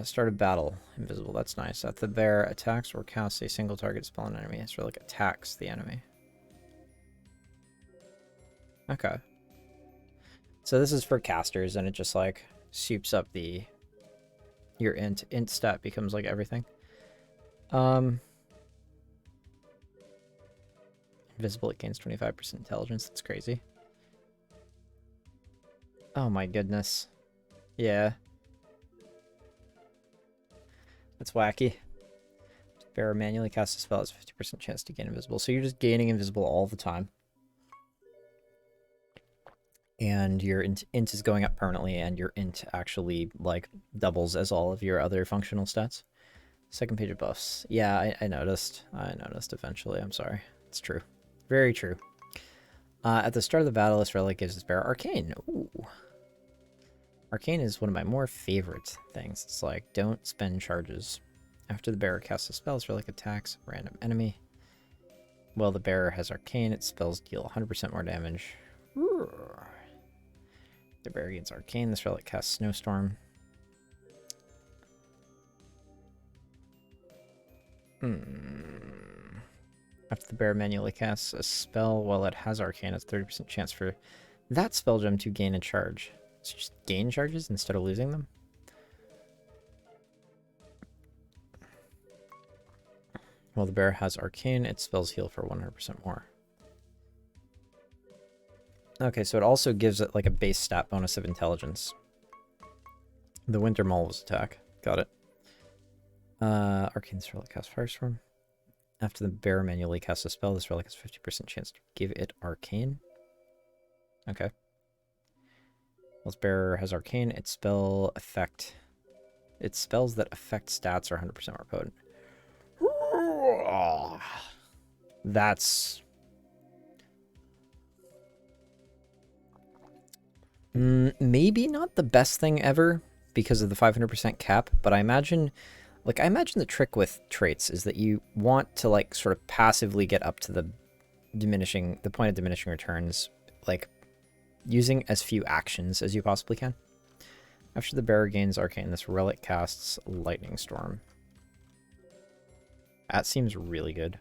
Start of battle, invisible. That's nice. If the bear attacks or casts a single target spell on an enemy, this relic attacks the enemy. Okay. So this is for casters, and it just like soups up the... Your int stat becomes like everything. Invisible, it gains 25% intelligence. That's crazy. Oh my goodness. Yeah. That's wacky. Bearer manually casts a spell, has a 50% chance to gain invisible. So you're just gaining invisible all the time. And your int is going up permanently, and your int actually like doubles as all of your other functional stats. Second page of buffs. Yeah, I noticed. I noticed eventually. I'm sorry. It's true. Very true. At the start of the battle, this relic gives this bearer Arcane. Ooh. Arcane is one of my more favorite things. It's like, don't spend charges. After the bearer casts a spell, this relic attacks a random enemy. Well, the bearer has Arcane. Its spells deal 100% more damage. The bearer gains Arcane. This relic casts Snowstorm. After the bearer manually casts a spell while it has Arcane, it's 30% chance for that spell gem to gain a charge. So you just gain charges instead of losing them? While the bearer has Arcane, its spells heal for 100% more. Okay, so it also gives it like a base stat bonus of intelligence. The Winter Mole's attack. Got it. Arcane's relic casts Firestorm. After the bearer manually casts a spell, this relic has 50% chance to give it Arcane. Okay. While bearer has Arcane, its spells that affect stats are 100% more potent. That's... maybe not the best thing ever because of the 500% cap, but I imagine the trick with traits is that you want to like sort of passively get up to the point of diminishing returns, like using as few actions as you possibly can. After the bearer gains Arcane, this relic casts Lightning Storm. That seems really good.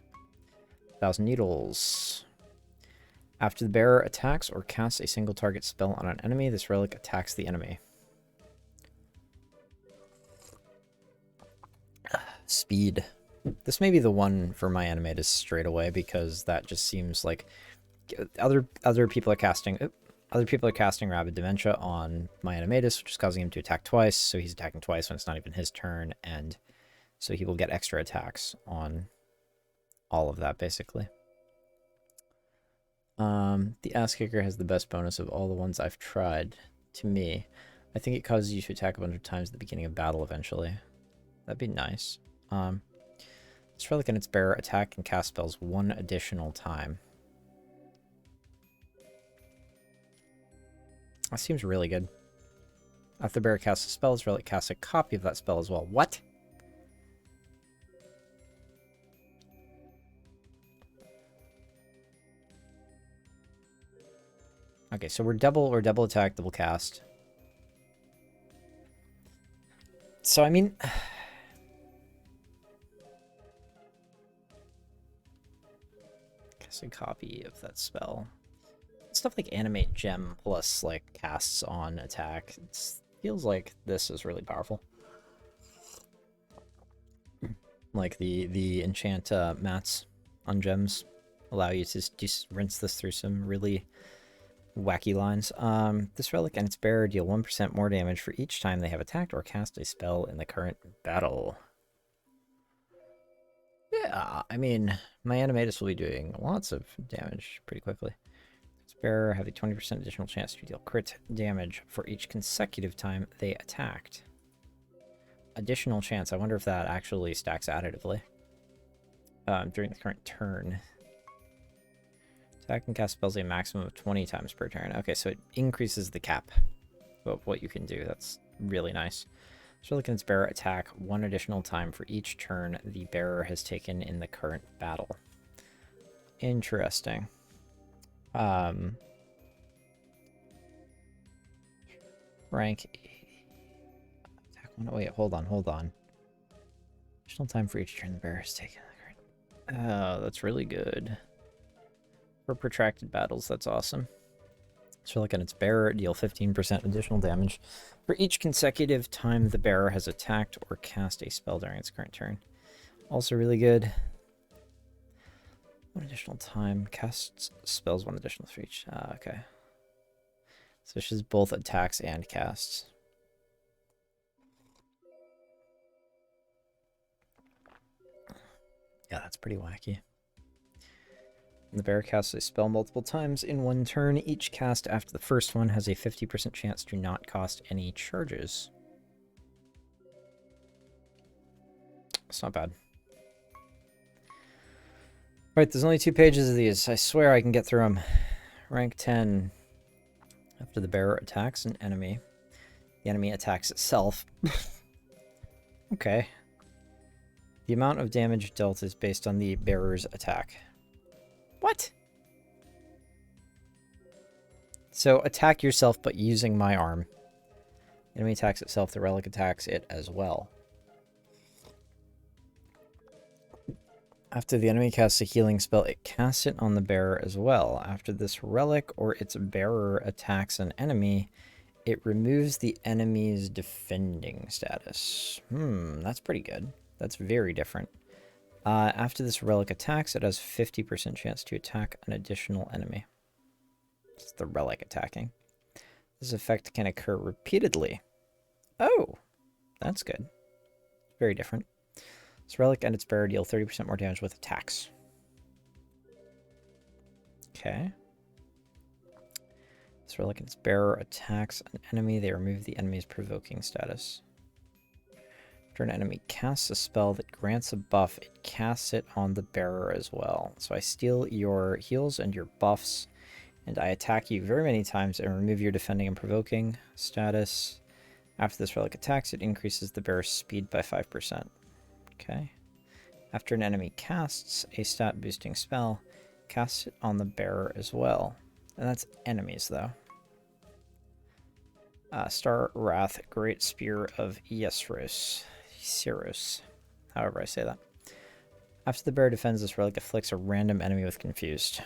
1,000 Needles. After the bearer attacks or casts a single target spell on an enemy, this relic attacks the enemy. Speed. This may be the one for my Animatus straight away because that just seems like other people are casting Rabid Dementia on my Animatus, which is causing him to attack twice, so he's attacking twice when it's not even his turn, and so he will get extra attacks on all of that, basically. The Ass Kicker has the best bonus of all the ones I've tried, to me. I think it causes you to attack a bunch of times at the beginning of battle eventually. That'd be nice. This relic and its bearer attack and cast spells one additional time. That seems really good. After the bearer casts a spell, this relic casts a copy of that spell as well. What? Okay, so we're double attack, double cast. So I mean, cast a copy of that spell. stuff like animate gem plus like casts on attack, it feels like this is really powerful. Like the enchant mats on gems allow you to just rinse this through some really wacky lines. This relic and its bearer deal 1% more damage for each time they have attacked or cast a spell in the current battle. Yeah, I mean, my animatus will be doing lots of damage pretty quickly. Its bearer have a 20% additional chance to deal crit damage for each consecutive time they attacked. Additional chance. I wonder if that actually stacks additively during the current turn. Attack and cast spells a maximum of 20 times per turn. Okay, so it increases the cap of what you can do. That's really nice. So look at its bearer attack 1 additional time for each turn the bearer has taken in the current battle. Interesting. Rank. Attack 1. Oh, wait, hold on. Additional time for each turn the bearer has taken in the current. Oh, that's really good. For protracted battles, that's awesome. So look at its bearer, deal 15% additional damage for each consecutive time the bearer has attacked or cast a spell during its current turn. Also really good. 1 additional time. Casts spells 1 additional for each. Okay. So she's both attacks and casts. Yeah, that's pretty wacky. The bearer casts a spell multiple times in 1 turn. Each cast after the first one has a 50% chance to not cost any charges. It's not bad. Right, there's only 2 pages of these. I swear I can get through them. Rank 10. After the bearer attacks an enemy, the enemy attacks itself. Okay. The amount of damage dealt is based on the bearer's attack. What? So attack yourself, but using my arm. Enemy attacks itself, the relic attacks it as well. After the enemy casts a healing spell, it casts it on the bearer as well. After this relic or its bearer attacks an enemy, it removes the enemy's defending status. That's pretty good. That's very different. After this relic attacks, it has 50% chance to attack an additional enemy. It's the relic attacking. This effect can occur repeatedly. Oh, that's good. Very different. This relic and its bearer deal 30% more damage with attacks. Okay. This relic and its bearer attacks an enemy. They remove the enemy's provoking status. After an enemy casts a spell that grants a buff, it casts it on the bearer as well. So I steal your heals and your buffs, and I attack you very many times and remove your defending and provoking status. After this relic attacks, it increases the bearer's speed by 5%. Okay. After an enemy casts a stat boosting spell, casts it on the bearer as well. And that's enemies, though. Star Wrath, Great Spear of Yesros. Siros, however I say that. After the bearer defends, this relic afflicts a random enemy with confused.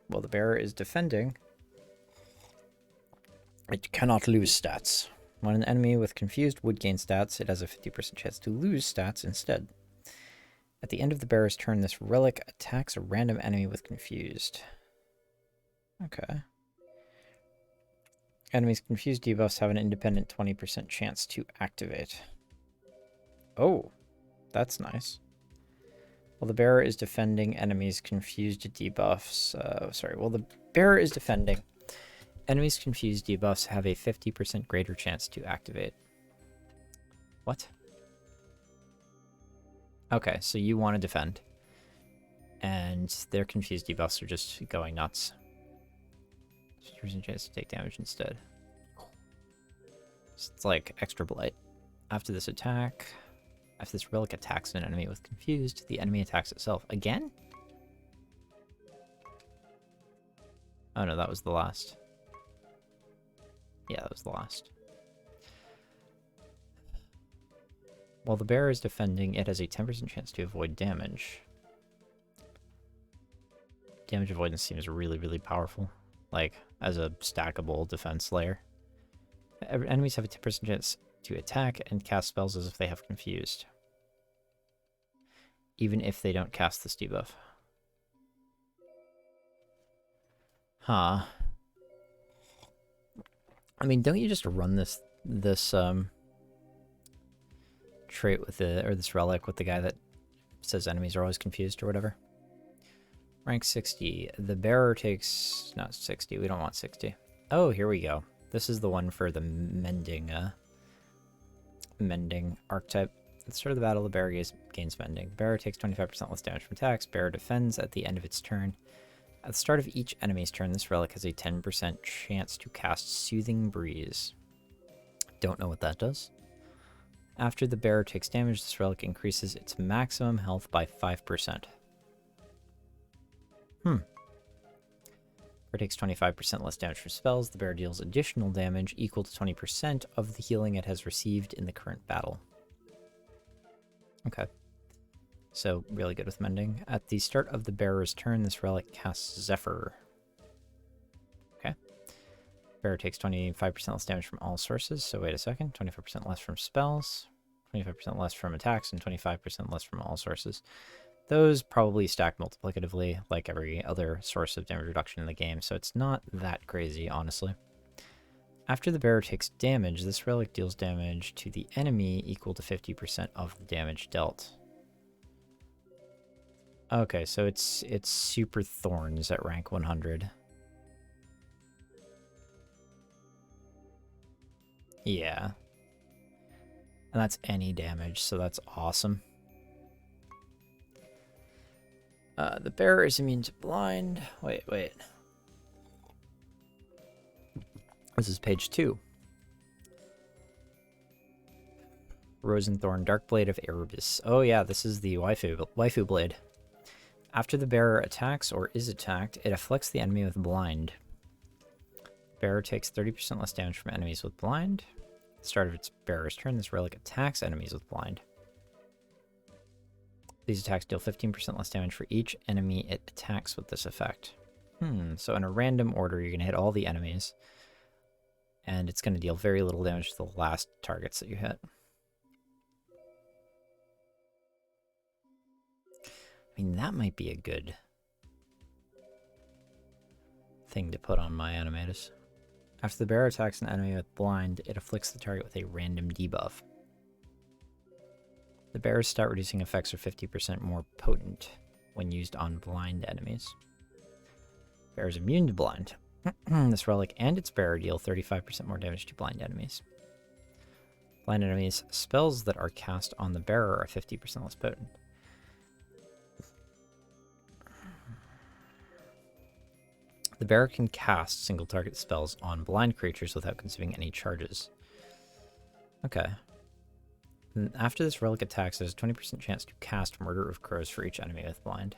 While the bearer is defending, it cannot lose stats. When an enemy with confused would gain stats, it has a 50% chance to lose stats instead. At the end of the bearer's turn, this relic attacks a random enemy with confused. Okay. Enemies confused debuffs have an independent 20% chance to activate. Oh, that's nice. While the bearer is defending, enemies confused debuffs. While the bearer is defending, enemies confused debuffs have a 50% greater chance to activate. What? Okay, so you want to defend. And their confused debuffs are just going nuts. 50% chance to take damage instead. So it's like extra blight. After this attack... After this relic attacks an enemy with confused, the enemy attacks itself. Again? Oh no, that was the last. Yeah, that was the last. While the bearer is defending, it has a 10% chance to avoid damage. Damage avoidance seems really, really powerful. like, as a stackable defense layer. Enemies have a 10% chance to attack and cast spells as if they have confused, even if they don't cast this debuff. Huh. I mean, don't you just run this trait with this relic with the guy that says enemies are always confused or whatever? Rank 60. The bearer takes not 60. We don't want 60. Oh, here we go. This is the one for the mending archetype. At the start of the battle, the bearer gains mending. The bearer takes 25% less damage from attacks. Bearer defends at the end of its turn. At the start of each enemy's turn, this relic has a 10% chance to cast Soothing Breeze. Don't know what that does. After the bearer takes damage, this relic increases its maximum health by 5%. Bearer takes 25% less damage from spells. The bearer deals additional damage equal to 20% of the healing it has received in the current battle. Okay. So, really good with mending. At the start of the bearer's turn, this relic casts Zephyr. Okay. Bearer takes 25% less damage from all sources. So, wait a second. 25% less from spells, 25% less from attacks, and 25% less from all sources. Those probably stack multiplicatively, like every other source of damage reduction in the game, so it's not that crazy, honestly. After the bearer takes damage, this relic deals damage to the enemy equal to 50% of the damage dealt. Okay, so it's Super Thorns at rank 100. Yeah. And that's any damage, so that's awesome. The bearer is immune to blind. Wait. This is page 2. Rosenthorn, Darkblade of Erebus. Oh yeah, this is the waifu blade. After the bearer attacks or is attacked, it afflicts the enemy with blind. Bearer takes 30% less damage from enemies with blind. At the start of its bearer's turn, this relic attacks enemies with blind. These attacks deal 15% less damage for each enemy it attacks with this effect. So in a random order, you're going to hit all the enemies, and it's going to deal very little damage to the last targets that you hit. I mean, that might be a good thing to put on my animators. After the bearer attacks an enemy with blind, it afflicts the target with a random debuff. The bearer's stat reducing effects are 50% more potent when used on blind enemies. Bearer's immune to blind. This relic and its bearer deal 35% more damage to blind enemies. Blind enemies' spells that are cast on the bearer are 50% less potent. The bearer can cast single target spells on blind creatures without consuming any charges. Okay. And after this relic attacks, there's a 20% chance to cast Murder of Crows for each enemy with blind.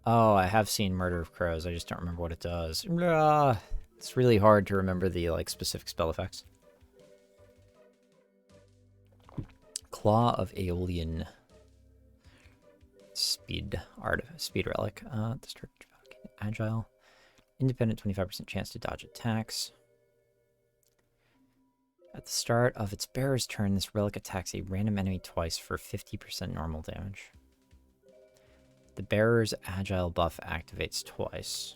Oh, I have seen Murder of Crows, I just don't remember what it does. It's really hard to remember the specific spell effects. Claw of Aeolian. Speed relic. Agile. Independent 25% chance to dodge attacks. At the start of its bearer's turn, this relic attacks a random enemy twice for 50% normal damage. The bearer's agile buff activates twice.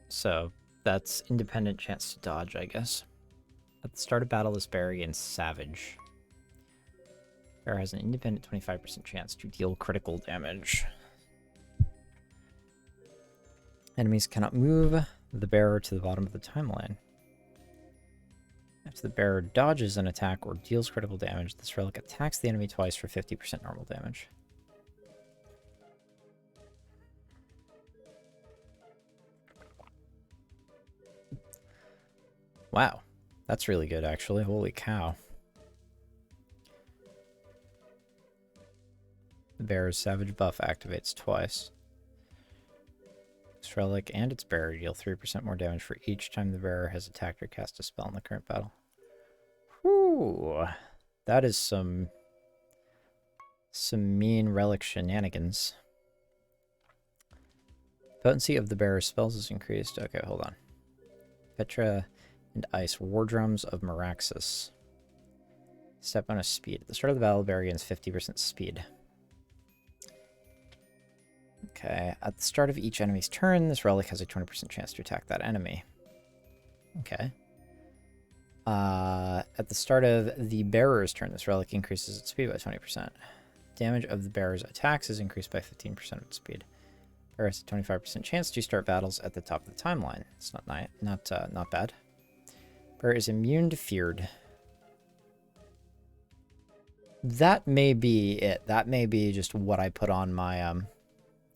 So, that's independent chance to dodge, I guess. At the start of battle, this bearer gains Savage. Bearer has an independent 25% chance to deal critical damage. Enemies cannot move the bearer to the bottom of the timeline. After the bearer dodges an attack or deals critical damage, this relic attacks the enemy twice for 50% normal damage. Wow, that's really good, actually. Holy cow. The bearer's Savage buff activates twice. This relic and its bearer deal 3% more damage for each time the bearer has attacked or cast a spell in the current battle. Whew. That is some mean relic shenanigans. Potency of the bearer's spells is increased. Okay, hold on. Petra and Ice. War Drums of Meraxus. Step bonus speed. At the start of the battle, the bearer gains 50% speed. Okay. At the start of each enemy's turn, this relic has a 20% chance to attack that enemy. Okay. At the start of the bearer's turn, this relic increases its speed by 20%. Damage of the bearer's attacks is increased by 15% of its speed. Bearer has a 25% chance to start battles at the top of the timeline. It's not bad. Bearer is immune to feared. That may be it. That may be just what I put on my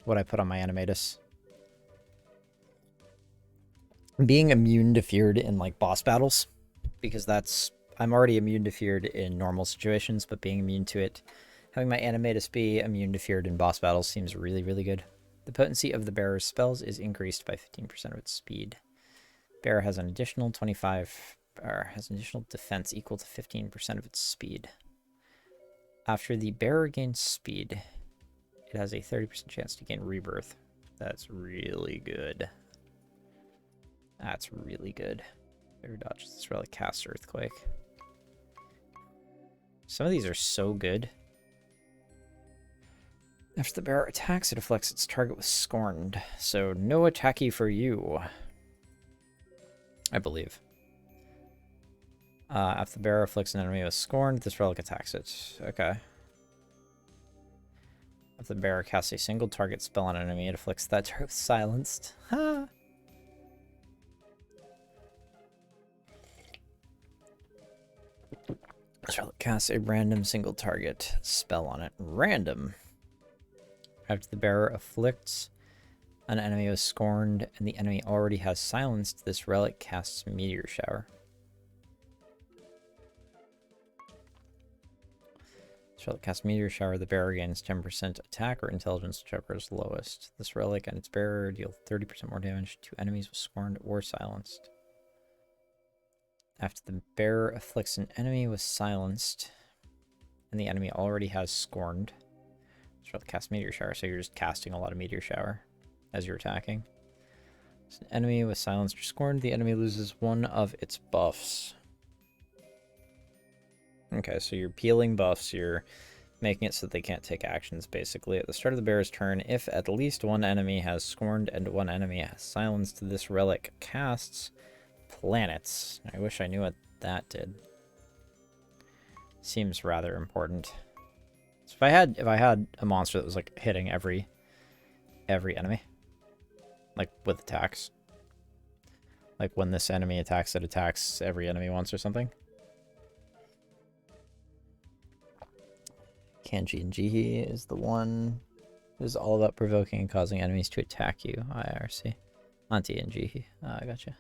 animatus. Being immune to feared in like boss battles, because I'm already immune to feared in normal situations, but being immune to it, having my animatus be immune to feared in boss battles seems really, really good. The potency of the bearer's spells is increased by 15% of its speed. Bearer has an additional defense equal to 15% of its speed. After the bearer gains speed, it has a 30% chance to gain rebirth. That's really good. That's really good. Bearer dodges this relic, casts Earthquake. Some of these are so good. After the bearer attacks, it afflicts its target with Scorned. So no attacky for you, I believe. After the bearer afflicts an enemy with Scorned, this relic attacks it. Okay. If the bearer casts a single target spell on an enemy, it afflicts that target with Silenced. Ha! This relic casts a random single target spell on it. Random. After the bearer afflicts an enemy with Scorned and the enemy already has Silenced, this relic casts Meteor Shower. This relic casts Meteor Shower. The bearer gains 10% attack or intelligence, whichever is lowest. This relic and its bearer deal 30% more damage to enemies with Scorned or Silenced. After the bearer afflicts an enemy with Silenced and the enemy already has Scorned, this relic casts Meteor Shower, so you're just casting a lot of Meteor Shower as you're attacking. It's an enemy with Silenced or Scorned. The enemy loses one of its buffs. Okay, so you're peeling buffs, you're making it so that they can't take actions, basically. At the start of the bearer's turn, if at least one enemy has Scorned and one enemy has Silenced, this relic casts Planets. I wish I knew what that did. Seems rather important. So if I had a monster that was like hitting every enemy, like with attacks, like when this enemy attacks, it attacks every enemy once or something. Kanji and Jihi is the one who's all about provoking and causing enemies to attack you. IRC. Auntie and Jihi. I gotcha.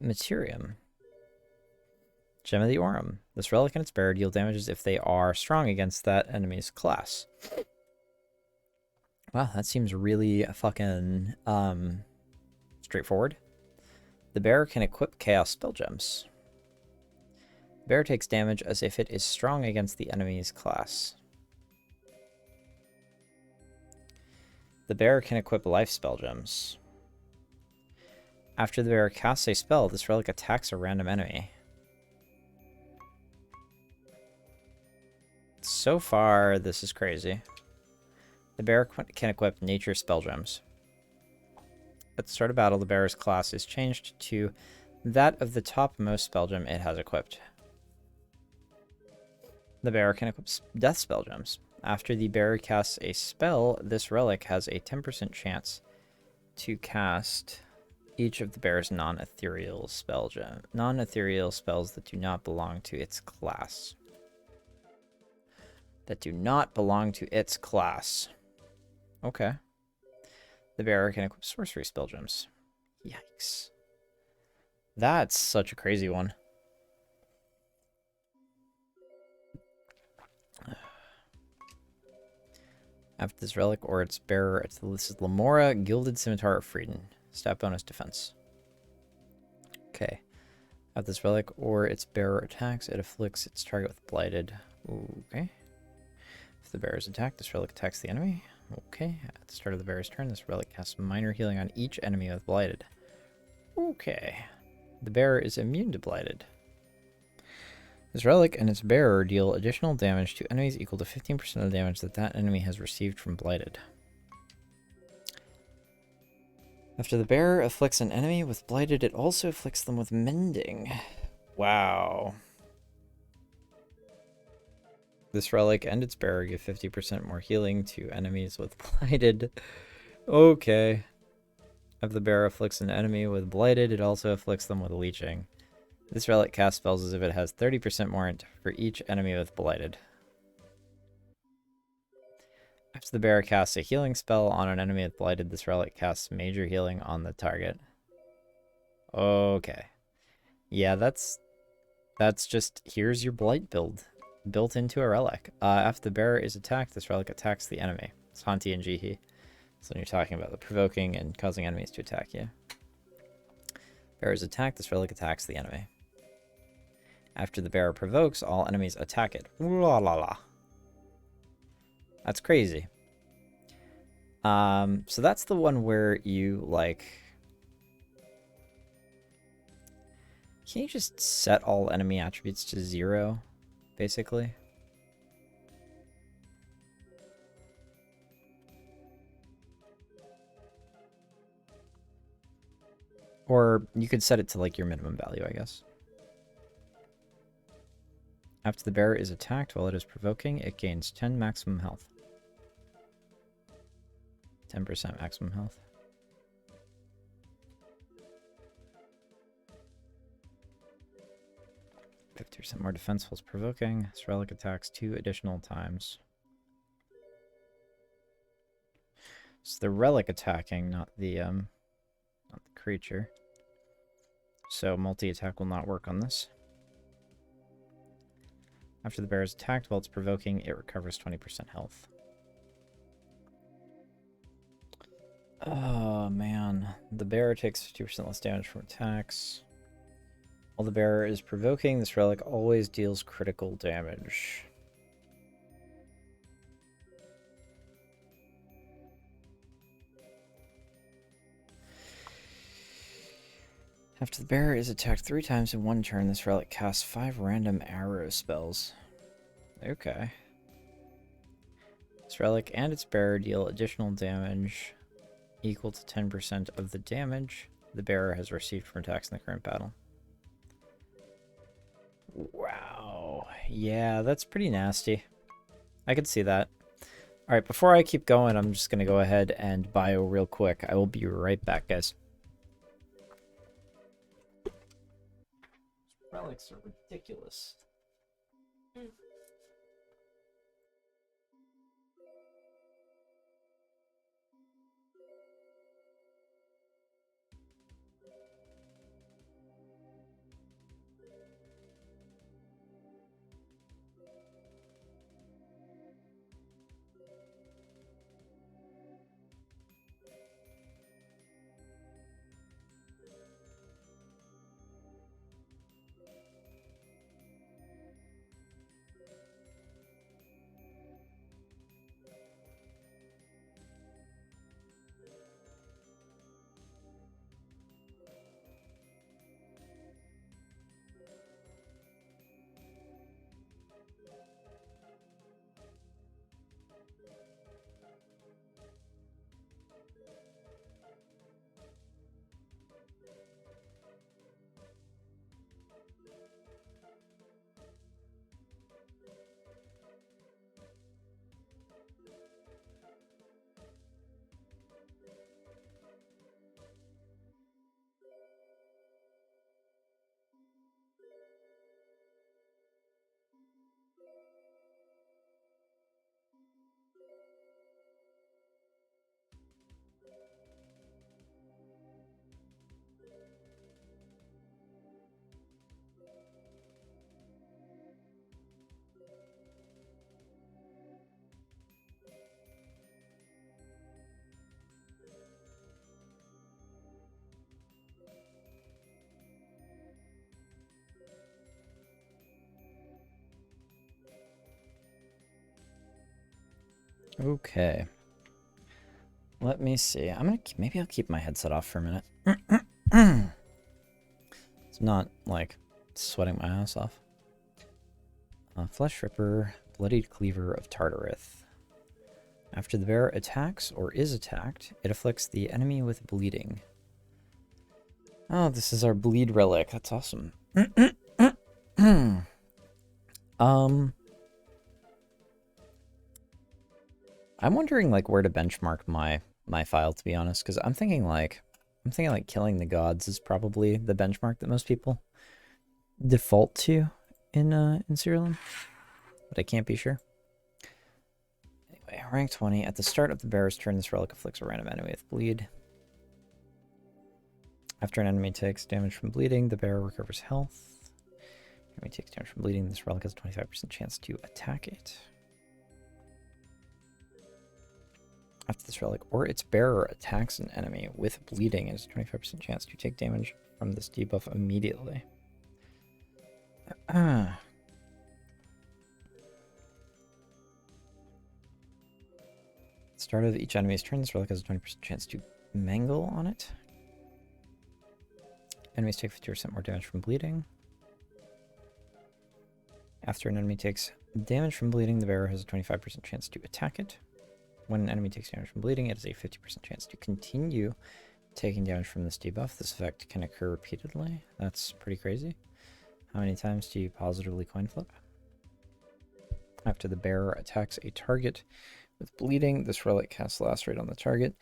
Materium. Gem of the Aurum. This relic and its bearer deal damages if they are strong against that enemy's class. Wow, that seems really fucking straightforward. The bearer can equip Chaos Spell Gems. The bearer takes damage as if it is strong against the enemy's class. The bearer can equip Life Spell Gems. After the bearer casts a spell, this relic attacks a random enemy. So far, this is crazy. The bearer can equip Nature Spell Gems. At the start of battle, the bearer's class is changed to that of the topmost spell gem it has equipped. The bearer can equip Death Spell Gems. After the bearer casts a spell, this relic has a 10% chance to cast each of the bearer's non-ethereal spells that do not belong to its class. Okay. The bearer can equip Sorcery Spell Gems. Yikes. That's such a crazy one. After this relic or its bearer, this is Lamora, Gilded Scimitar of Freedom. Stat bonus defense. Okay. After this relic or its bearer attacks, it afflicts its target with blighted. Okay. If the bearer's attacked, this relic attacks the enemy. Okay. At the start of the bearer's turn, this relic casts minor healing on each enemy with blighted. Okay. The bearer is immune to blighted. This relic and its bearer deal additional damage to enemies equal to 15% of the damage that enemy has received from blighted. After the bearer afflicts an enemy with blighted, it also afflicts them with mending. Wow. This relic and its bearer give 50% more healing to enemies with blighted. Okay. If the bearer afflicts an enemy with blighted, it also afflicts them with leeching. This relic casts spells as if it has 30% more for each enemy with blighted. After the bearer casts a healing spell on an enemy with blighted, this relic casts major healing on the target. Okay. Yeah, that's just, here's your blight build built into a relic. After the bearer is attacked, this relic attacks the enemy. It's Hanti and Jihi. So when you're talking about the provoking and causing enemies to attack you. Bearer is attacked, this relic attacks the enemy. After the bearer provokes, all enemies attack it. Ooh la la la. That's crazy. So that's the one where you, like... Can you just set all enemy attributes to 0, basically? Or you could set it to, like, your minimum value, I guess. After the bearer is attacked while it is provoking, it gains 10 maximum health. 10% maximum health. %more defense while provoking. This relic attacks 2 additional times. It's the relic attacking, not the creature. So multi-attack will not work on this. After the bear is attacked while it's provoking, it recovers 20% health. Oh man, the bear takes 50% less damage from attacks. While the bearer is provoking, this relic always deals critical damage. After the bearer is attacked 3 times in 1 turn, this relic casts 5 random arrow spells. Okay. This relic and its bearer deal additional damage equal to 10% of the damage the bearer has received from attacks in the current battle. Wow. Yeah, that's pretty nasty. I could see that. Alright, before I keep going, I'm just going to go ahead and bio real quick. I will be right back, guys. Relics are ridiculous. Okay. Let me see. Maybe I'll keep my headset off for a minute. It's not like sweating my ass off. Flesh Ripper, Bloodied Cleaver of Tartareth. After the bear attacks or is attacked, it afflicts the enemy with bleeding. Oh, this is our bleed relic. That's awesome. I'm wondering like where to benchmark my file, to be honest, because I'm thinking like killing the gods is probably the benchmark that most people default to in Siralim, but I can't be sure. Anyway, rank 20. At the start of the bear's turn, this relic afflicts a random enemy with bleed. After an enemy takes damage from bleeding, the bear recovers health. Enemy takes damage from bleeding, this relic has a 25% chance to attack it. After this relic or its bearer attacks an enemy with bleeding, it has a 25% chance to take damage from this debuff immediately. Start of each enemy's turn, this relic has a 20% chance to mangle on it. Enemies take 50% more damage from bleeding. After an enemy takes damage from bleeding, the bearer has a 25% chance to attack it. When an enemy takes damage from bleeding, it has a 50% chance to continue taking damage from this debuff. This effect can occur repeatedly. That's pretty crazy. How many times do you positively coin flip? After the bearer attacks a target with bleeding, this relic casts Lacerate on the target.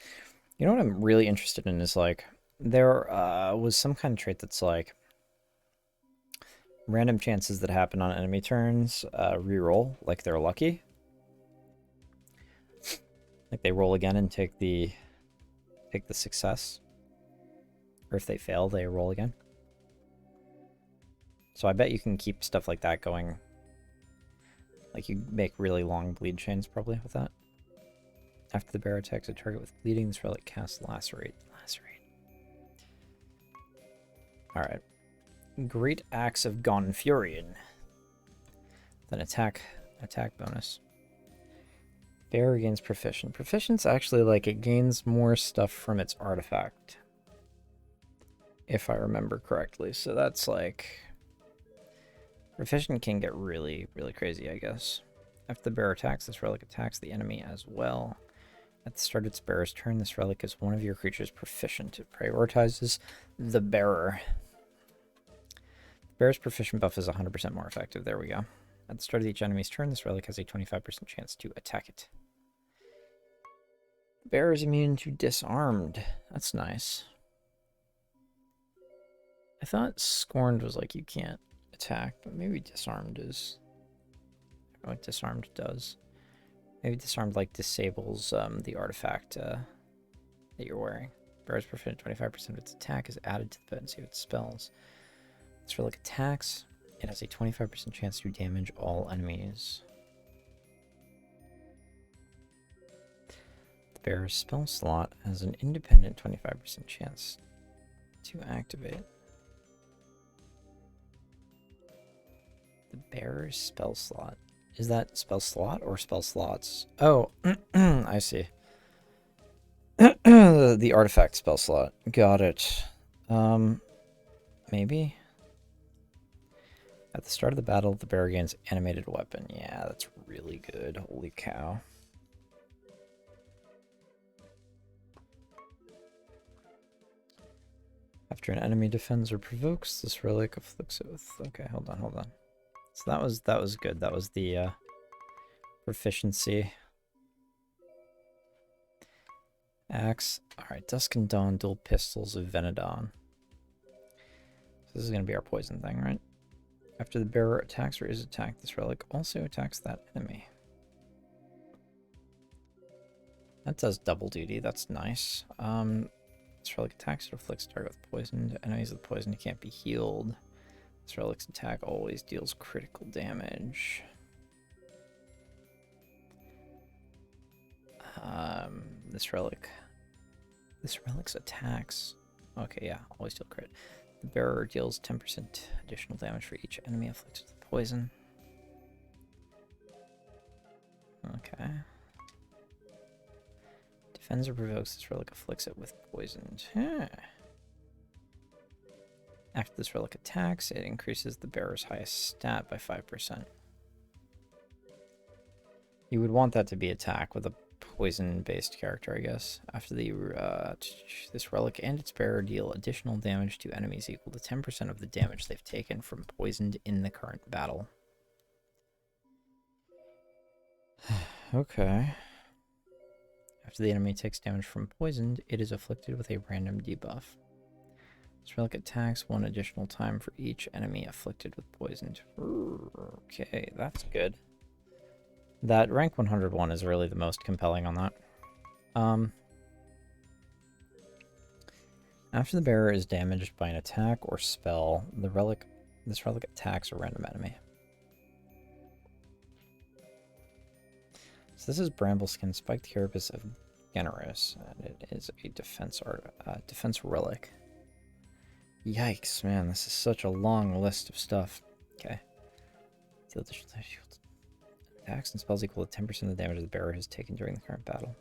You know what I'm really interested in is like, there was some kind of trait that's like, random chances that happen on enemy turns reroll, like they're lucky. Like they roll again and take the success. Or if they fail, they roll again. So I bet you can keep stuff like that going. Like you make really long bleed chains probably with that. After the bear attacks a target with bleeding, this relic casts Lacerate. Alright. Great Axe of Gonfurion. Then attack bonus. Bear gains proficient. Proficient's actually like it gains more stuff from its artifact. If I remember correctly. So that's like... Proficient can get really, really crazy, I guess. After the bear attacks, this relic attacks the enemy as well. At the start of its bearer's turn, this relic is one of your creature's proficient. It prioritizes the bearer. The bearer's proficient buff is 100% more effective. There we go. At the start of each enemy's turn, this relic has a 25% chance to attack it. The bearer is immune to disarmed. That's nice. I thought scorned was like you can't attack, but maybe disarmed is... I don't know what disarmed does. Maybe disarmed like disables the artifact that you're wearing. Bearer's proficient 25% of its attack is added to the potency of its spells. This relic attacks. It has a 25% chance to damage all enemies. The bearer's spell slot has an independent 25% chance to activate. The bearer's spell slot. Is that spell slot or spell slots? Oh, I see. The artifact spell slot. Got it. Maybe? At the start of the battle, the bearer gains animated weapon. Yeah, that's really good. Holy cow. After an enemy defends or provokes, this relic afflicts it with... Okay, hold on. So that was good. That was the proficiency. Axe. Alright, Dusk and Dawn, dual pistols of Venedon. So this is going to be our poison thing, right? After the bearer attacks or is attacked, this relic also attacks that enemy. That does double duty. That's nice. This relic attacks or afflicts target with poison. Enemies with poison can't be healed. This relic's attack always deals critical damage. This relic's attacks. Okay, yeah, always deal crit. The bearer deals 10% additional damage for each enemy afflicted with poison. Okay. Defends or provokes this relic, afflicts it with poisoned. Huh. After this relic attacks, it increases the bearer's highest stat by 5%. You would want that to be attack with a poison-based character, I guess. After the this relic and its bearer deal additional damage to enemies equal to 10% of the damage they've taken from poisoned in the current battle. Okay. After the enemy takes damage from poisoned, it is afflicted with a random debuff. This relic attacks one additional time for each enemy afflicted with poisoned. Okay, that's good. That rank 101 is really the most compelling on that. After the bearer is damaged by an attack or spell, this relic attacks a random enemy. So this is Brambleskin, Spiked Carapace of Generous, and it is a defense relic. Yikes, man, this is such a long list of stuff. Okay. Deal additional attacks and spells equal to 10% of the damage the bearer has taken during the current battle.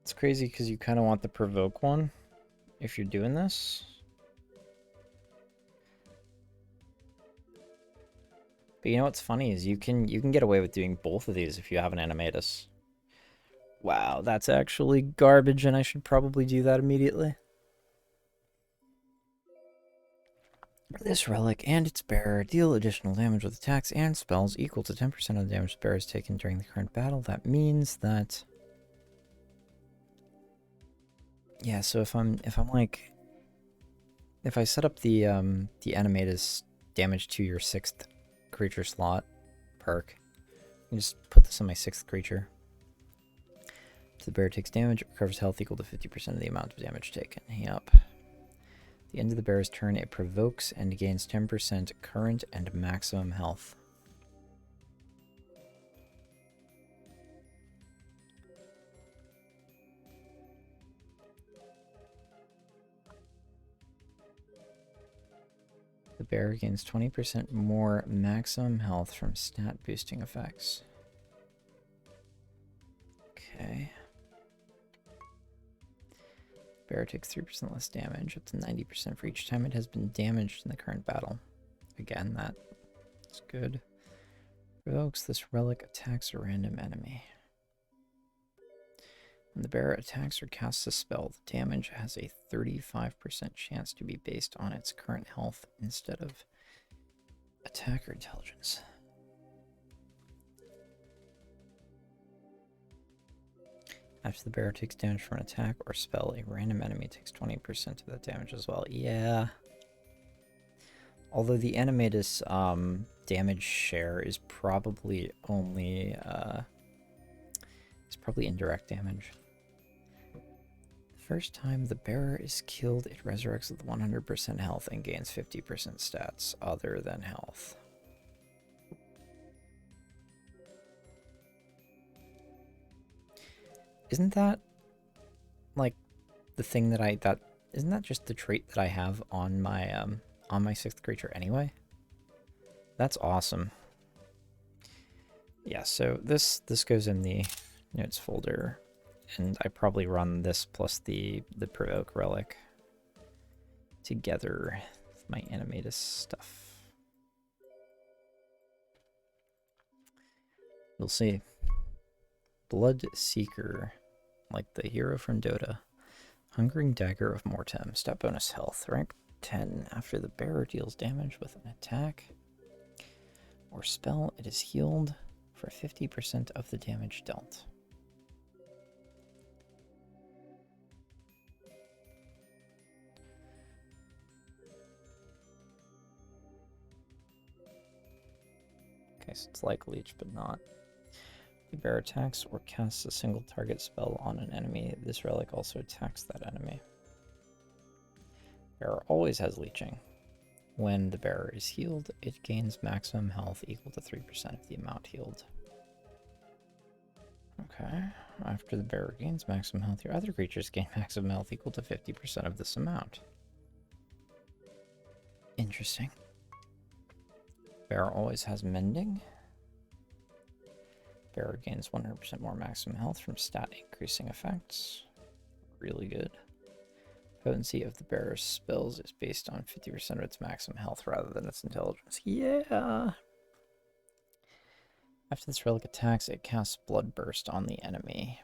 It's crazy because you kind of want the provoke one if you're doing this. But you know what's funny is you can get away with doing both of these if you have an Animatus. Wow, that's actually garbage, and I should probably do that immediately. This relic and its bearer deal additional damage with attacks and spells equal to 10% of the damage the bearer has taken during the current battle. That means that... Yeah, so if I set up the Animatus damage to your 6th creature slot perk, I just put this on my 6th creature. If the bearer takes damage, it recovers health equal to 50% of the amount of damage taken. Yep. At the end of the bearer's turn, it provokes and gains 10% current and maximum health. The bearer gains 20% more maximum health from stat boosting effects. Okay. Bearer takes 3% less damage, up to 90% for each time it has been damaged in the current battle. Again, that's good. Provokes this relic, attacks a random enemy. When the bearer attacks or casts a spell, the damage has a 35% chance to be based on its current health instead of attack or intelligence. After the bearer takes damage from an attack or spell, a random enemy takes 20% of that damage as well. Yeah. Although the Animatus damage share is probably only it's probably indirect damage. The first time the bearer is killed, it resurrects with 100% health and gains 50% stats other than health. Isn't that like the thing that isn't that just the trait that I have on my 6th creature anyway? That's awesome. Yeah, so this goes in the notes folder, and I probably run this plus the provoke relic together with my Animatus stuff. We'll see. Blood Seeker, like the hero from Dota. Hungering Dagger of Mortem. Stat bonus health. Rank 10. After the bearer deals damage with an attack or spell, it is healed for 50% of the damage dealt. Okay, so it's like Leech, but not. The bearer attacks or casts a single target spell on an enemy. This relic also attacks that enemy. Bearer always has leeching. When the bearer is healed, it gains maximum health equal to 3% of the amount healed. Okay. After the bearer gains maximum health, your other creatures gain maximum health equal to 50% of this amount. Interesting. Bearer always has mending. Bearer gains 100% more maximum health from stat increasing effects. Really good. Potency of the bearer's spells is based on 50% of its maximum health rather than its intelligence. Yeah! After this relic attacks, it casts Blood Burst on the enemy.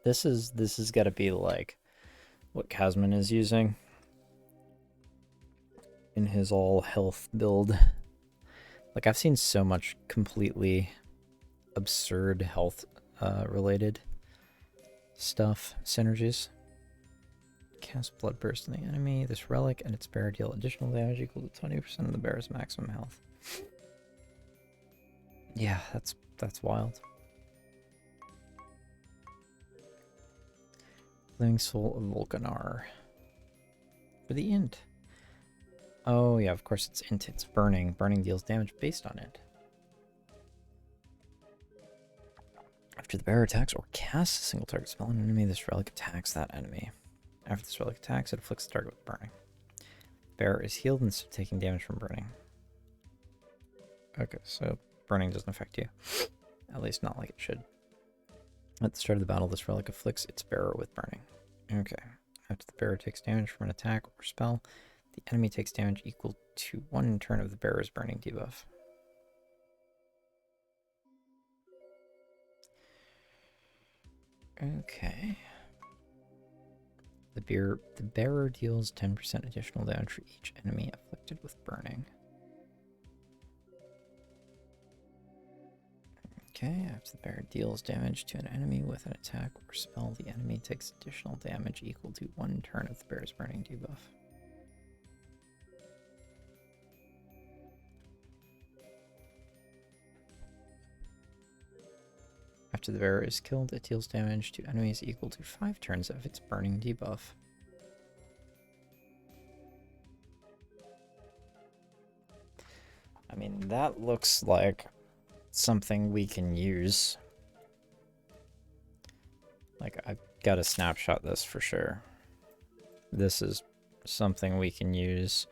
This has got to be like what Casman is using in his all health build. Like, I've seen so much completely absurd health related stuff, synergies. Cast Blood Burst on the enemy. This relic and its bearer deal additional damage equal to 20% of the bearer's maximum health. Yeah, that's wild. Living Soul of Volcanar. For the int. Oh yeah, of course it's int. It's burning. Burning deals damage based on it. After the bearer attacks or casts a single target spell on an enemy, this relic attacks that enemy. After this relic attacks, it afflicts the target with burning. Bearer is healed instead of taking damage from burning. Okay, so burning doesn't affect you. At least not like it should. At the start of the battle, this relic afflicts its bearer with burning. Okay. After the bearer takes damage from an attack or spell, the enemy takes damage equal to 1 turn of the bearer's burning debuff. Okay. The bearer deals 10% additional damage for each enemy afflicted with burning. Okay, after the bearer deals damage to an enemy with an attack or spell, the enemy takes additional damage equal to 1 turn of the bearer's burning debuff. After the bearer is killed, it deals damage to enemies equal to 5 turns of its burning debuff. I mean, that looks like something we can use. Like, I've got to snapshot this for sure. This is something we can use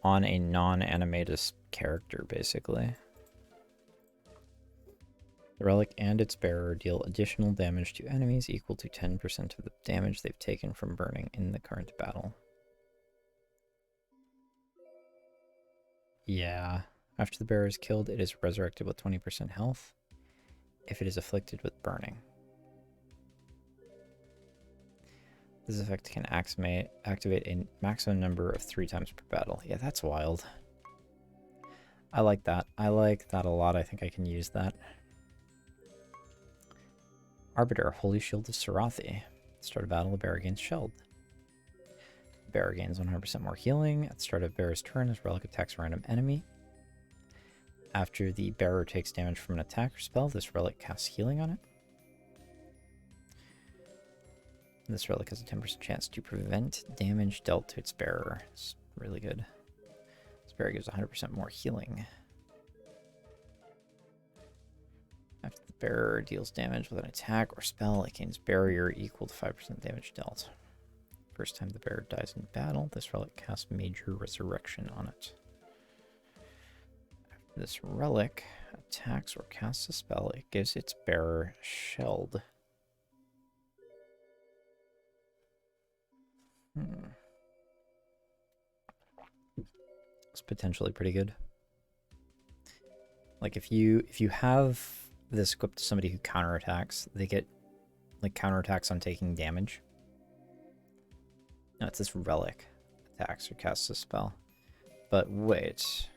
on a non-animatus character, basically. The relic and its bearer deal additional damage to enemies equal to 10% of the damage they've taken from burning in the current battle. Yeah. After the bearer is killed, it is resurrected with 20% health if it is afflicted with burning. This effect can activate a maximum number of 3 times per battle. Yeah, that's wild. I like that. I like that a lot. I think I can use that. Arbiter, Holy Shield of Sarathi. Start of battle, the bearer gains shelled. The bearer gains 100% more healing. At the start of bearer's turn, this relic attacks a random enemy. After the bearer takes damage from an attack or spell, this relic casts healing on it. This relic has a 10% chance to prevent damage dealt to its bearer. It's really good. This bearer gives 100% more healing. After the bearer deals damage with an attack or spell, it gains barrier equal to 5% damage dealt. First time the bearer dies in battle, this relic casts Major Resurrection on it. After this relic attacks or casts a spell, it gives its bearer shelled. It's potentially pretty good. Like if you have this equipped to somebody who counterattacks, they get like counterattacks on taking damage. No, it's this relic attacks or casts a spell. But wait.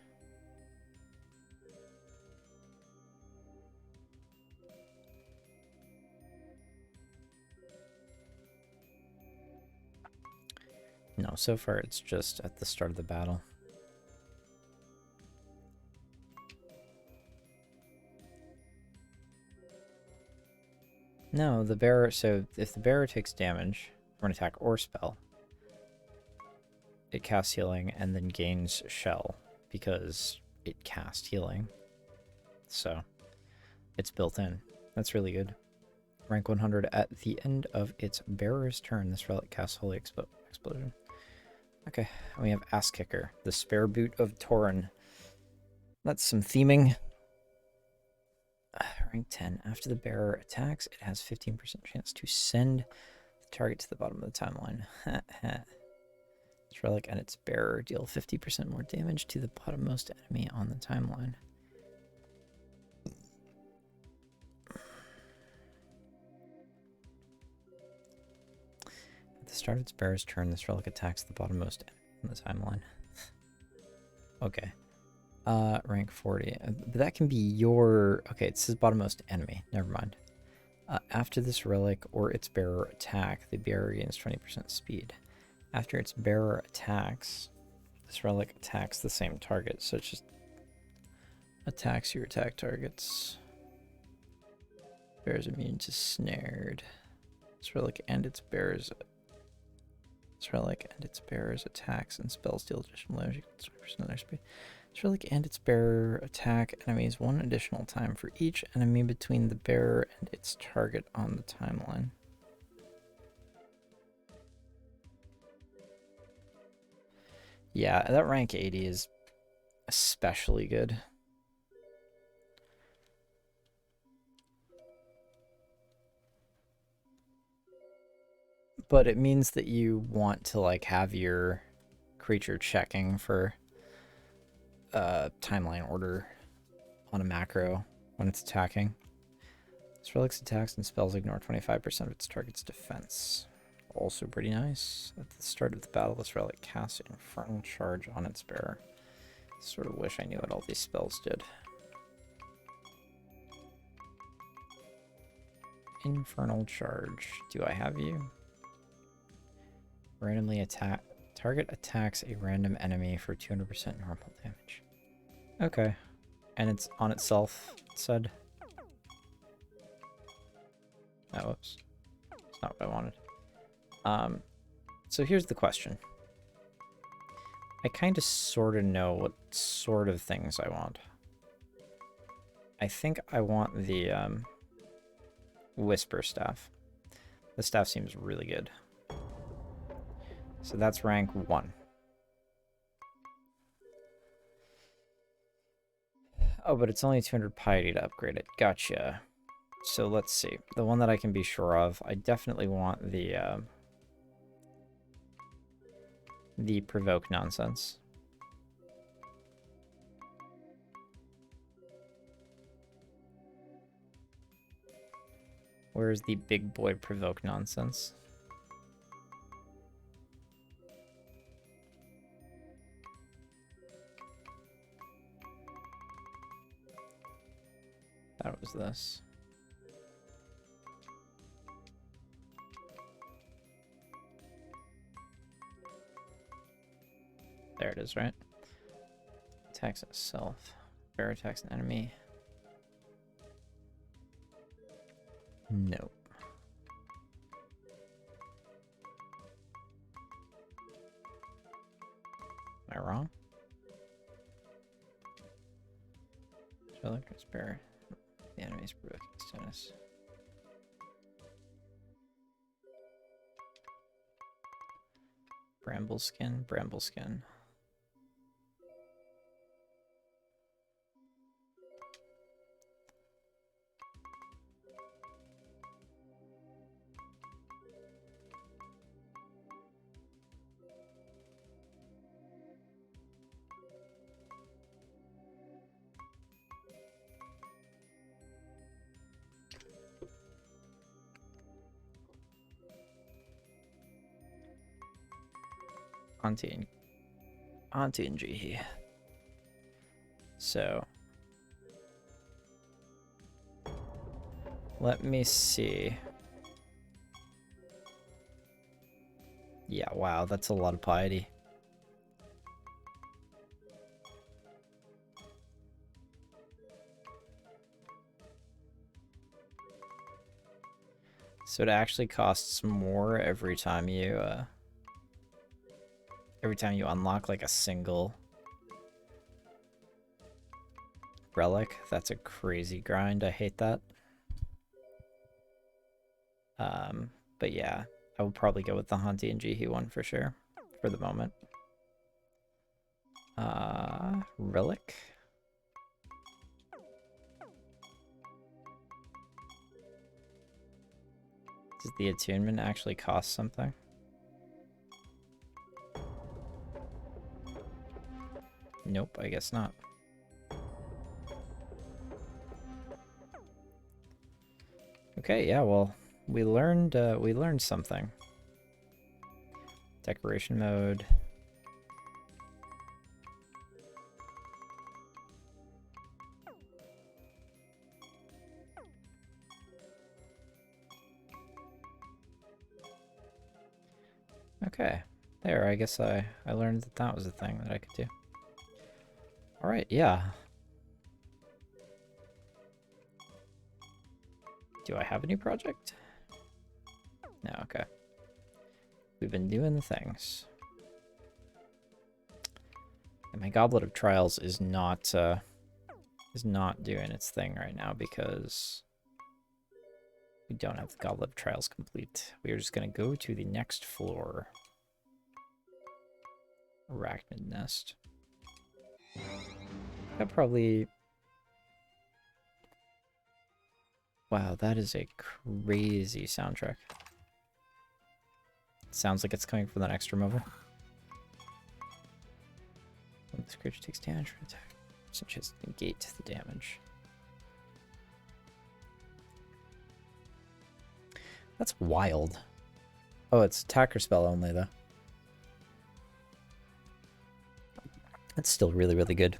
No, so far it's just at the start of the battle. No, the bearer, so if the bearer takes damage from an attack or spell, it casts healing and then gains shell because it cast healing. So it's built in. That's really good. Rank 100 at the end of its bearer's turn. This relic casts Holy Explosion. Okay, we have Ass Kicker, the Spare Boot of Tauren. That's some theming. Alright. rank 10. After the bearer attacks, it has 15% chance to send the target to the bottom of the timeline. This relic and its bearer deal 50% more damage to the bottommost enemy on the timeline. At the start of its bearer's turn, this relic attacks the bottommost enemy on the timeline. Okay. Rank 40. But that can be your... Okay, it says bottommost enemy. Never mind. After this relic or its bearer attack, the bearer gains 20% speed. After its bearer attacks, this relic attacks the same target. So it just attacks your attack targets. Bearer's immune to snared. This relic and its bearer's... This relic and its bearer's attacks and spells deal additional damage. 20% of their speed. This relic and its bearer attack enemies one additional time for each enemy between the bearer and its target on the timeline. Yeah, that rank 80 is especially good. But it means that you want to like have your creature checking for timeline order on a macro when it's attacking. This relic's attacks and spells ignore 25% of its target's defense. Also pretty nice. At the start of the battle, this relic casts an infernal charge on its bearer. Sort of wish I knew what all these spells did. Infernal charge. Do I have you? Randomly attack. Target attacks a random enemy for 200% normal damage. Okay. And it's on itself, it said. Oh, whoops. That's not what I wanted. So here's the question. I kind of sort of know what sort of things I want. I think I want the Whisper Staff. The staff seems really good. So that's rank 1. Oh, but it's only 200 piety to upgrade it. Gotcha. So let's see. The one that I can be sure of, I definitely want the provoke nonsense. Where's the big boy provoke nonsense? That was this. There it is, right? Attacks itself. Bear attacks an enemy. Nope. Am I wrong? Electric bear. The enemy's provoking status. Bramble skin, bramble skin. Auntie and Jihi. So let me see. Yeah, wow, that's a lot of piety. So it actually costs more every time you unlock like a single relic. That's a crazy grind. I hate that. But yeah, I would probably go with the Hanti and Jihi one for sure, for the moment. Relic. Does the attunement actually cost something? Nope, I guess not. Okay, yeah, well, we learned something. Decoration mode. Okay, there, I guess I learned that that was a thing that I could do. Alright, yeah. Do I have a new project? No, okay. We've been doing the things. And my Goblet of Trials is not doing its thing right now because we don't have the Goblet of Trials complete. We are just going to go to the next floor. Arachnid Nest. That probably... Wow, that is a crazy soundtrack. Sounds like it's coming from the next removal. When this creature takes damage from attack, such as negate the damage. That's wild. Oh, it's attacker spell only, though. That's still really, really good.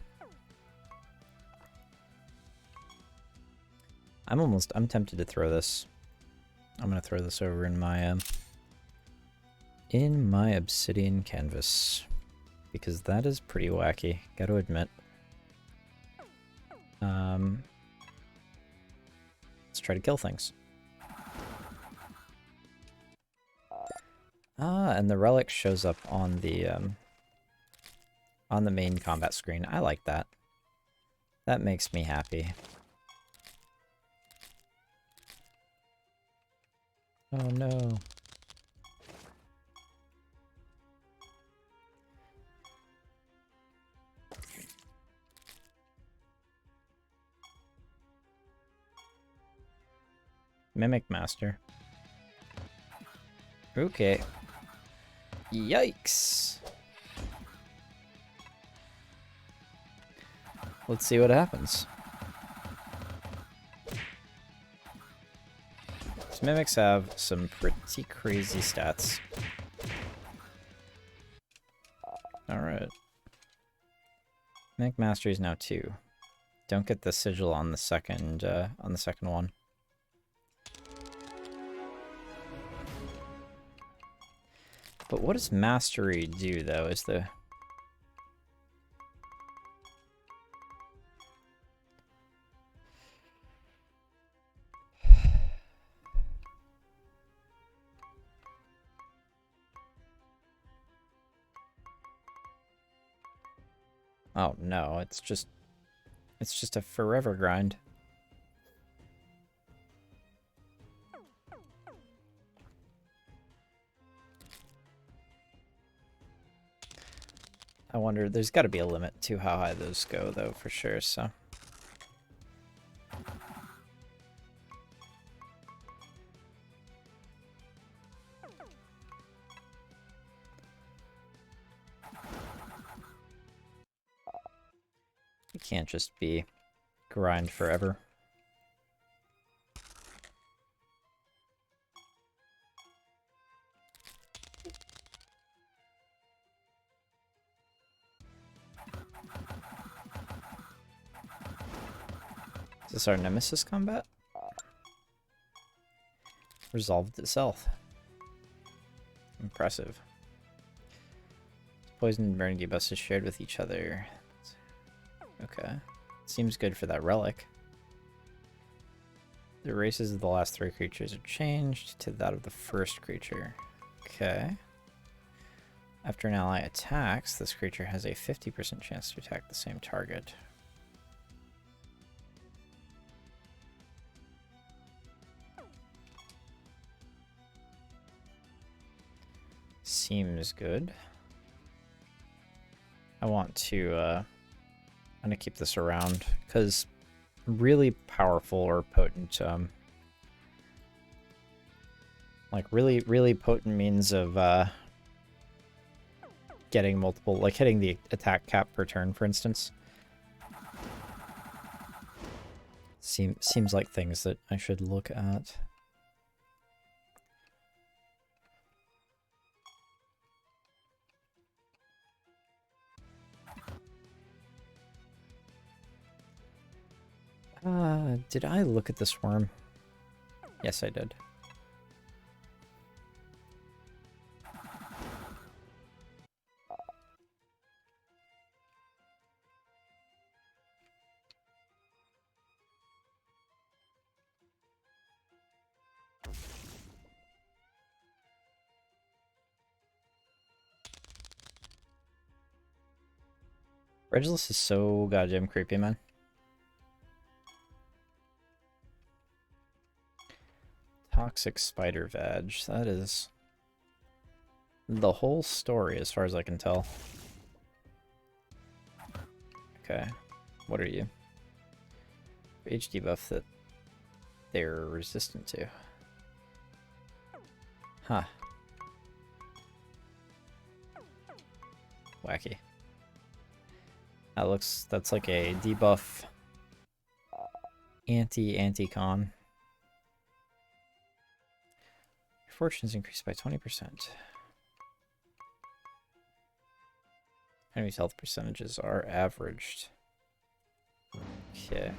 I'm tempted to throw this. I'm gonna throw this over in my obsidian canvas. Because that is pretty wacky, gotta admit. Let's try to kill things. And the relic shows up on the main combat screen. I like that. That makes me happy. Oh no. Mimic Master. Okay. Yikes. Let's see what happens. These mimics have some pretty crazy stats. Alright. Mimic Master is now 2. Don't get the sigil on the second one. But what does Mastery do, though, is the... Oh, no, it's just a forever grind. I wonder, there's got to be a limit to how high those go, though, for sure, so... It can't just be grind forever. Is this our Nemesis combat? Resolved itself. Impressive. Poison and burn debuffs is shared with each other. Okay. Seems good for that relic. The races of the last 3 creatures are changed to that of the first creature. Okay. After an ally attacks, this creature has a 50% chance to attack the same target. Seems good. I want to, I'm gonna keep this around, because really powerful or potent, Like, really potent means of getting multiple, like hitting the attack cap per turn, for instance. Seems like things that I should look at. Did I look at this worm? Yes, I did. Regulus is so goddamn creepy, man. Toxic spider veg. That is the whole story as far as I can tell. Okay. What are you? HD buff that they're resistant to. Huh. Wacky. That's like a debuff anti-con. Your fortune is increased by 20%. Enemy's health percentages are averaged. Okay.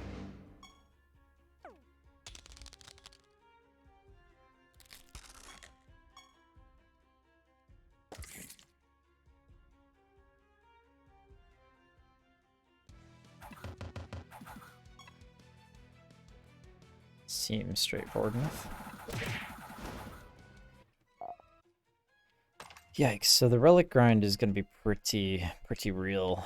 Seems straightforward enough. Yikes, so the relic grind is going to be pretty real.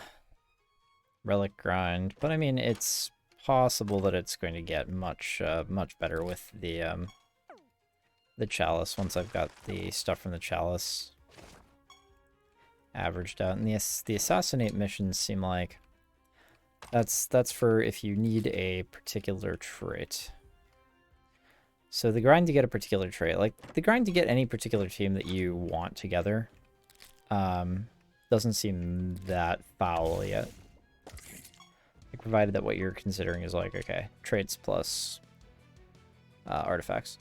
Relic grind, but I mean, it's possible that it's going to get much better with the chalice once I've got the stuff from the chalice averaged out. And the assassinate missions seem like that's for if you need a particular trait. So the grind to get a particular trait, like the grind to get any particular team that you want together, doesn't seem that foul yet. Like, provided that what you're considering is like, okay, traits plus artifacts.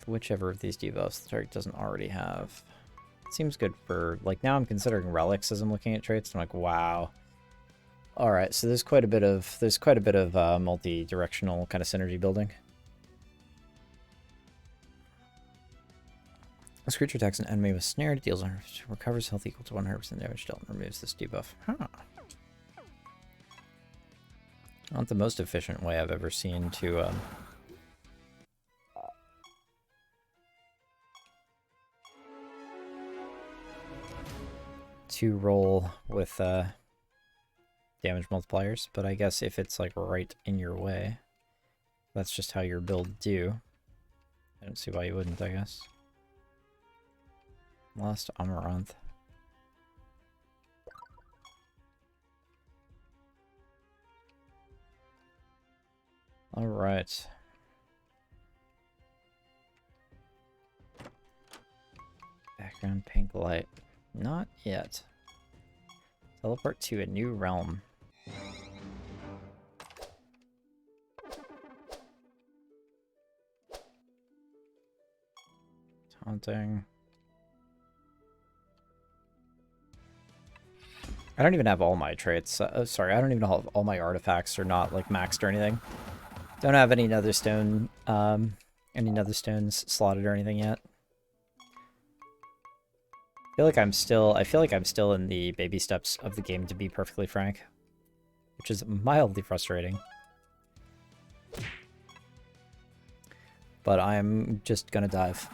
Whichever of these debuffs the target doesn't already have. Seems good for, like, now I'm considering relics as I'm looking at traits. I'm like, wow. All right, so there's quite a bit of multi-directional kind of synergy building. This creature attacks an enemy with snared, deals recovers health equal to 100% damage dealt, and removes this debuff. Huh. Not the most efficient way I've ever seen to roll with damage multipliers, but I guess if it's like right in your way, that's just how your build do. I don't see why you wouldn't, I guess. Lost Amaranth. Alright. Background pink light. Not yet. Teleport to a new realm. Taunting. I don't even have all my traits. Sorry, I don't even have all my artifacts are not like maxed or anything. Don't have any nether stone, any nether stones slotted or anything yet. I feel like I'm still in the baby steps of the game, to be perfectly frank, which is mildly frustrating. But I'm just gonna dive.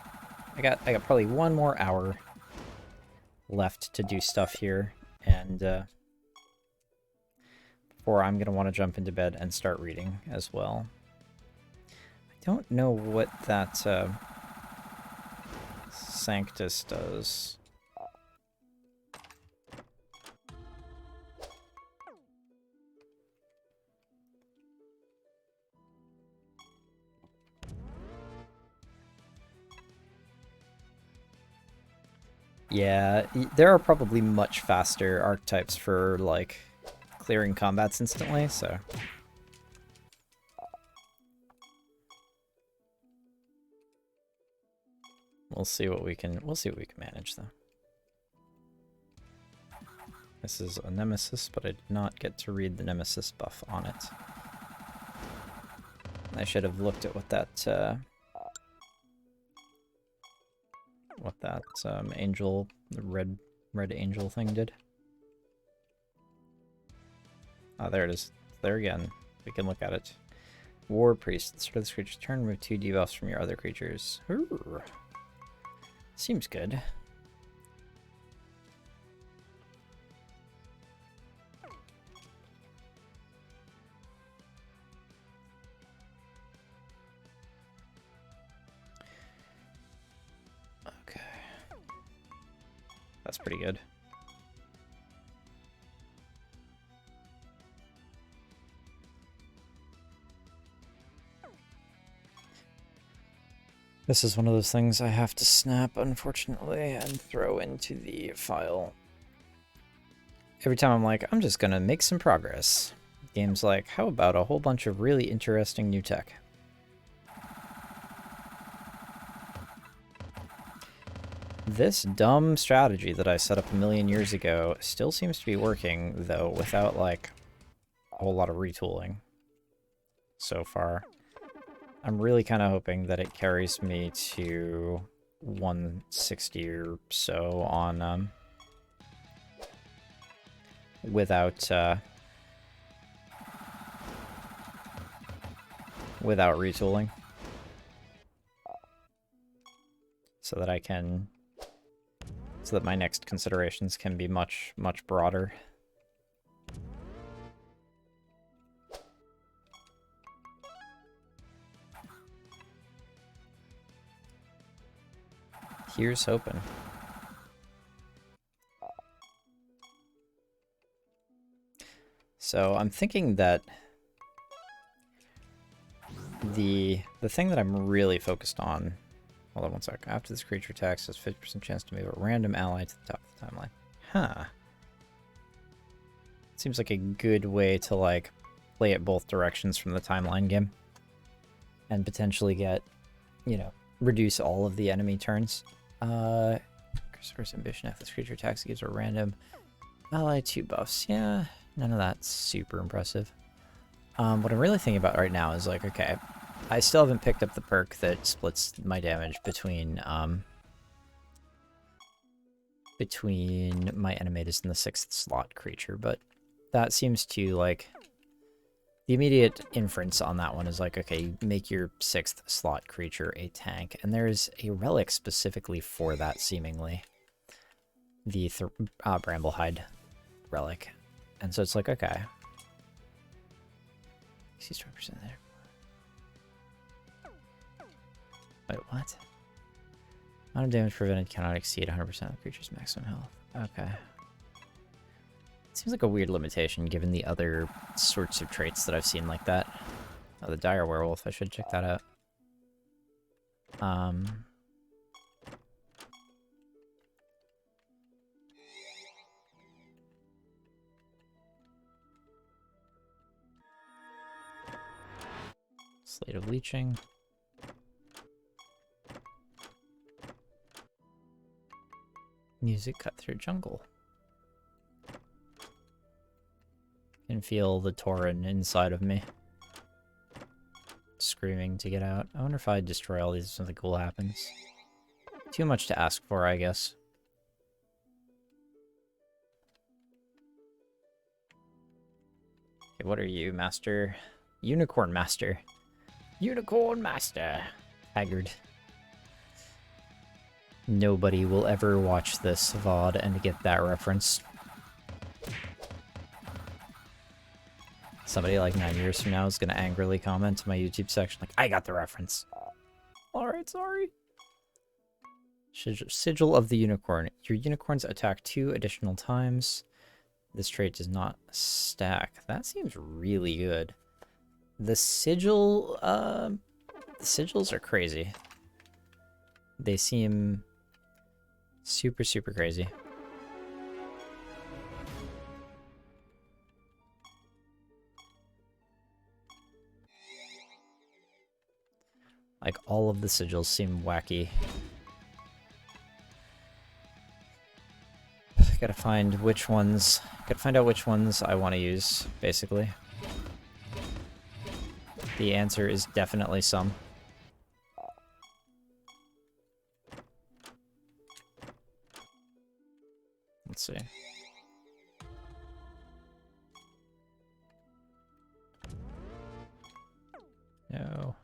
I got probably 1 more hour left to do stuff here, and before I'm gonna want to jump into bed and start reading as well. I don't know what that Sanctus does. Yeah, there are probably much faster archetypes for, like, clearing combats instantly, so... we'll see what we can manage, though. This is a Nemesis, but I did not get to read the Nemesis buff on it. I should have looked at what that, angel, the red angel thing did. Oh, there it is. There again. We can look at it. War Priest. At the start of this creature's turn, remove 2 debuffs from your other creatures. Ooh. Seems good. Okay. That's pretty good. This is one of those things I have to snap, unfortunately, and throw into the file. Every time I'm like, I'm just gonna make some progress. The game's like, how about a whole bunch of really interesting new tech? This dumb strategy that I set up a million years ago still seems to be working, though, without, like, a whole lot of retooling so far. I'm really kind of hoping that it carries me to 160 or so on, without retooling. So that my next considerations can be much, much broader. Here's hoping. So I'm thinking that the thing that I'm really focused on. Hold on one sec. After this creature attacks, has 50% chance to move a random ally to the top of the timeline. Huh. Seems like a good way to, like, play it both directions from the timeline game. And potentially get, you know, reduce all of the enemy turns. Christopher's ambition. After this creature attacks, it gives a random ally 2 buffs. Yeah, none of that's super impressive. What I'm really thinking about right now is, like, okay, I still haven't picked up the perk that splits my damage between my animators and the 6th slot creature, but that seems to, like, the immediate inference on that one is like, okay, make your 6th slot creature a tank, and there's a relic specifically for that, seemingly. The Bramblehide relic. And so it's like, okay. He's 20% there. Wait, what? Amount of damage prevented cannot exceed 100% of the creature's maximum health. Okay. Seems like a weird limitation given the other sorts of traits that I've seen like that. Oh, the Dire Werewolf. I should check that out. Slate of Leeching. Music cut through jungle. Can feel the Tauren inside of me screaming to get out. I wonder if I destroy all these if something cool happens. Too much to ask for, I guess. Okay, what are you, Master? Unicorn Master. Unicorn Master. Haggard. Nobody will ever watch this VOD and get that reference. Somebody like 9 years from now is going to angrily comment to my YouTube section like, I got the reference. Alright, sorry. Sigil of the Unicorn. Your unicorns attack 2 additional times. This trait does not stack. That seems really good. The sigil, the sigils are crazy. They seem Super, super crazy. Like, all of the sigils seem wacky. Gotta find which ones... Gotta find out which ones I want to use, basically. The answer is definitely some. Let's see. No.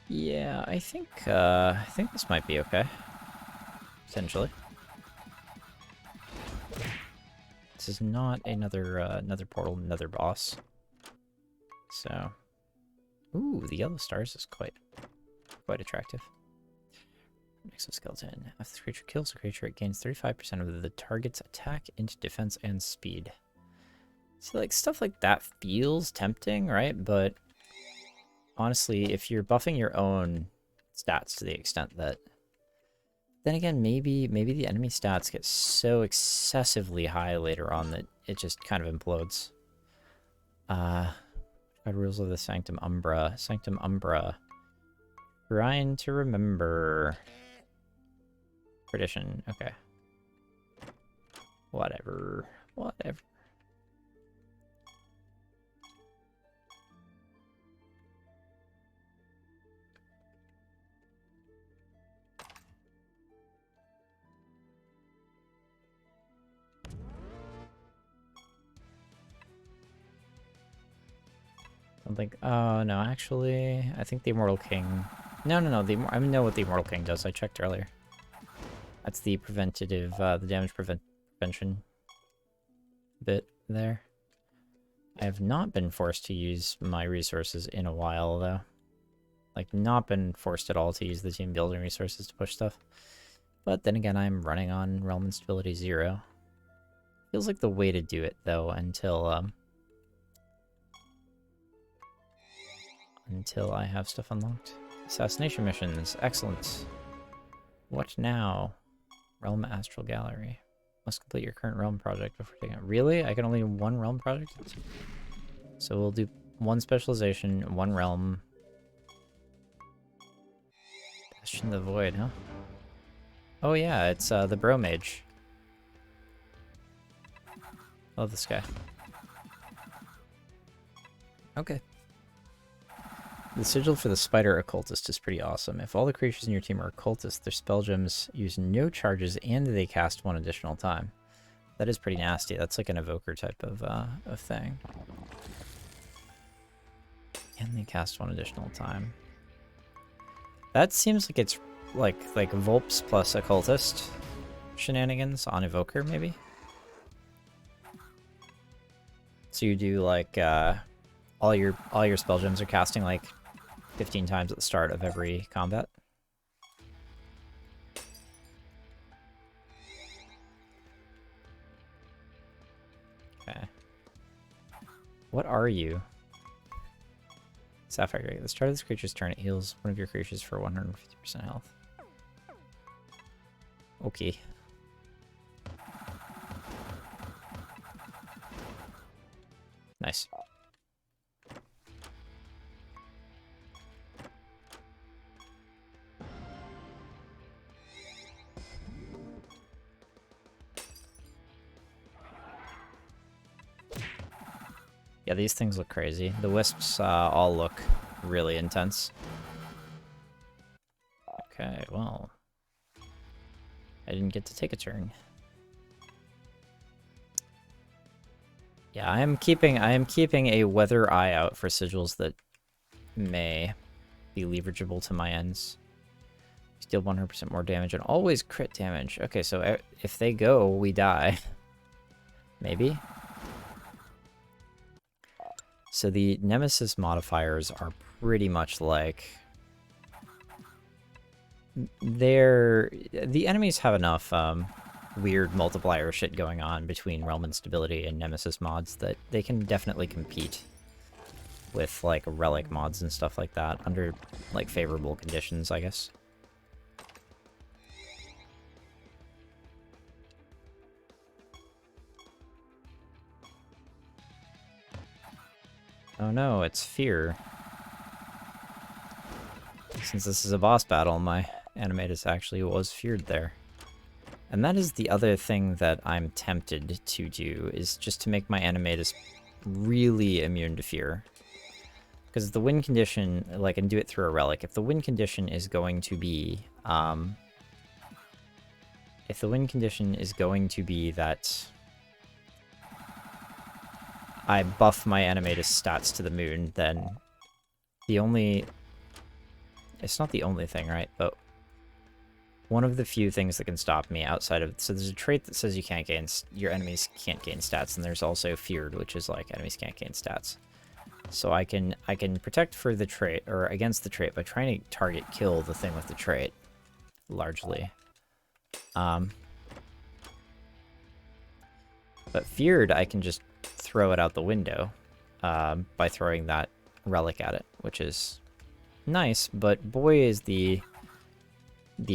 Yeah, I think this might be okay. Potentially. This is not another another portal, another boss. So, ooh, the yellow stars is quite attractive. Exoskeleton. After the creature kills a creature, it gains 35% of the target's attack, int, defense, and speed. So, like, stuff like that feels tempting, right? But honestly, if you're buffing your own stats to the extent that... Then again, maybe the enemy stats get so excessively high later on that it just kind of implodes. Rules of the Sanctum Umbra. Sanctum Umbra. Trying to remember. Tradition. Okay. Whatever. Whatever. Something. Oh no, actually, I think the Immortal King. No. I know what the Immortal King does. I checked earlier. That's the preventative, the damage prevention bit there. I have not been forced to use my resources in a while, though. Like, not been forced at all to use the team building resources to push stuff. But then again, I'm running on Realm Instability 0. Feels like the way to do it, though, until I have stuff unlocked. Assassination missions. Excellent. What now? Realm Astral Gallery. Must complete your current realm project before taking it. Really? I can only do one realm project? So we'll do one specialization, one realm. Bastion of the Void, huh? Oh yeah, it's the Bro Mage. Love this guy. Okay. The sigil for the Spider Occultist is pretty awesome. If all the creatures in your team are occultists, their spell gems use no charges and they cast one additional time. That is pretty nasty. That's like an evoker type of thing. And they cast one additional time. That seems like it's like Volps plus occultist shenanigans on evoker, maybe. So you do like all your spell gems are casting like 15 times at the start of every combat. Okay. What are you? Sapphire Drake. At the start of this creature's turn, it heals one of your creatures for 150% health. Okay. Nice. Yeah, these things look crazy. The wisps all look really intense. Okay, well, I didn't get to take a turn. Yeah, I am keeping a weather eye out for sigils that may be leverageable to my ends. Deal 100% more damage and always crit damage. Okay, so if they go, we die. Maybe. So the Nemesis modifiers are pretty much like... the enemies have enough weird multiplier shit going on between Realm Instability and Nemesis mods that they can definitely compete with, like, relic mods and stuff like that under, like, favorable conditions, I guess. Oh no, it's fear. Since this is a boss battle, my Animatus actually was feared there. And that is the other thing that I'm tempted to do, is just to make my Animatus really immune to fear. Because the win condition, like, and do it through a relic, if the win condition is going to be, that I buff my Animatus stats to the moon, then it's not the only thing, right? But one of the few things that can stop me outside of... So there's a trait that says your enemies can't gain stats, and there's also feared, which is like enemies can't gain stats. So I can protect for the trait, or against the trait, by trying to target kill the thing with the trait, largely. But feared, I can just throw it out the window by throwing that relic at it, which is nice, but boy is the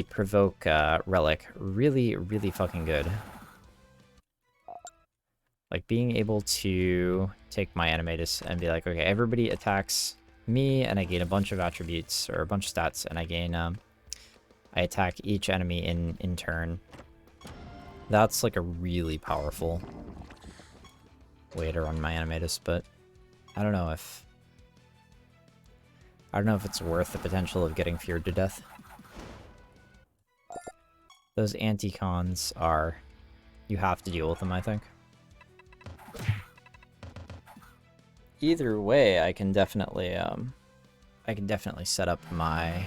provoke relic really, really fucking good. Like, being able to take my Animatus and be like, okay, everybody attacks me, and I gain a bunch of attributes, or a bunch of stats, and I gain, I attack each enemy in turn. That's, like, a really powerful way to run my Animatus, but I don't know if it's worth the potential of getting feared to death. Those anti-cons are... you have to deal with them, I think. Either way, I can definitely set up my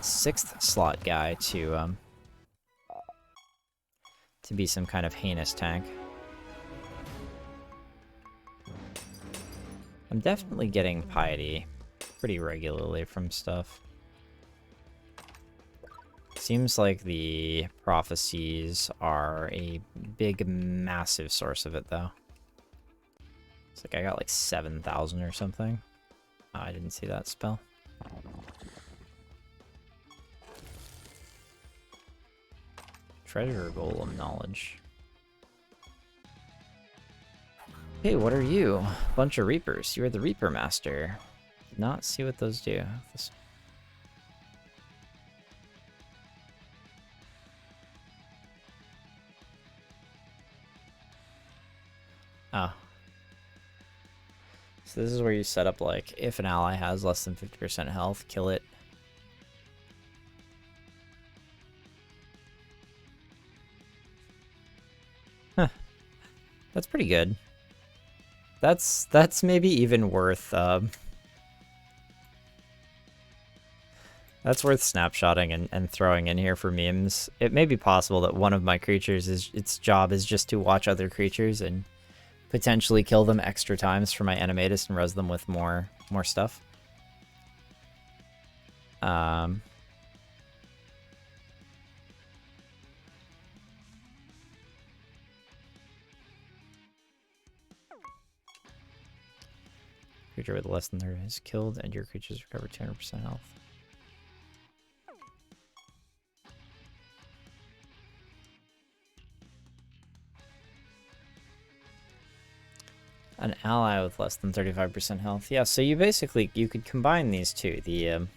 6th slot guy to be some kind of heinous tank. I'm definitely getting piety pretty regularly from stuff. Seems like the prophecies are a big, massive source of it, though. It's like I got like 7,000 or something. Oh, I didn't see that spell. Treasure Golem knowledge. Hey, what are you? Bunch of Reapers. You are the Reaper Master. Did not see what those do. Oh. So this is where you set up, like, if an ally has less than 50% health, kill it. Huh. That's pretty good. That's maybe even worth, that's worth snapshotting and throwing in here for memes. It may be possible that one of my creatures, its job is just to watch other creatures and potentially kill them extra times for my Animatus and res them with more stuff. Creature with less than 30 is killed, and your creatures recover 200% health. An ally with less than 35% health. Yeah, so you could combine these two. You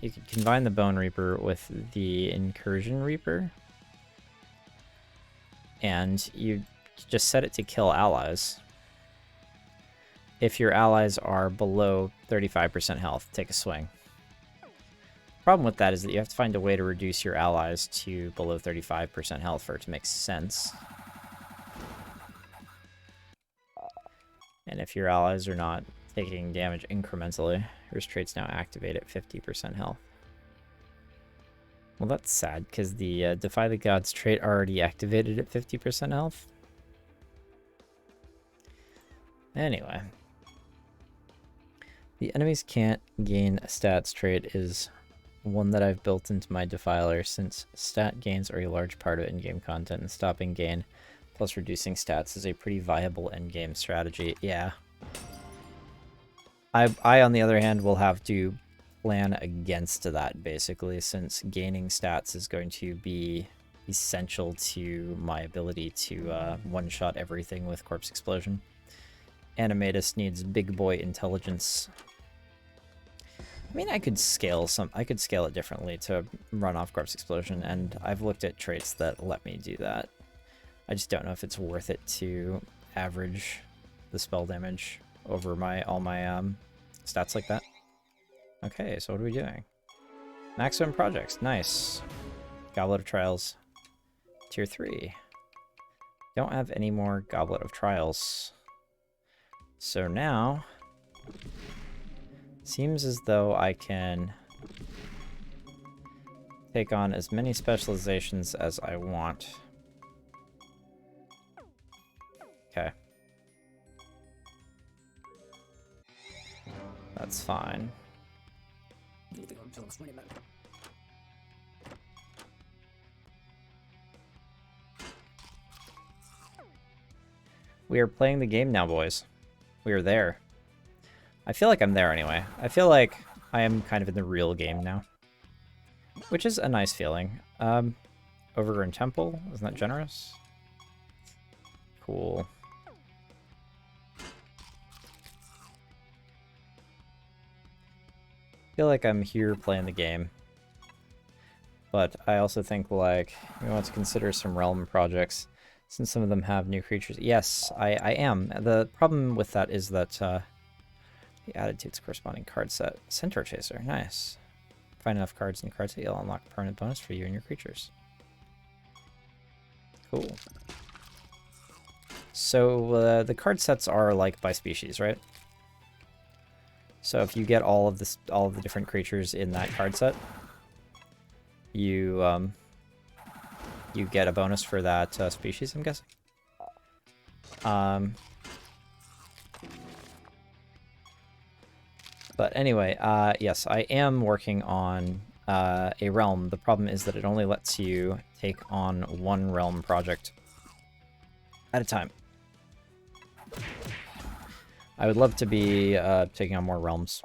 could combine the Bone Reaper with the Incursion Reaper. And you just set it to kill allies. If your allies are below 35% health, take a swing. The problem with that is that you have to find a way to reduce your allies to below 35% health for it to make sense. And if your allies are not taking damage incrementally, your traits now activate at 50% health. Well, that's sad, because the Defy the Gods trait already activated at 50% health. Anyway. The enemies can't gain a stats trait is one that I've built into my defiler since stat gains are a large part of in-game content, and stopping gain plus reducing stats is a pretty viable endgame strategy. Yeah. I, on the other hand, will have to plan against that, basically, since gaining stats is going to be essential to my ability to one-shot everything with Corpse Explosion. Animatus needs big boy intelligence. I mean, I could scale it differently to run off Corpse Explosion, and I've looked at traits that let me do that. I just don't know if it's worth it to average the spell damage over all my stats like that. Okay, so what are we doing? Maximum projects, nice. Goblet of Trials, tier 3. Don't have any more Goblet of Trials. So now, seems as though I can take on as many specializations as I want. Okay. That's fine. We are playing the game now, boys. We are there. I feel like I'm there anyway. I feel like I am kind of in the real game now. Which is a nice feeling. Overgrown Temple, isn't that generous? Cool. I feel like I'm here playing the game. But I also think, like, we want to consider some realm projects, since some of them have new creatures. Yes, I am. The problem with that is that the added to its corresponding card set. Centaur Chaser, nice. Find enough cards in the card set, you'll unlock a permanent bonus for you and your creatures. Cool. So the card sets are like by species, right? So if you get all of the different creatures in that card set, you get a bonus for that species, I'm guessing. But anyway, yes, I am working on a realm. The problem is that it only lets you take on one realm project at a time. I would love to be taking on more realms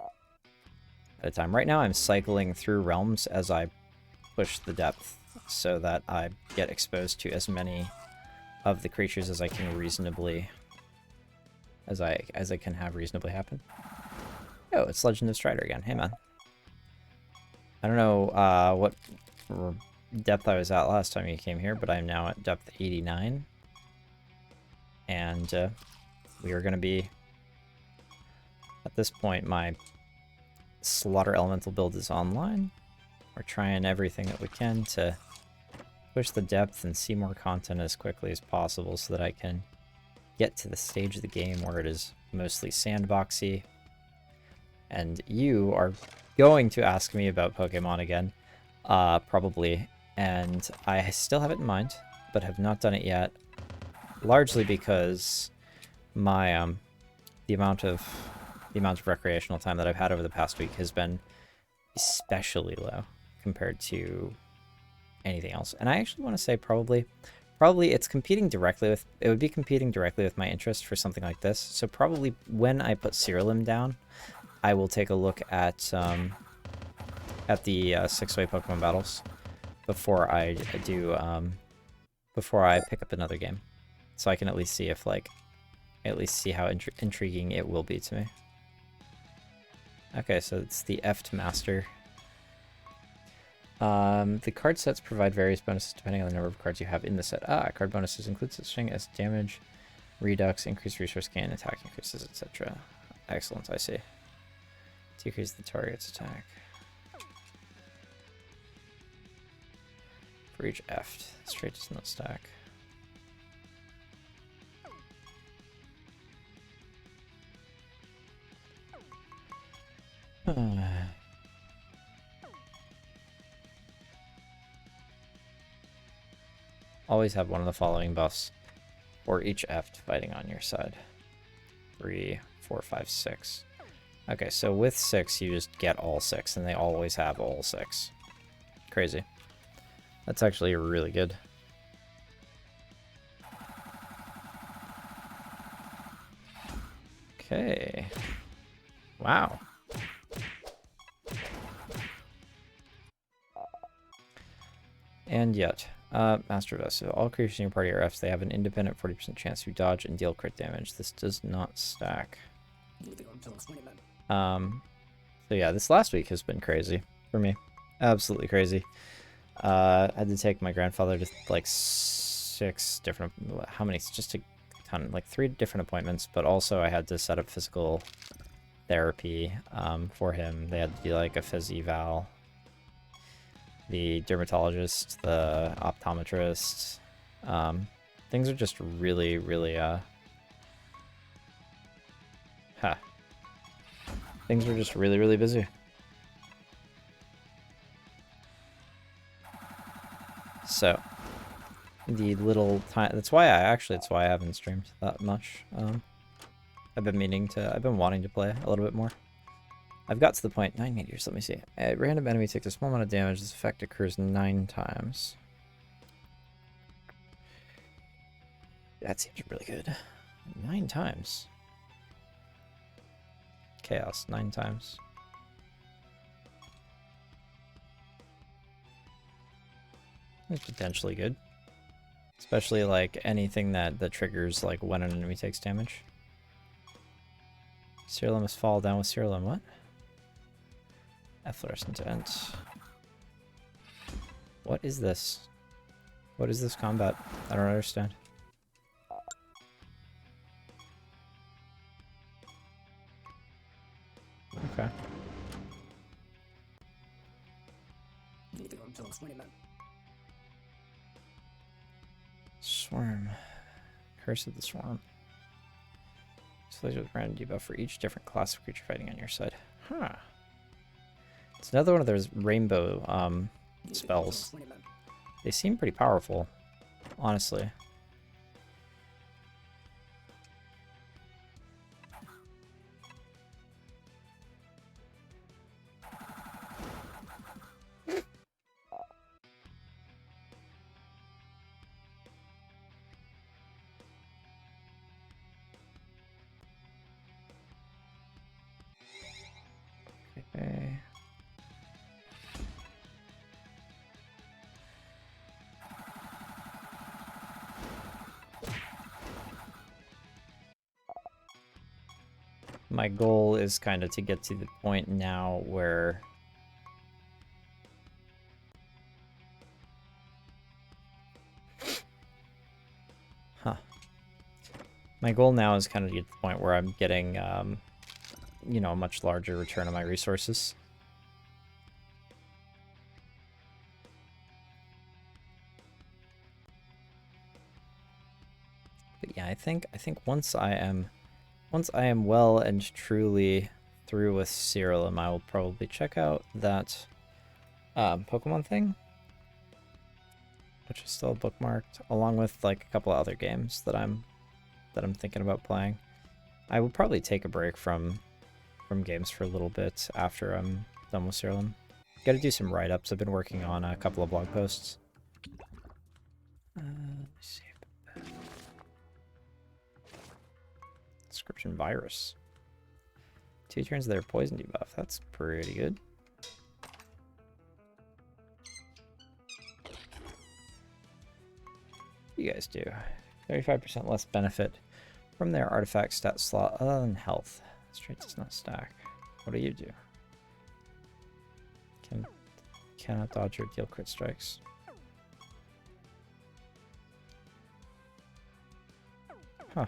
at a time. Right now I'm cycling through realms as I push the depth so that I get exposed to as many of the creatures as I can reasonably as I can have reasonably happen. Oh, it's Legend of Strider again. Hey man. I don't know what depth I was at last time you came here, but I'm now at depth 89. And we are going to be... At this point, my Slaughter Elemental build is online. We're trying everything that we can to push the depth and see more content as quickly as possible so that I can get to the stage of the game where it is mostly sandboxy. And you are going to ask me about Pokemon again, probably. And I still have it in mind, but have not done it yet. Largely because my the amount of recreational time that I've had over the past week has been especially low compared to anything else. And I actually want to say probably it's competing directly with, it would be competing directly with my interest for something like this. So probably when I put Siralim down, I will take a look at the 6-way Pokemon battles before I do before I pick up another game, so I can at least see if see how intriguing it will be to me. Okay, so it's the Eft Master. The card sets provide various bonuses depending on the number of cards you have in the set. Card bonuses include such things as damage, redux, increased resource gain, attack increases, etc. Excellent, I see. Decrease the target's attack. For each Eft, straight does not stack. Always have one of the following buffs for each Eft fighting on your side. 3, 4, 5, 6. Okay, so with 6, you just get all 6, and they always have all 6. Crazy. That's actually really good. Okay. Wow. And yet, Master Vessel. All creatures in your party are Fs. They have an independent 40% chance to dodge and deal crit damage. This does not stack. So yeah, this last week has been crazy for me. Absolutely crazy. I had to take my grandfather to like 6 different, how many? Just a ton, like 3 different appointments, but also I had to set up physical therapy for him. They had to do like a phys eval. The dermatologist, the optometrist. Things are just really, really, Things are just really, really busy. So, the little time, that's why I haven't streamed that much. I've been wanting to play a little bit more. I've got to the point, 9 meteors, let me see. A random enemy takes a small amount of damage. This effect occurs 9 times. That seems really good. 9 times. Chaos, 9 times. That's potentially good. Especially like anything that triggers like when an enemy takes damage. Siralim must fall down with Siralim, what? Efflorescent Ent. What is this? What is this combat? I don't understand. Okay. Swarm. Curse of the Swarm. Slays with random debuff for each different class of creature fighting on your side. Huh. It's another one of those rainbow spells. They seem pretty powerful, honestly. Okay. My goal is kind of to get to the point now where my goal now is kind of to get to the point where I'm getting, you know, a much larger return on my resources. But yeah, I think once I am well and truly through with Siralim, I will probably check out that Pokemon thing, which is still bookmarked, along with like a couple of other games that I'm thinking about playing. I will probably take a break from games for a little bit after I'm done with Siralim. Got to do some write-ups. I've been working on a couple of blog posts. Let me see. Description virus. 2 turns of their poison debuff. That's pretty good. What do you guys do? 35% less benefit from their artifact stat slot other than health. Straight does not stack. What do you do? Cannot dodge or deal crit strikes. Huh.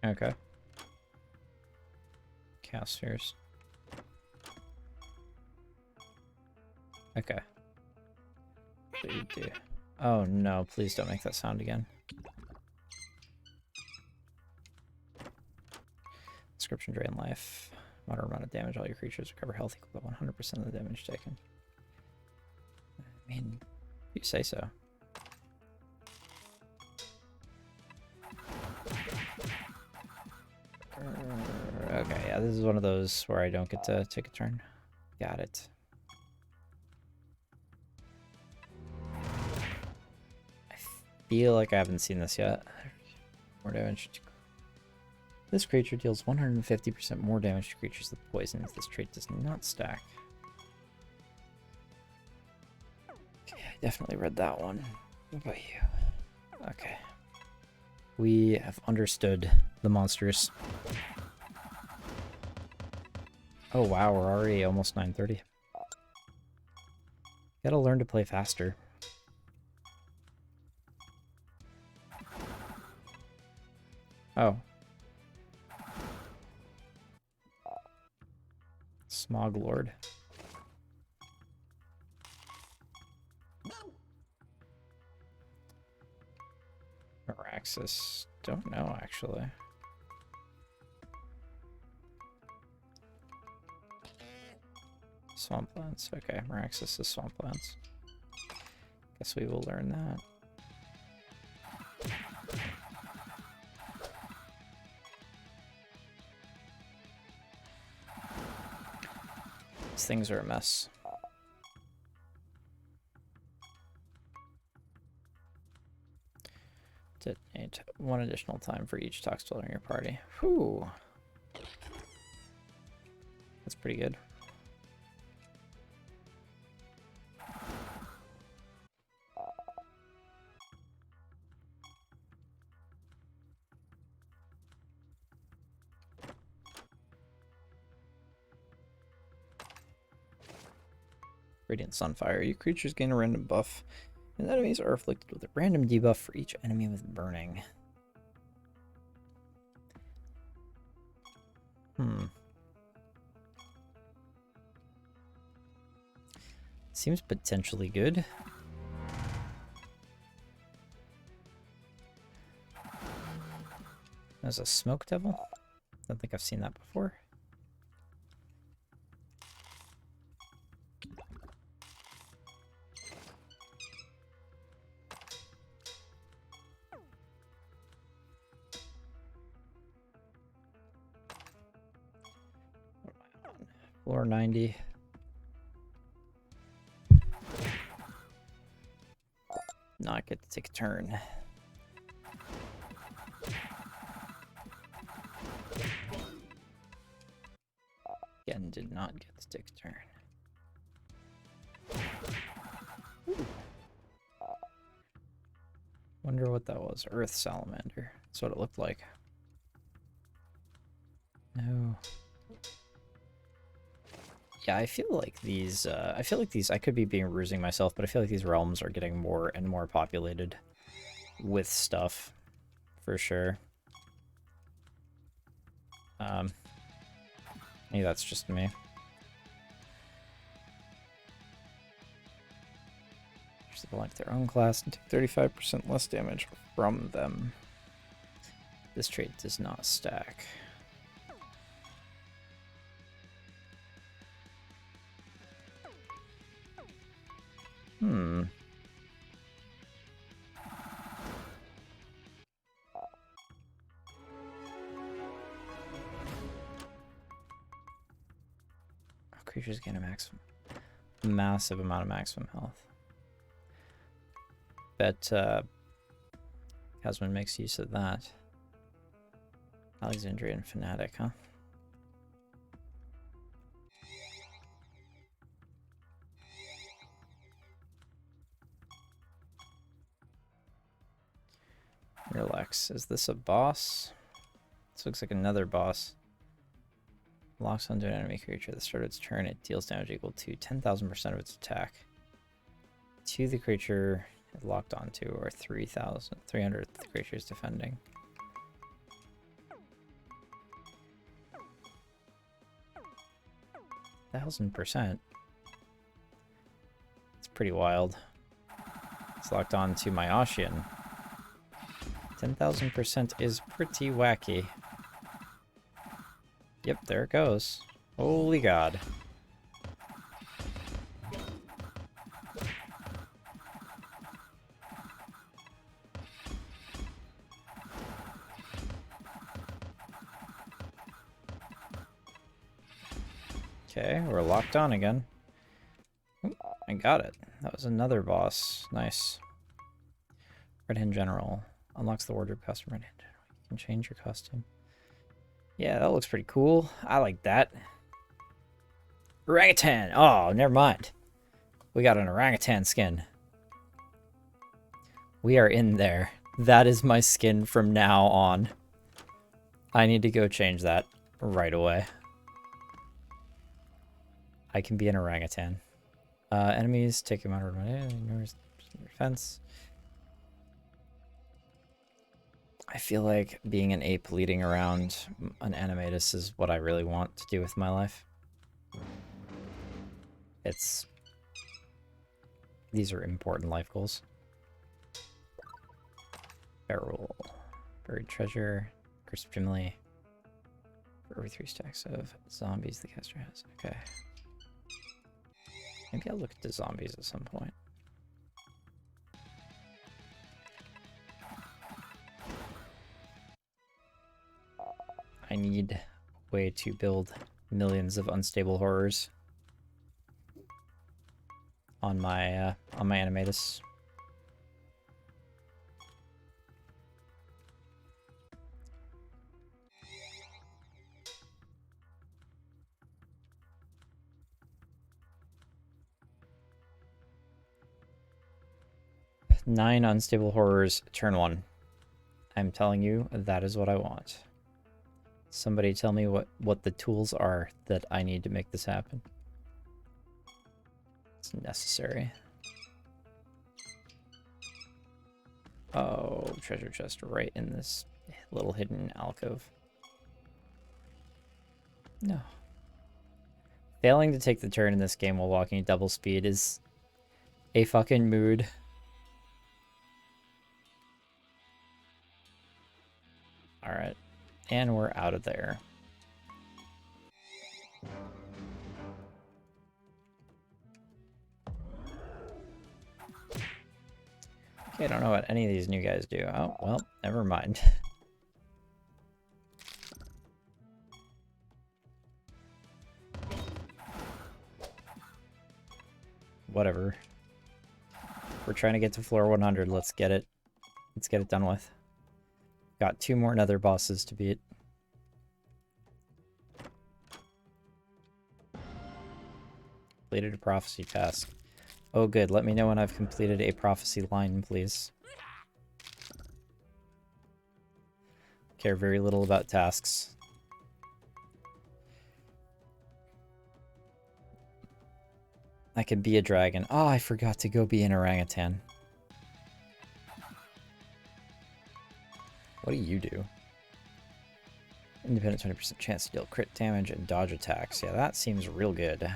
Okay. Chaos spheres. Okay. What do you do? Oh no, please don't make that sound again. Description drain life. Moderate amount of damage. All your creatures recover health equal to 100% of the damage taken. I mean, you say so. Okay, yeah, this is one of those where I don't get to take a turn. Got it. I feel like I haven't seen this yet. More damage. This creature deals 150% more damage to creatures with poisons. This trait does not stack. Okay, I definitely read that one. What about you? Okay. We have understood the monsters. Oh wow, we're already almost 9:30. Gotta learn to play faster. Oh. Smog Lord. Meraxis. Don't know, actually. Swamplands. Okay, Meraxis is Swamplands. Guess we will learn that. These things are a mess. Detonate 1 additional time for each Toxdweller in your party. Whew. That's pretty good. Radiant Sunfire. You creatures gain a random buff, and enemies are afflicted with a random debuff for each enemy with burning. Seems potentially good. There's a Smoke Devil. Don't think I've seen that before. Floor 90. Not get to take a turn. Again, did not get to take a turn. Wonder what that was. Earth Salamander. That's what it looked like. No. Yeah, I feel like these, I could be being rusing myself, but I feel like these realms are getting more and more populated with stuff, for sure. Maybe that's just me. Just select their own class and take 35% less damage from them. This trait does not stack. Creatures gain a massive amount of maximum health. Bet Casman makes use of that. Alexandrian Fanatic, huh? Relax. Is this a boss? This looks like another boss. Locks onto an enemy creature at the start of its turn. It deals damage equal to 10,000% of its attack to the creature it locked onto, or 300 creatures defending. %1,000%. It's pretty wild. It's locked on to my Ashian. 10,000% is pretty wacky. Yep, there it goes. Holy God. Okay, we're locked on again. Oop, I got it. That was another boss. Nice. Red Hand General. Unlocks the wardrobe costume. Red Hand General. You can change your costume. Yeah, that looks pretty cool. I like that. Orangutan! Oh, never mind. We got an orangutan skin. We are in there. That is my skin from now on. I need to go change that right away. I can be an orangutan. Enemies take him out of my defense. I feel like being an ape leading around an animatus is what I really want to do with my life. These are important life goals. Barrel. Buried treasure. Crisp Jimley. For over 3 stacks of zombies the caster has. Okay. Maybe I'll look at the zombies at some point. I need a way to build millions of unstable horrors on my animatus. Nine unstable horrors, turn 1. I'm telling you, that is what I want. Somebody tell me what the tools are that I need to make this happen. It's necessary. Oh, treasure chest right in this little hidden alcove. No. Failing to take the turn in this game while walking at double speed is a fucking mood. Alright. And we're out of there. Okay, I don't know what any of these new guys do. Oh, well, never mind. Whatever. We're trying to get to floor 100. Let's get it. Let's get it done with. Got 2 more nether bosses to beat. Completed a prophecy task. Oh good, let me know when I've completed a prophecy line, please. Care very little about tasks. I could be a dragon. Oh, I forgot to go be an orangutan. What do you do? Independent 20% chance to deal crit damage and dodge attacks. Yeah, that seems real good.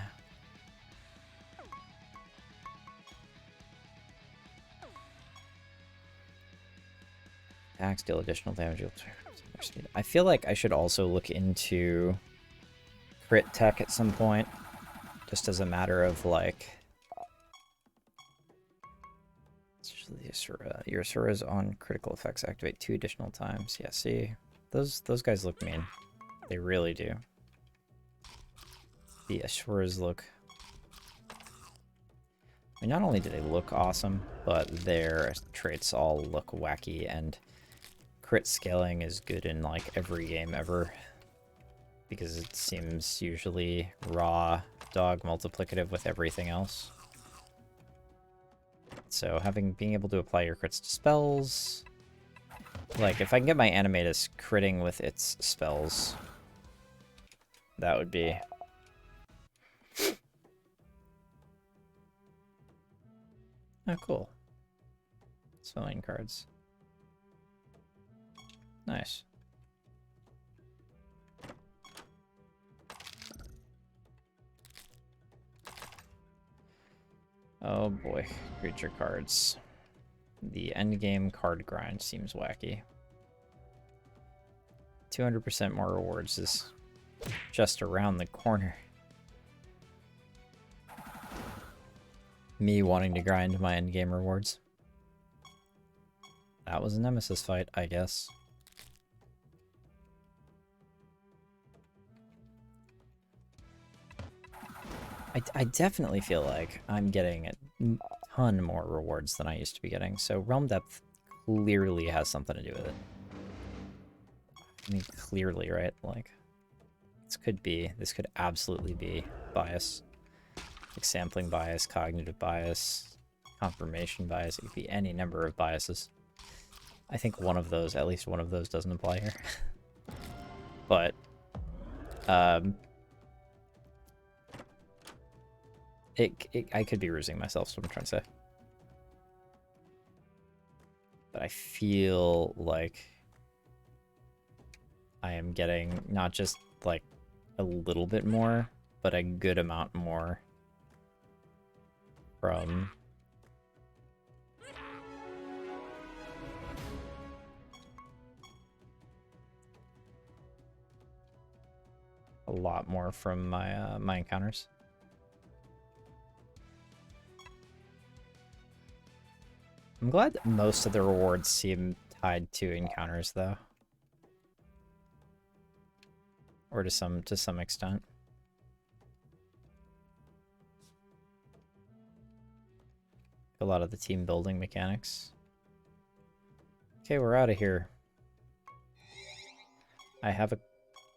Attacks deal additional damage. I feel like I should also look into crit tech at some point. Just as a matter of like... Your Asuras on critical effects activate 2 additional times. Yeah, see? Those guys look mean. They really do. The Asuras look... I mean, not only do they look awesome, but their traits all look wacky, and crit scaling is good in like every game ever. Because it seems usually raw dog multiplicative with everything else. So being able to apply your crits to spells, like if I can get my animatus critting with its spells, that would be oh cool. Spelling cards, nice. Oh boy, creature cards. The endgame card grind seems wacky. 200% more rewards is just around the corner. Me wanting to grind my endgame rewards. That was a nemesis fight, I guess. I definitely feel like I'm getting a ton more rewards than I used to be getting, so Realm Depth clearly has something to do with it. I mean, clearly, right? Like, this could absolutely be bias. Like sampling bias, cognitive bias, confirmation bias. It could be any number of biases. I think one of those, at least one of those, doesn't apply here. But, I could be rusing myself, is what I'm trying to say. But I feel like I am getting not just, like, a little bit more, but a good amount more from... a lot more from my, my encounters. I'm glad that most of the rewards seem tied to encounters, though. Or to some extent. A lot of the team building mechanics. Okay, we're out of here. I have a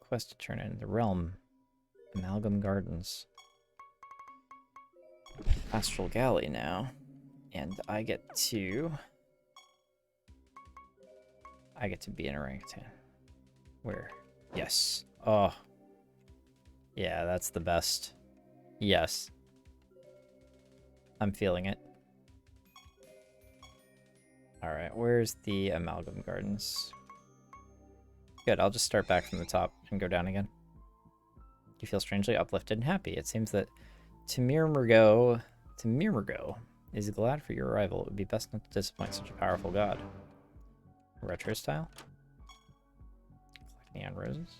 quest to turn in. The Realm. Amalgam Gardens. Astral Galley now. And I get to be an orangutan. Where? Yes. Oh. Yeah, that's the best. Yes. I'm feeling it. Alright, where's the Amalgam Gardens? Good, I'll just start back from the top and go down again. You feel strangely uplifted and happy. It seems that Temirmergo is glad for your arrival. It would be best not to disappoint such a powerful god. Retro style? Collect neon roses?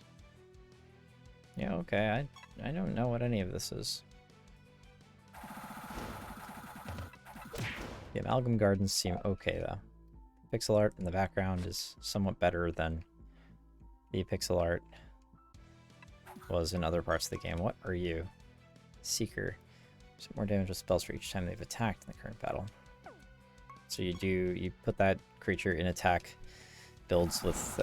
Yeah, okay, I don't know what any of this is. The Amalgam Gardens seem okay, though. Pixel art in the background is somewhat better than the pixel art was in other parts of the game. What are you? Seeker. Some more damage with spells for each time they've attacked in the current battle. So you put that creature in attack builds with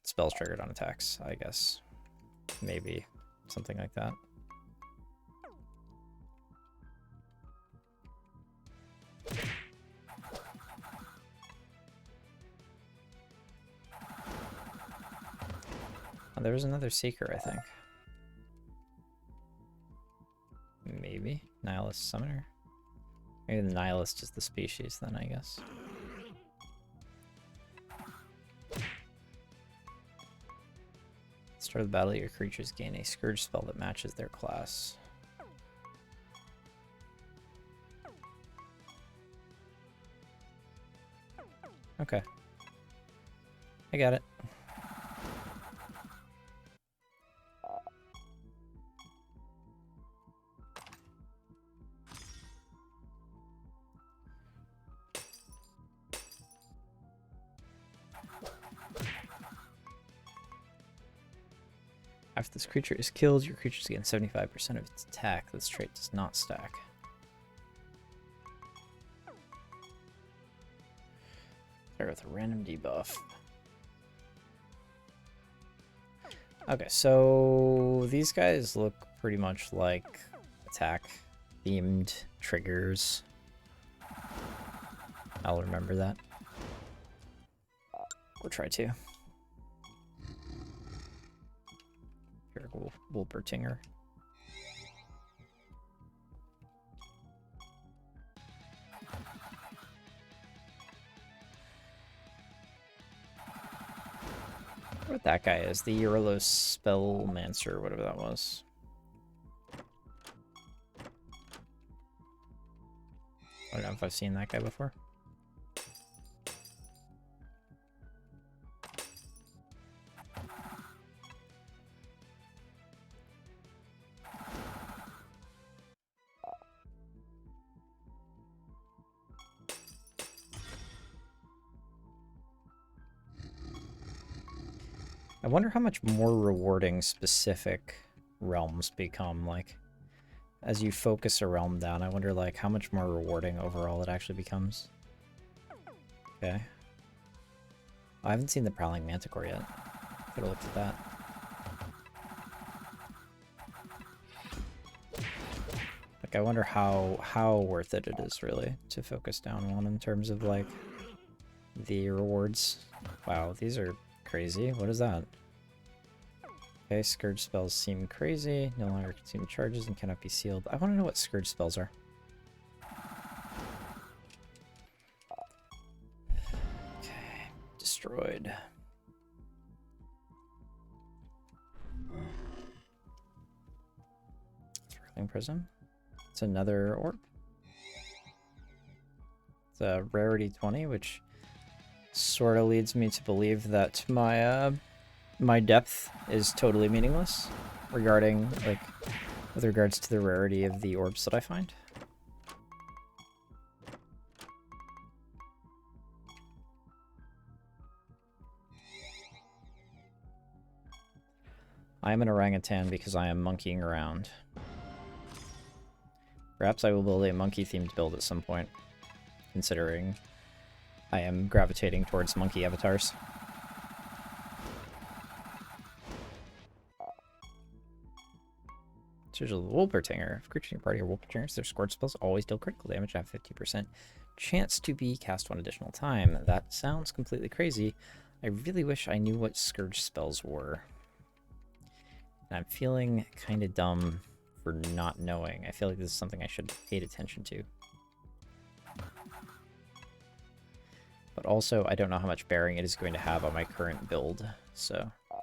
spells triggered on attacks, I guess. Maybe something like that. Oh, there was another Seeker, I think. Maybe. Nihilist Summoner? Maybe the Nihilist is the species then, I guess. Start of the battle, your creatures gain a Scourge spell that matches their class. Okay. I got it. After this creature is killed, your creatures gain 75% of its attack. This trait does not stack. Start with a random debuff. Okay, so these guys look pretty much like attack-themed triggers. I'll remember that. Or try to. Wolpertinger. What that guy is, the Eurolos Spellmancer, whatever that was. I don't know if I've seen that guy before. I wonder how much more rewarding specific realms become, like, as you focus a realm down, I wonder, like, how much more rewarding overall it actually becomes. Okay. I haven't seen the Prowling Manticore yet. Could've looked at that. Like, I wonder how worth it is, really, to focus down one in terms of, like, the rewards. Wow, these are crazy. What is that? Okay, Scourge spells seem crazy. No longer consume charges and cannot be sealed. I want to know what Scourge spells are. Okay, destroyed. Thrilling Prism. It's another orb. It's a rarity 20, which sort of leads me to believe that my depth is totally meaningless regarding, like, with regards to the rarity of the orbs that I find. I am an orangutan because I am monkeying around. Perhaps I will build a monkey-themed build at some point, considering I am gravitating towards monkey avatars. Here's a Wolpertinger. If creatures in your party are Wolpertingers, their Scourge spells always deal critical damage and have 50% chance to be cast one additional time. That sounds completely crazy. I really wish I knew what Scourge spells were. And I'm feeling kind of dumb for not knowing. I feel like this is something I should have paid attention to. But also, I don't know how much bearing it is going to have on my current build, so... Oh,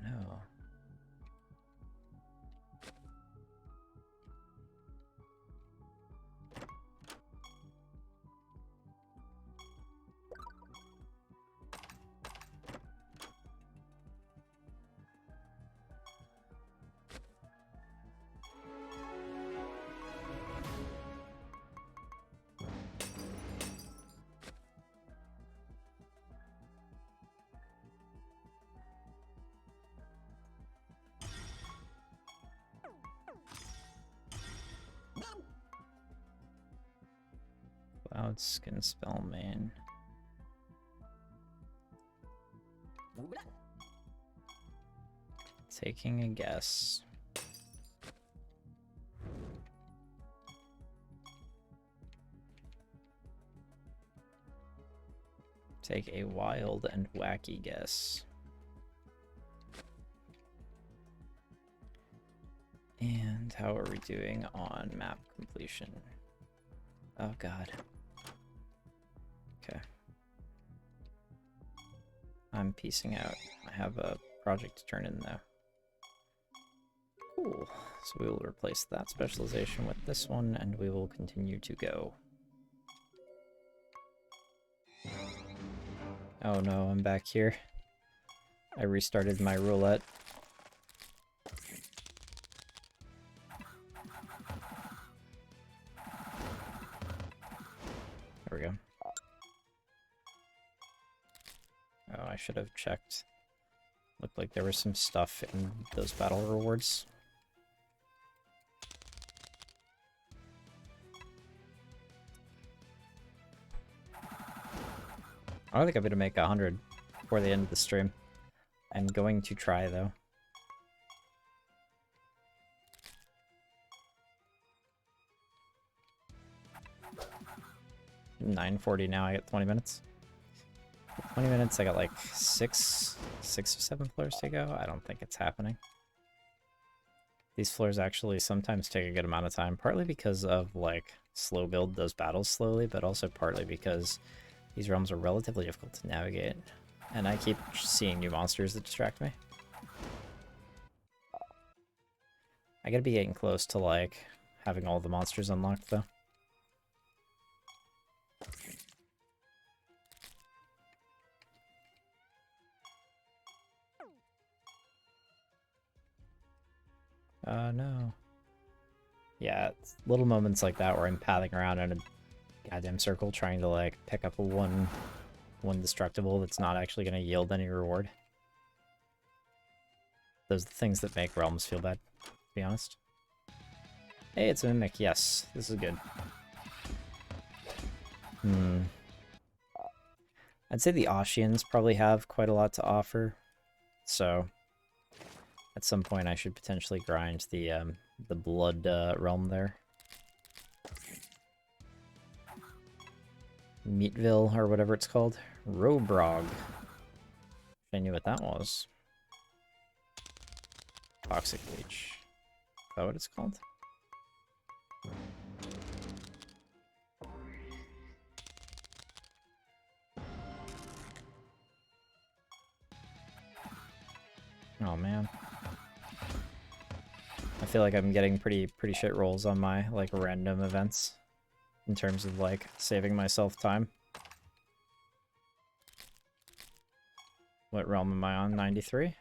no. Cloud Skin Spell main. Taking a guess. Take a wild and wacky guess. And how are we doing on map completion? Oh god. Okay. I'm piecing out. I have a project to turn in though. Cool. So we will replace that specialization with this one, and we will continue to go. Oh no, I'm back here. I restarted my roulette. There we go. Oh, I should have checked. Looked like there was some stuff in those battle rewards. I don't think I'm going to make 100 before the end of the stream. I'm going to try, though. $9:40 now, I get 20 minutes. 20 minutes, I got like six or seven floors to go. I don't think it's happening. These floors actually sometimes take a good amount of time, partly because of, like, slow build those battles slowly, but also partly because these realms are relatively difficult to navigate, and I keep seeing new monsters that distract me. I gotta be getting close to, like, having all the monsters unlocked, though. No. Yeah, it's little moments like that where I'm pathing around in a goddamn circle trying to, like, pick up a one destructible that's not actually going to yield any reward. Those are the things that make realms feel bad, to be honest. Hey, it's a mimic. Yes, this is good. I'd say the Ashians probably have quite a lot to offer, so at some point I should potentially grind the blood realm there. Meatville, or whatever it's called. Robrog. I knew what that was. Toxic Leech. Is that what it's called? Oh man. I feel like I'm getting pretty shit rolls on my, like, random events in terms of, like, saving myself time. What realm am I on? 93?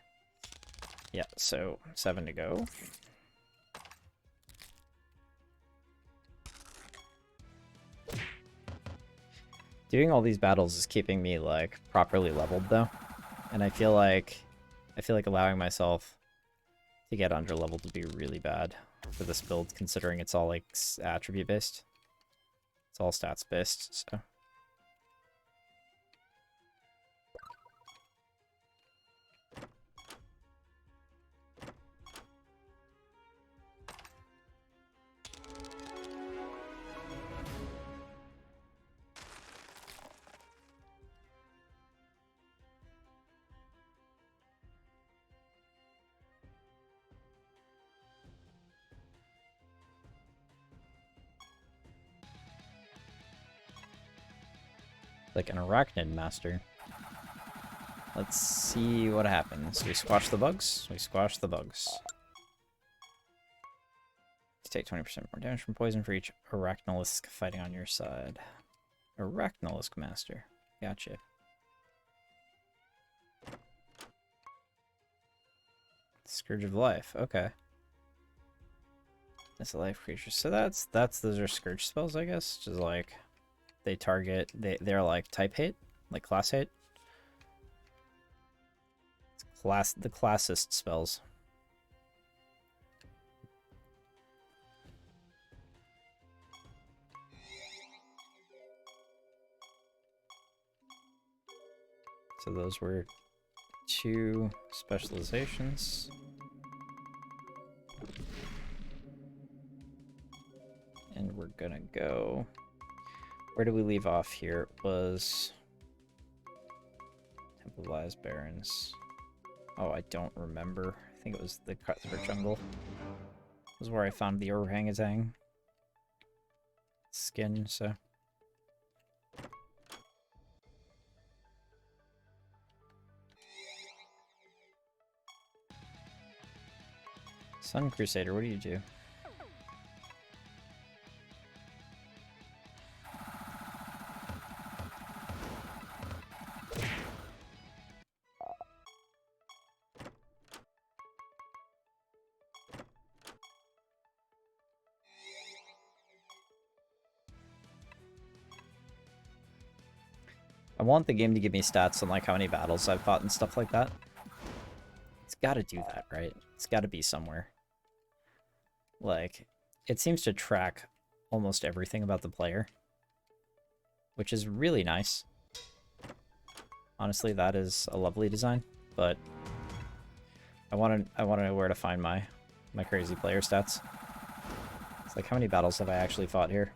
Yeah, so 7 to go. Doing all these battles is keeping me, like, properly leveled though. And I feel like allowing myself to get under leveled would be really bad for this build, considering it's all, like, attribute based. It's all stats based, so. Like an arachnid master. Let's see what happens. We squash the bugs. We squash the bugs. You take 20% more damage from poison for each arachnolisk fighting on your side. Arachnolisk master. Gotcha. Scourge of Life. Okay. That's a life creature. So those are Scourge spells, I guess. Just like they target they're like type hate, like class hate. It's the classist spells. So those were 2 specializations. And we're gonna go... Where did we leave off here? It was... Temple of Lies Barrens. Oh, I don't remember. I think it was the Cutthroat Jungle. This is where I found the orangutan skin, so... Sun Crusader, what do you do? I want the game to give me stats on, like, how many battles I've fought and stuff like that. It's gotta do that, right? It's gotta be somewhere. Like, it seems to track almost everything about the player, which is really nice. Honestly, that is a lovely design, but I want to know where to find my crazy player stats. It's like, how many battles have I actually fought here?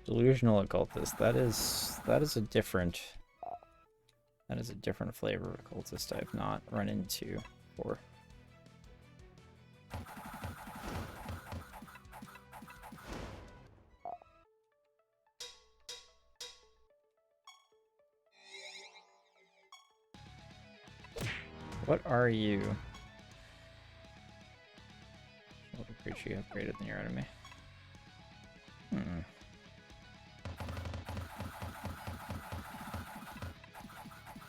Delusional occultist. That is a different flavor of occultist I've not run into before. What are you? creature you have greater than your enemy.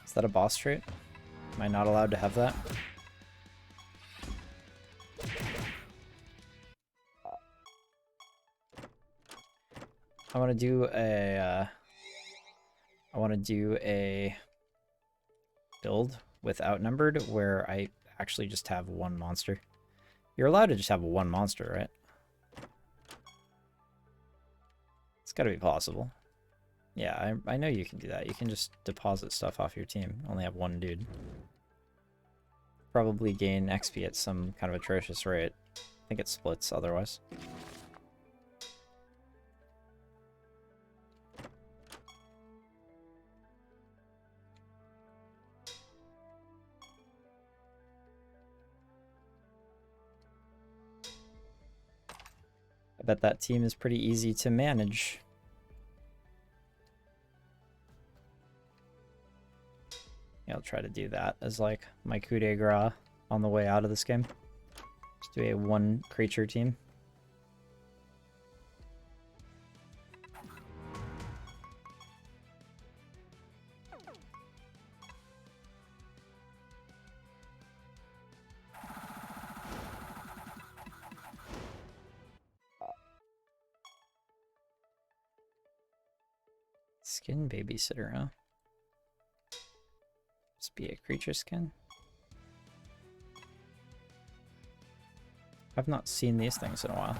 Is that a boss trait? Am I not allowed to have that? I want to do a build with outnumbered where I actually just have one monster. You're allowed to just have one monster, right? It's got to be possible. Yeah, I know you can do that. You can just deposit stuff off your team. Only have one dude. Probably gain XP at some kind of atrocious rate. I think it splits otherwise. I bet that team is pretty easy to manage. Yeah, I'll try to do that as like my coup de grace on the way out of this game. Just do a one creature team. Skin babysitter, huh? Just be a creature skin. I've not seen these things in a while.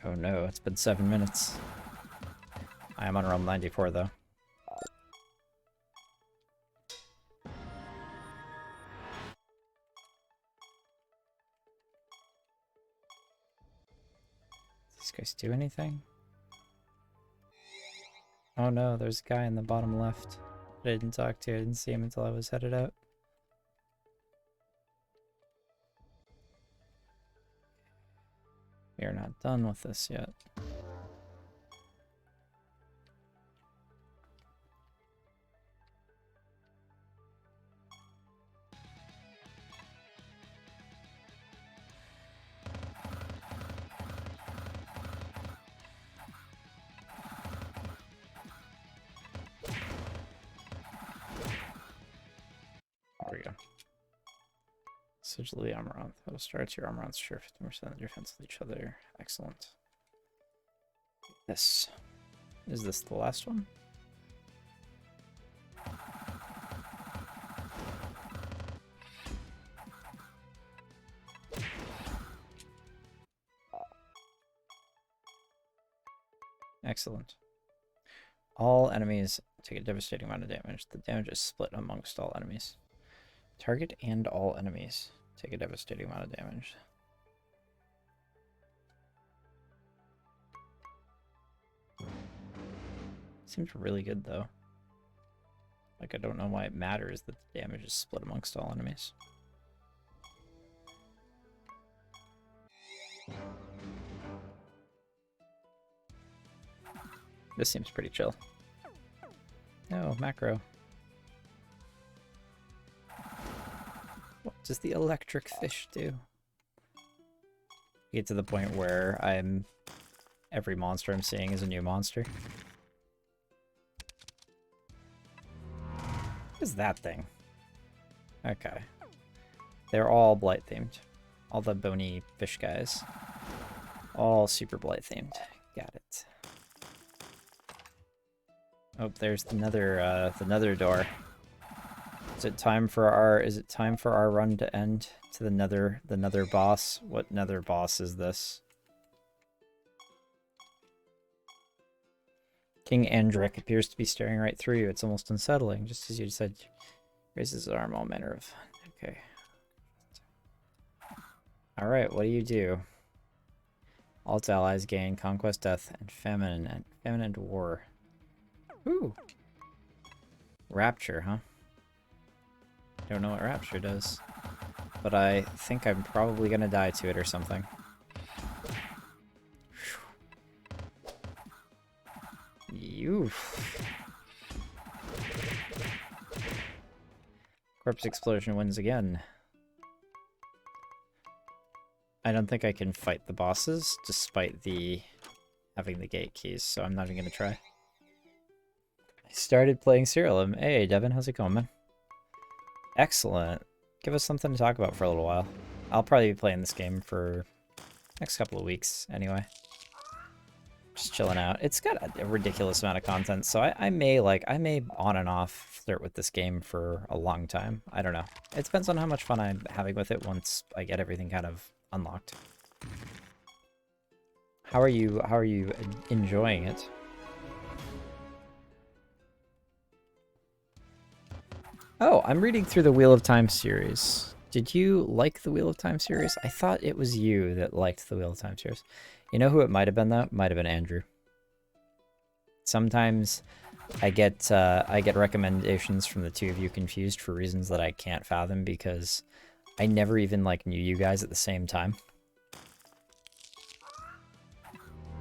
Oh no, it's been 7 minutes. I am on realm 94 though. These guys do anything? Oh no, there's a guy in the bottom left that I didn't talk to. I didn't see him until I was headed out. We are not done with this yet. There we go. Sigil the Amaranth. How to start your Amaranth share 50% of the defense with each other. Excellent. This. Is this the last one? Excellent. All enemies take a devastating amount of damage. The damage is split amongst all enemies. Target and all enemies take a devastating amount of damage. Seems really good though. Like, I don't know why it matters that the damage is split amongst all enemies. This seems pretty chill. No, macro. What does the electric fish do? Get to the point where every monster I'm seeing is a new monster. What is that thing? Okay. They're all blight themed. All the bony fish guys. All super blight themed. Got it. Oh, there's the nether door. Is it time for our run to end to the nether boss? What nether boss is this? King Andric appears to be staring right through you. It's almost unsettling, just as you said. Raises his arm, all manner of... Okay. Alright, what do you do? Alt allies gain Conquest, Death, and Famine and War. Ooh! Rapture, huh? don't know what Rapture does. But I think I'm probably gonna die to it or something. You. Corpse Explosion wins again. I don't think I can fight the bosses, despite having the gate keys, so I'm not even gonna try. I started playing Siralim. Hey, Devin, how's it going, man? Excellent. Give us something to talk about for a little while. I'll probably be playing this game for next couple of weeks, anyway. Just chilling out. It's got a ridiculous amount of content, so I may on and off flirt with this game for a long time. I don't know. It depends on how much fun I'm having with it once I get everything kind of unlocked. How are you enjoying it? Oh, I'm reading through the Wheel of Time series. Did you like the Wheel of Time series? I thought it was you that liked the Wheel of Time series. You know who it might have been, though? It might have been Andrew. Sometimes I get recommendations from the two of you confused for reasons that I can't fathom because I never even knew you guys at the same time.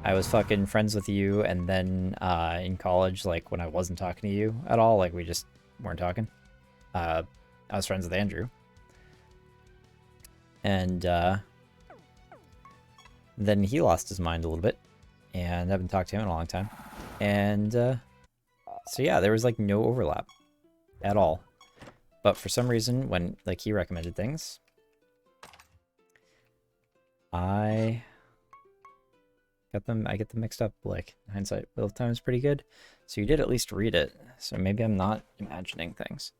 I was fucking friends with you, and then in college, when I wasn't talking to you at all, we just weren't talking. I was friends with Andrew. And then he lost his mind a little bit, and I haven't talked to him in a long time. And so yeah, there was no overlap at all. But for some reason, when he recommended things, I get them mixed up. In hindsight, Wheel of Time is pretty good. So you did at least read it. So maybe I'm not imagining things.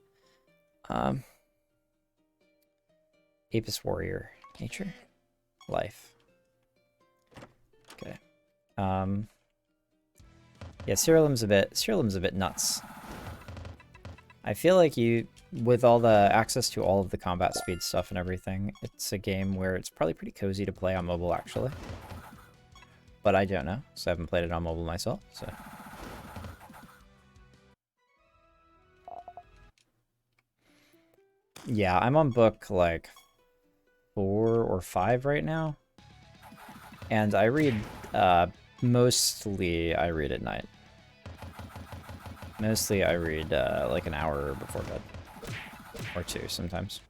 Apis Warrior. Nature? Life. Okay. Yeah, Siralim's a bit nuts. I feel like with all the access to all of the combat speed stuff and everything, it's a game where it's probably pretty cozy to play on mobile, actually. But I don't know, so I haven't played it on mobile myself, so... Yeah, I'm on book, 4 or 5 right now. And I read, mostly I read at night. Mostly I read, an hour before bed. Or 2, sometimes.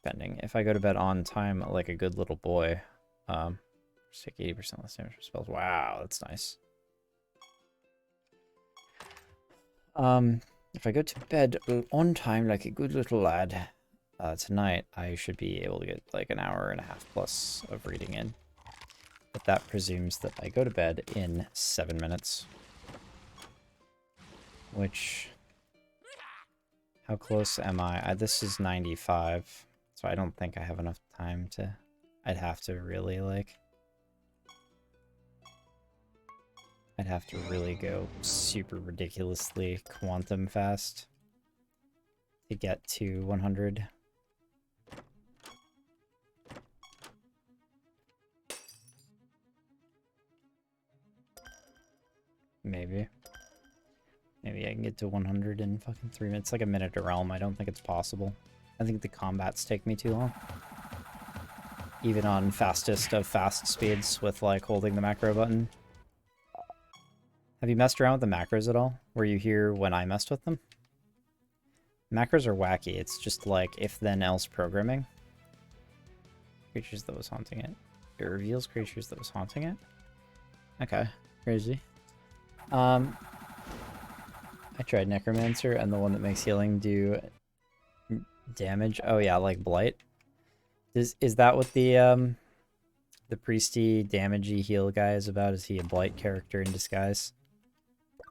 Depending. If I go to bed on time, like a good little boy, take 80% less damage for spells. Wow, that's nice. If I go to bed on time like a good little lad, tonight I should be able to get an hour and a half plus of reading in. But that presumes that I go to bed in 7 minutes. Which... How close am I? This is 95, so I don't think I have enough time to... I'd have to really, I'd have to really go super ridiculously quantum fast to get to 100. Maybe. Maybe I can get to 100 in fucking 3 minutes. Like a minute a realm. I don't think it's possible. I think the combats take me too long. Even on fastest of fast speeds with holding the macro button. Have you messed around with the macros at all? Were you here when I messed with them? Macros are wacky. It's just if then else programming. Creatures that was haunting it. It reveals creatures that was haunting it? Okay. Crazy. I tried Necromancer and the one that makes healing do damage. Oh yeah, Blight. Is that what the priesty damagey heal guy is about? Is he a Blight character in disguise?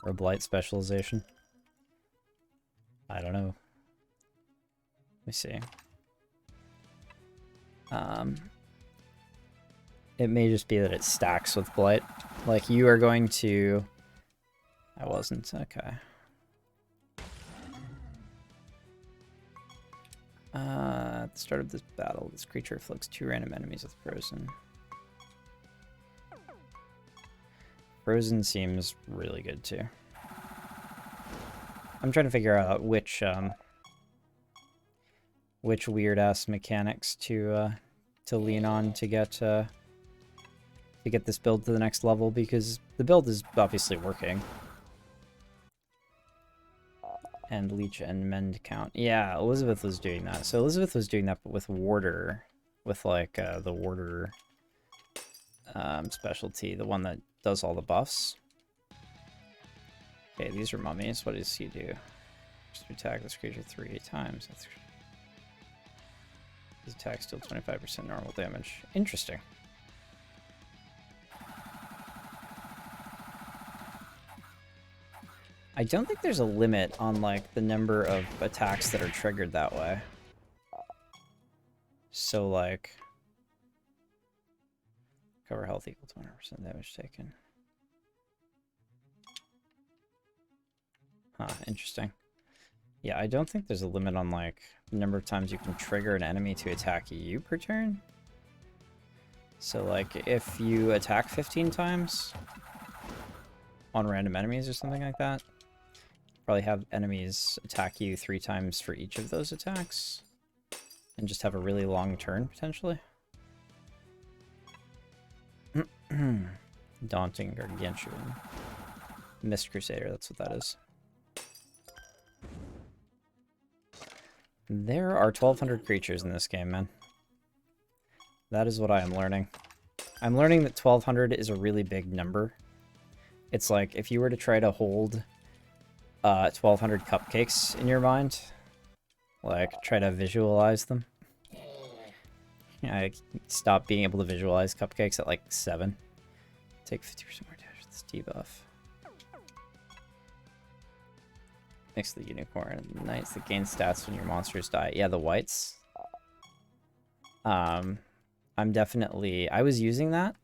Or a Blight specialization? I don't know. Let me see. It may just be that it stacks with Blight. You are going to... I wasn't. Okay. At the start of this battle, this creature afflicts 2 random enemies with Frozen. Frozen seems really good, too. I'm trying to figure out which which weird ass mechanics to lean on to get this build to the next level, because the build is obviously working. And leech and mend count. Yeah, Elizabeth was doing that. So Elizabeth was doing that, but with warder, with like the warder specialty, the one that does all the buffs. Okay, these are mummies. What does he do? Just attack this creature 3 times. His attack still 25% normal damage. Interesting. I don't think there's a limit on like the number of attacks that are triggered that way. So like cover health equal to 100% damage taken. Huh, interesting. Yeah, I don't think there's a limit on like the number of times you can trigger an enemy to attack you per turn. So like if you attack 15 times on random enemies or something like that, probably have enemies attack you 3 times for each of those attacks and just have a really long turn potentially. Daunting Gargantuan. Mist Crusader, that's what that is. There are 1,200 creatures in this game, man. That is what I am learning. I'm learning that 1,200 is a really big number. It's like, if you were to try to hold 1,200 cupcakes in your mind, like, try to visualize them. I stopped being able to visualize cupcakes at, like, 7. Take 50% more damage with this debuff. Mix the unicorn and the knights that gain stats when your monsters die. Yeah, the whites. I was using that,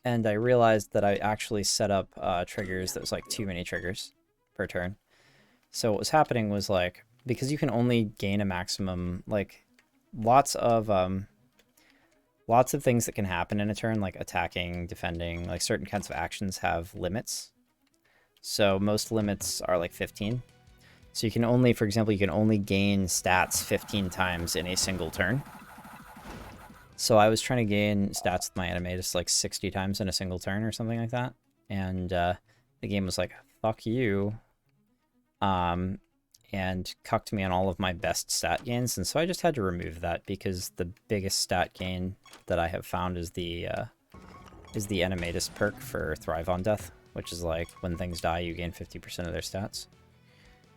and I realized that I actually set up triggers that was like too many triggers per turn. So what was happening was like, because you can only gain a maximum, like lots of things that can happen in a turn, like attacking, defending, like certain kinds of actions have limits. So most limits are like 15. So you can only, for example, you can only gain stats 15 times in a single turn. So I was trying to gain stats with my animatus like 60 times in a single turn or something like that. And the game was like, fuck you. And cucked me on all of my best stat gains. And so I just had to remove that because the biggest stat gain that I have found is the animatus perk for Thrive on Death, which is like when things die, you gain 50% of their stats.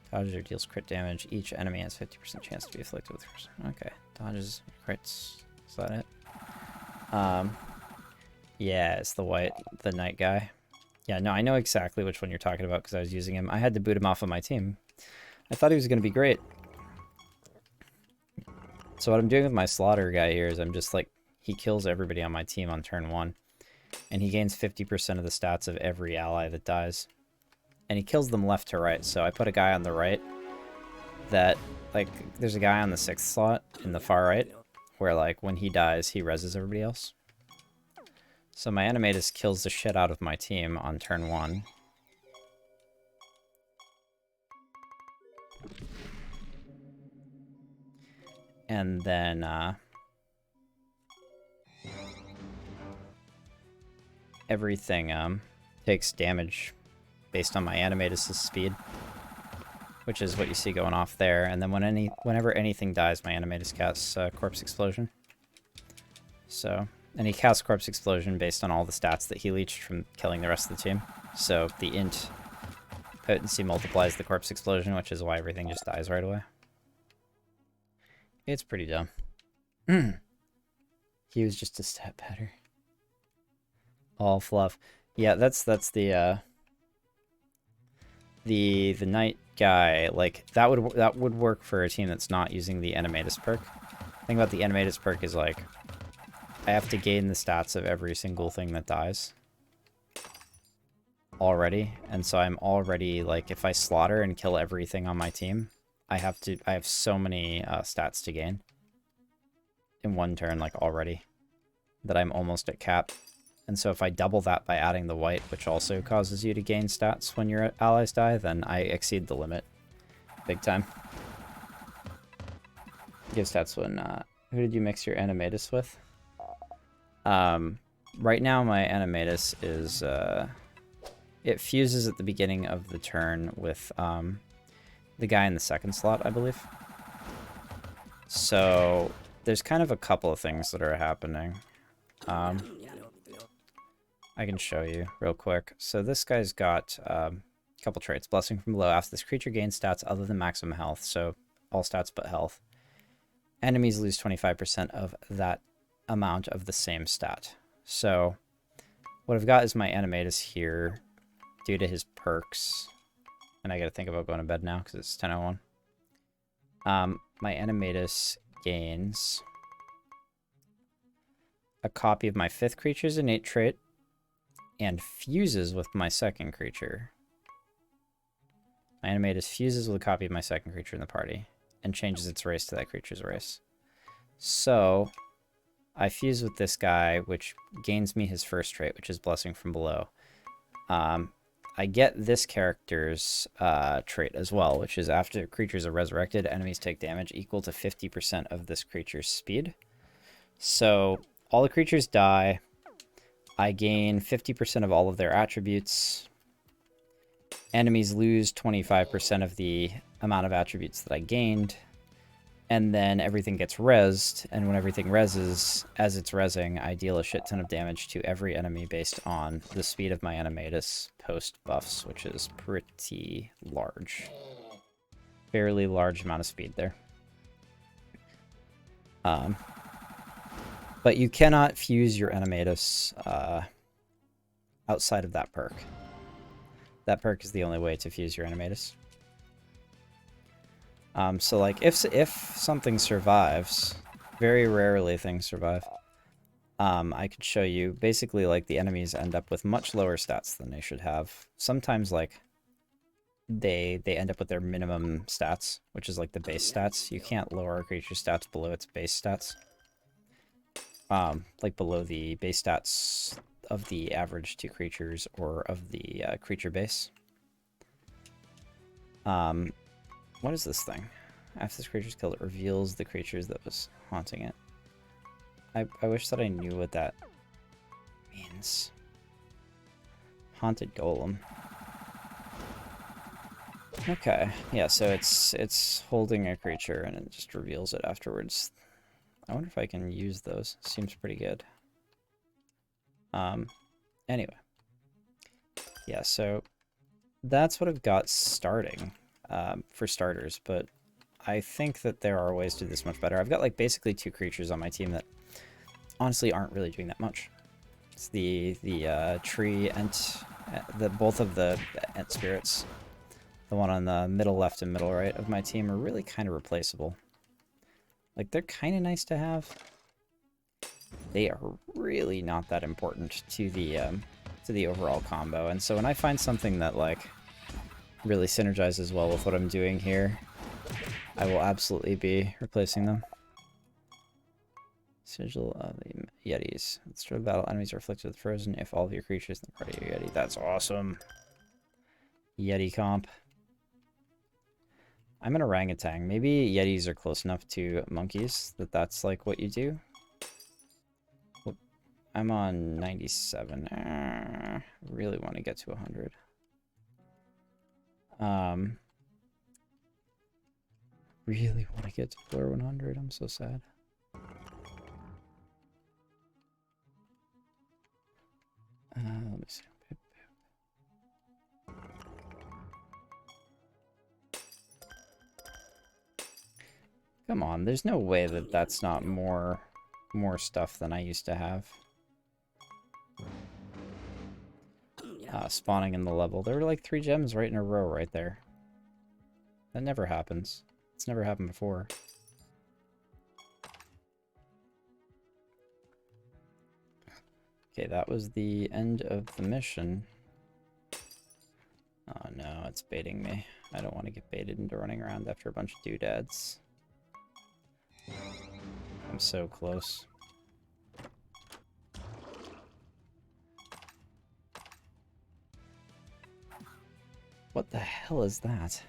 Dodges or deals crit damage. Each enemy has 50% chance to be afflicted with. Okay, dodges, crits. Is that it? Yeah, it's the knight guy. Yeah, no, I know exactly which one you're talking about because I was using him. I had to boot him off of my team. I thought he was going to be great. So what I'm doing with my slaughter guy here is I'm just like, he kills everybody on my team on turn 1. And he gains 50% of the stats of every ally that dies. And he kills them left to right, so I put a guy on the right that, like, there's a guy on the 6th slot in the far right, where, like, when he dies, he reses everybody else. So my animatus kills the shit out of my team on turn 1. And then, everything, takes damage based on my animatus' speed, which is what you see going off there. And then whenever anything dies, my animatus casts Corpse Explosion. So, and he casts Corpse Explosion based on all the stats that he leached from killing the rest of the team. So the int potency multiplies the Corpse Explosion, which is why everything just dies right away. It's pretty dumb. He was just a step better. All fluff. Yeah, that's the knight guy. Like that would work for a team that's not using the animatus perk. The thing about the animatus perk is like I have to gain the stats of every single thing that dies already, and so I'm already like, if I slaughter and kill everything on my team, I have so many stats to gain in one turn, like already, that I'm almost at cap. And so if I double that by adding the white, which also causes you to gain stats when your allies die, then I exceed the limit big time. Give stats when, who did you mix your Animatus with? Right now my Animatus is, it fuses at the beginning of the turn with, the guy in the second slot, I believe. So, there's kind of a couple of things that are happening. I can show you real quick. So this guy's got a couple traits. Blessing from below. After this creature gains stats other than maximum health, so all stats but health, enemies lose 25% of that amount of the same stat. So what I've got is my Animatus here due to his perks. And I gotta think about going to bed now because it's 10:01. My Animatus gains a copy of my 5th creature's innate trait and fuses with my 2nd creature. My Animatus fuses with a copy of my 2nd creature in the party and changes its race to that creature's race. So I fuse with this guy, which gains me his 1st trait, which is Blessing from Below. I get this character's trait as well, which is after creatures are resurrected, enemies take damage equal to 50% of this creature's speed. So all the creatures die. I gain 50% of all of their attributes. Enemies lose 25% of the amount of attributes that I gained. And then everything gets rezzed, and when everything rezzes, as it's rezzing, I deal a shit ton of damage to every enemy based on the speed of my Animatus post buffs, which is pretty large. Fairly large amount of speed there. But you cannot fuse your Animatus outside of that perk. That perk is the only way to fuse your Animatus. So like if something survives, very rarely things survive, I could show you basically like the enemies end up with much lower stats than they should have. Sometimes like they end up with their minimum stats, which is like the base stats. You can't lower a creature's stats below its base stats. Like below the base stats of the average 2 creatures or of the creature base. What is this thing? After this creature's killed, it reveals the creatures that was haunting it. I wish that I knew what that means. Haunted Golem. Okay, yeah, so it's holding a creature and it just reveals it afterwards. I wonder if I can use those. Seems pretty good. Anyway. Yeah, so that's what I've got starting. For starters, but I think that there are ways to do this much better. I've got like basically 2 creatures on my team that honestly aren't really doing that much. It's the tree and both of the Ent spirits. The one on the middle left and middle right of my team are really kind of replaceable. Like they're kind of nice to have. They are really not that important to the overall combo. And so when I find something that like really synergizes well with what I'm doing here, I will absolutely be replacing them. Sigil of the Yetis. At the start of battle, enemies are afflicted with frozen if all of your creatures in the party are Yeti. That's awesome. Yeti comp. I'm an orangutan. Maybe Yetis are close enough to monkeys that that's like what you do. I'm on 97. Really want to get to 100. Really want to get to floor 100. I'm so sad. Let me see. Come on, there's no way that that's not more stuff than I used to have. Spawning in the level. There were like 3 gems right in a row right there. That never happens. It's never happened before. Okay, that was the end of the mission. Oh no, it's baiting me. I don't want to get baited into running around after a bunch of doodads. I'm so close. What the hell is that?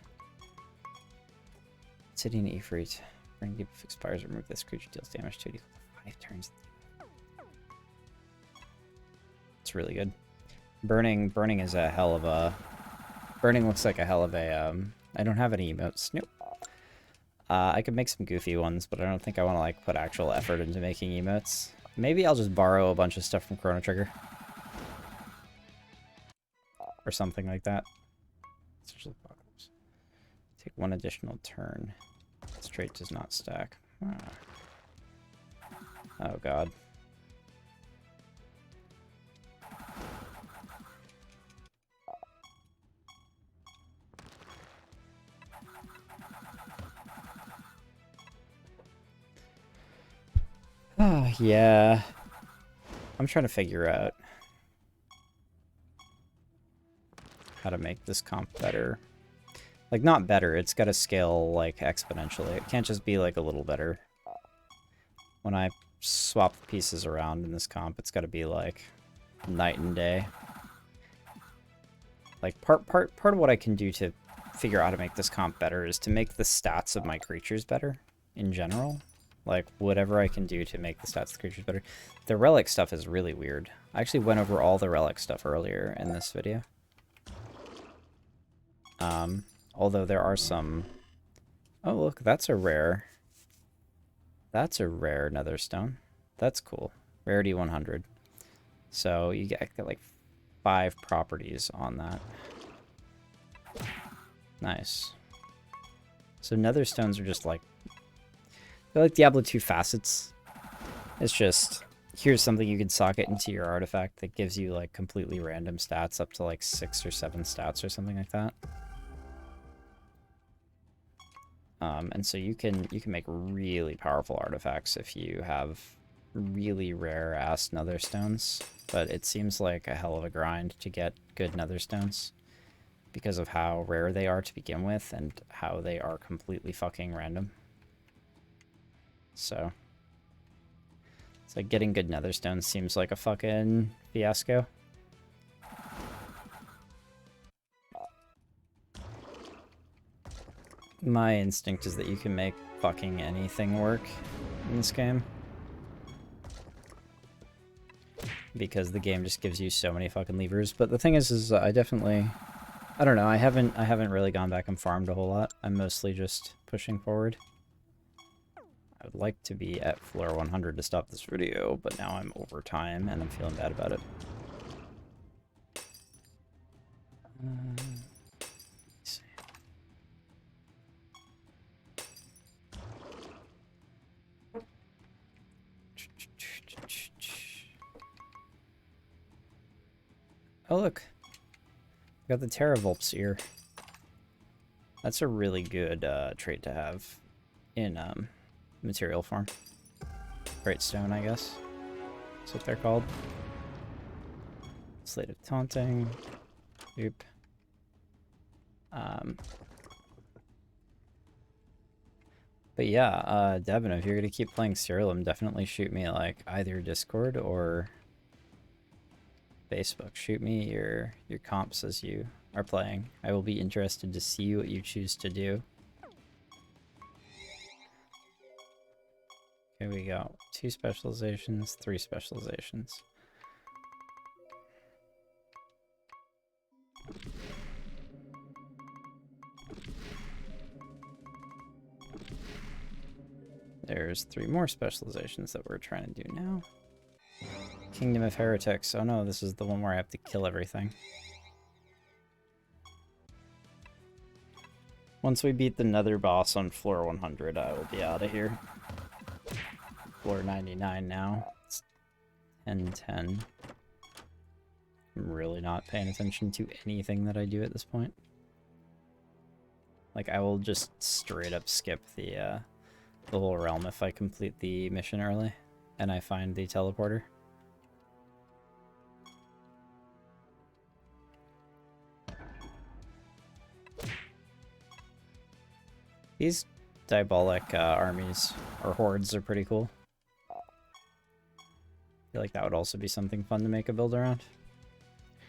Sitting Ifrit. When deep expires, remove this creature deals damage to it equal to 5 turns. It's really good. Burning is a hell of a... Burning looks like a hell of a... I don't have any emotes. Nope. I could make some goofy ones, but I don't think I want to like put actual effort into making emotes. Maybe I'll just borrow a bunch of stuff from Chrono Trigger. Or something like that. Take 1 additional turn. This trait does not stack. Oh god. Oh, yeah. I'm trying to figure out how to make this comp better. Like, not better, it's got to scale, like, exponentially. It can't just be, like, a little better. When I swap the pieces around in this comp, it's got to be, like, night and day. Like, part of what I can do to figure out how to make this comp better is to make the stats of my creatures better, in general. Like, whatever I can do to make the stats of the creatures better. The relic stuff is really weird. I actually went over all the relic stuff earlier in this video. Although there are some... Oh, look, that's a rare... That's a rare netherstone. That's cool. Rarity 100. So you get like 5 properties on that. Nice. So netherstones are just like... They're like Diablo 2 facets. It's just... Here's something you can socket into your artifact that gives you like completely random stats up to like 6 or 7 stats or something like that. And so you can make really powerful artifacts if you have really rare ass netherstones, but it seems like a hell of a grind to get good netherstones because of how rare they are to begin with and how they are completely fucking random. So it's like getting good netherstones seems like a fucking fiasco. My instinct is that you can make fucking anything work in this game. Because the game just gives you so many fucking levers. But the thing is I definitely... I don't know, I haven't really gone back and farmed a whole lot. I'm mostly just pushing forward. I would like to be at floor 100 to stop this video, but now I'm over time and I'm feeling bad about it. Oh look, got the Terravolp's ear. That's a really good trait to have in material form. Great stone, I guess. That's what they're called. Slate of Taunting. Oop. But yeah, Devin, if you're gonna keep playing Siralim, definitely shoot me like either Discord or Facebook. Shoot me your comps as you are playing. I will be interested to see what you choose to do. Here we go. 2 specializations, 3 specializations. There's 3 more specializations that we're trying to do now. Kingdom of Heretics. Oh no, this is the one where I have to kill everything. Once we beat the nether boss on floor 100, I will be out of here. Floor 99 now. It's 10-10. I'm really not paying attention to anything that I do at this point. Like, I will just straight up skip the whole realm if I complete the mission early and I find the teleporter. These diabolic armies or hordes are pretty cool. I feel like that would also be something fun to make a build around.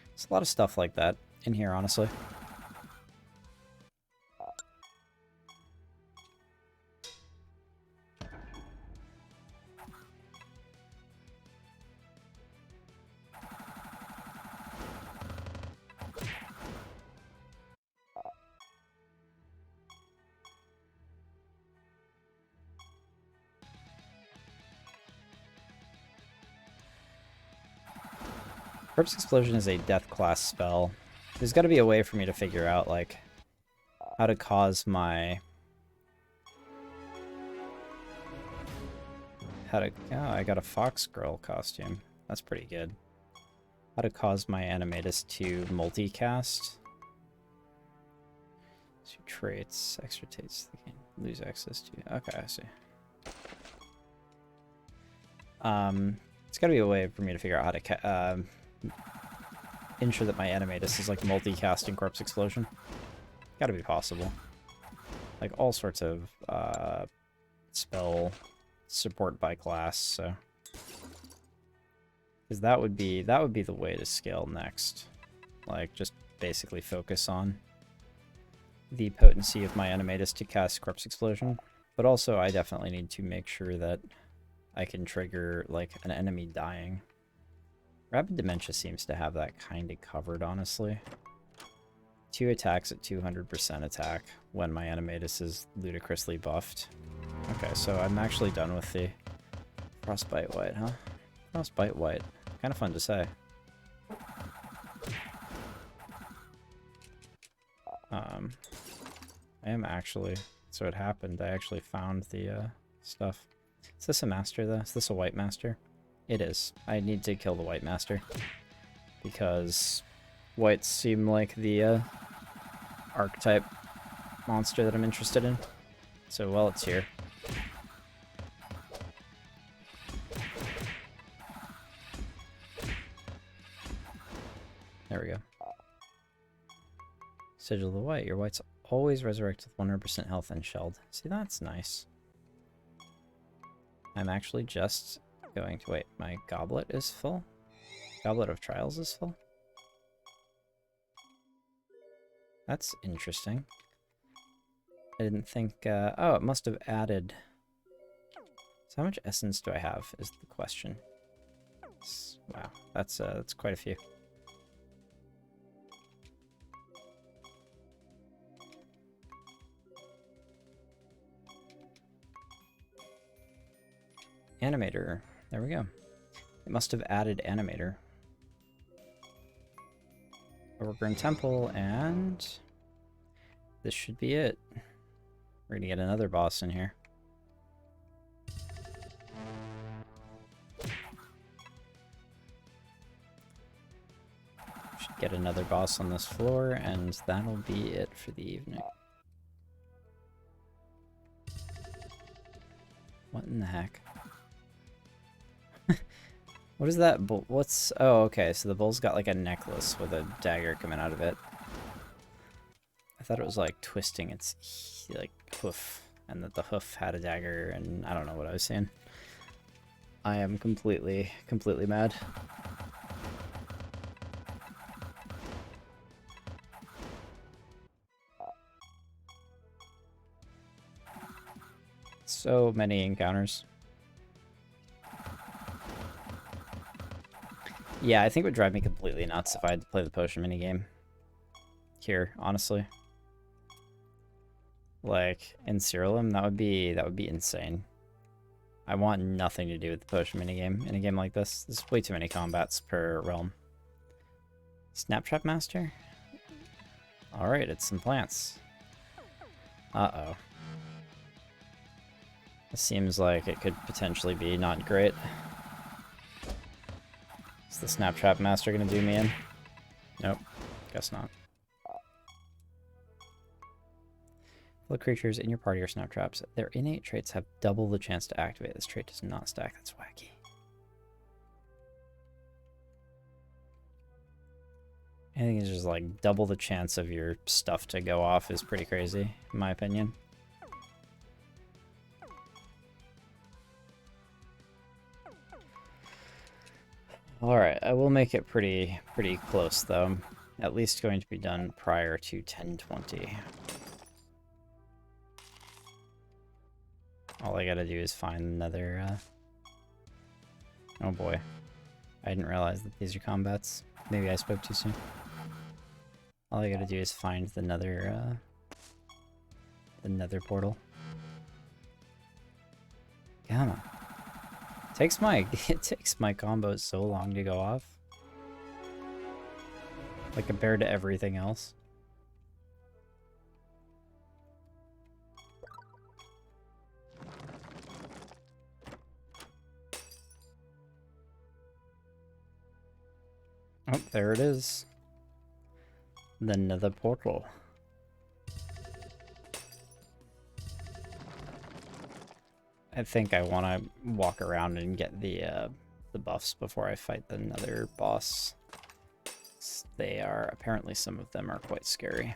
There's a lot of stuff like that in here, honestly. Corpse Explosion is a death class spell. There's got to be a way for me to figure out, like, how to cause my... Oh, I got a fox girl costume. That's pretty good. How to cause my Animatus to multicast. 2 traits, extra traits, they can lose access to. Okay, I see. It's gotta be a way for me to figure out how to ensure that my Animatus is like multicasting Corpse Explosion. Gotta be possible. Like all sorts of spell support by class, so because that would be the way to scale next. Like just basically focus on the potency of my Animatus to cast Corpse Explosion, but also I definitely need to make sure that I can trigger like an enemy dying. Rapid Dementia seems to have that kind of covered, honestly. 2 attacks at 200% attack when my Animatus is ludicrously buffed. Okay, so I'm actually done with the Frostbite White, huh? Frostbite White. Kind of fun to say. I am actually... So it happened. I actually found the stuff. Is this a master, though? Is this a white master? It is. I need to kill the white master. Because whites seem like the archetype monster that I'm interested in. So, well, it's here. There we go. Sigil of the White. Your whites always resurrect with 100% health and shelled. See, that's nice. I'm actually just going to... Wait, my goblet is full? Goblet of Trials is full? That's interesting. I didn't think... oh, it must have added... So how much essence do I have, is the question. Wow, that's quite a few. Animator. There we go. It must have added Animator. Overgrown Temple, and this should be it. We're gonna get another boss in here. Should get another boss on this floor, and that'll be it for the evening. What in the heck? What is that bull? What's... Oh, okay, so the bull's got like a necklace with a dagger coming out of it. I thought it was like twisting its like hoof, and that the hoof had a dagger, and I don't know what I was saying. I am completely mad. So many encounters. Yeah, I think it would drive me completely nuts if I had to play the potion minigame here, honestly. Like, in Siralim, that would be insane. I want nothing to do with the potion minigame in a game like this. There's way too many combats per realm. Snaptrap Master? Alright, it's some plants. Uh-oh. This seems like it could potentially be not great. Is the Snaptrap Master gonna do me in? Nope, guess not. All the creatures in your party are Snaptraps. Their innate traits have double the chance to activate. This trait does not stack. That's wacky. I think it's just like double the chance of your stuff to go off is pretty crazy, in my opinion. Alright, I will make it pretty close, though. I'm at least going to be done prior to 10:20. All I gotta do is find another, Oh boy. I didn't realize that these are combats. Maybe I spoke too soon. All I gotta do is find the nether portal. Come on. It takes my combos so long to go off. like compared to everything else. Oh, there it is. The nether portal. I think I want to walk around and get the buffs before I fight the nether boss. They are, apparently some of them are quite scary.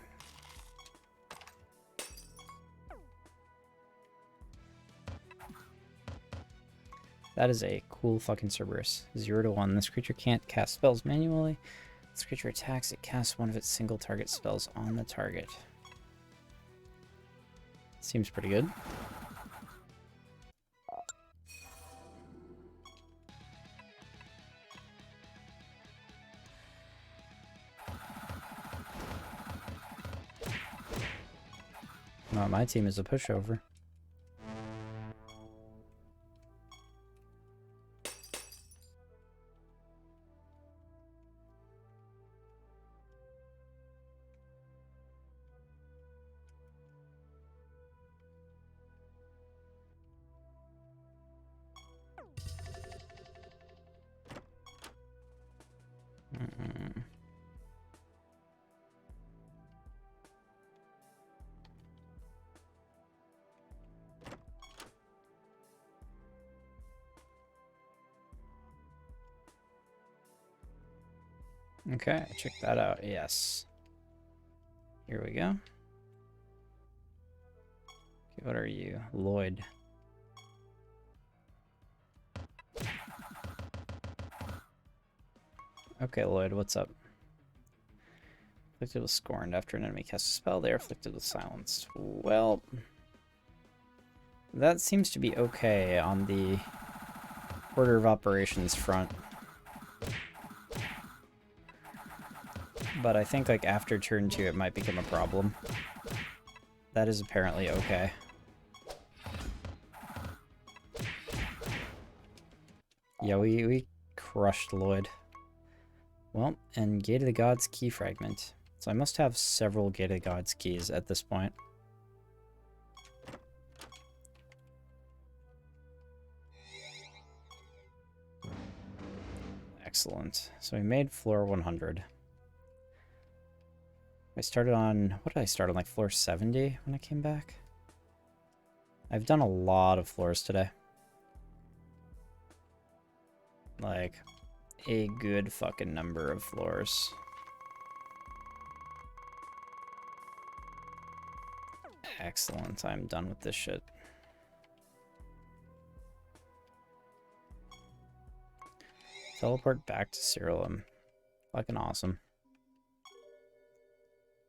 That is a cool fucking Cerberus. 0 to 1. This creature can't cast spells manually. This creature attacks, it casts one of its single target spells on the target. Seems pretty good. Well, my team is a pushover. Okay, check that out. Yes. Here we go. Okay, what are you? Lloyd. Okay, Lloyd, what's up? Afflicted with scorned. After an enemy casts a spell, they are afflicted with silenced. Well, that seems to be okay on the order of operations front. But I think like after turn 2 it might become a problem. That is apparently okay. Yeah, we crushed Lloyd. Well, and Gate of the Gods key fragment. So I must have several Gate of the Gods keys at this point. Excellent. So we made floor 100. I started on, what did I start on, like floor 70 when I came back? I've done a lot of floors today. Like, a good fucking number of floors. Excellent, I'm done with this shit. Teleport back to Siralim. Fucking awesome.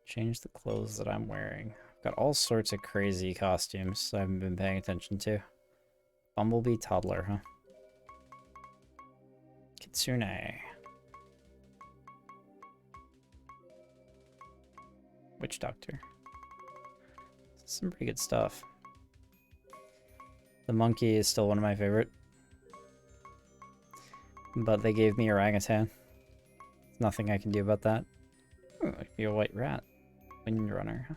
Change the clothes that I'm wearing. I've got all sorts of crazy costumes I haven't been paying attention to. Bumblebee toddler, huh? Kitsune. Witch doctor. Some pretty good stuff. The monkey is still one of my favorite. But they gave me orangutan. Nothing I can do about that. Ooh, it could be a white rat. Windrunner, huh?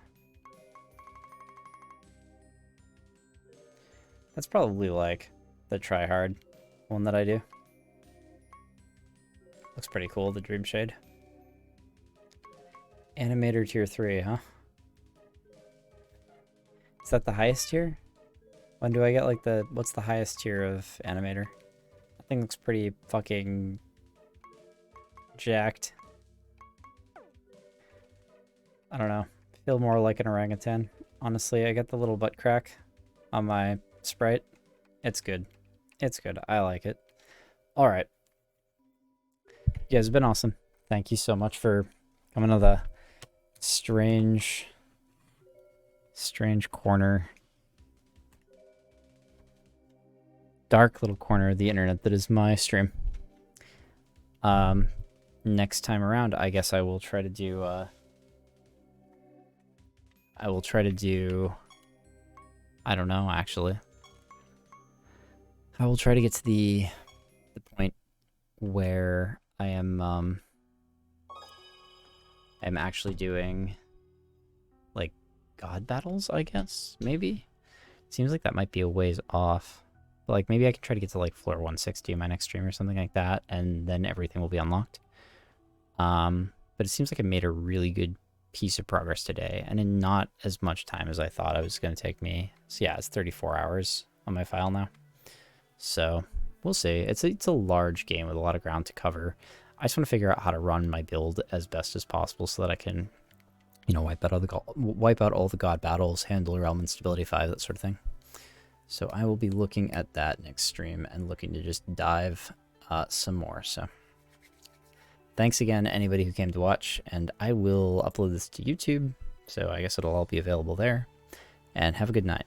That's probably like the try-hard one that I do. Looks pretty cool, the Dream Shade. Animator tier 3, huh? Is that the highest tier? When do I get like the... What's the highest tier of animator? That thing looks pretty fucking... jacked. I don't know. I feel more like an orangutan. Honestly, I got the little butt crack on my sprite. It's good. It's good. I like it. Alright. You guys have been awesome. Thank you so much for coming to the strange corner. Dark little corner of the internet that is my stream. Next time around, I guess I will try to do, I don't know, actually. I will try to get to the point where I am, I'm actually doing, like, god battles, I guess, maybe? Seems like that might be a ways off. But, like, maybe I could try to get to, like, floor 160 in my next stream or something like that, and then everything will be unlocked. But it seems like I made a really good piece of progress today, and in not as much time as I thought it was going to take me. So yeah, it's 34 hours on my file now. So we'll see. It's a large game with a lot of ground to cover. I just want to figure out how to run my build as best as possible so that I can, you know, wipe out all the god battles, handle realm instability 5, that sort of thing. So I will be looking at that next stream and looking to just dive some more. So thanks again to anybody who came to watch, and I will upload this to YouTube, so I guess it'll all be available there. And have a good night.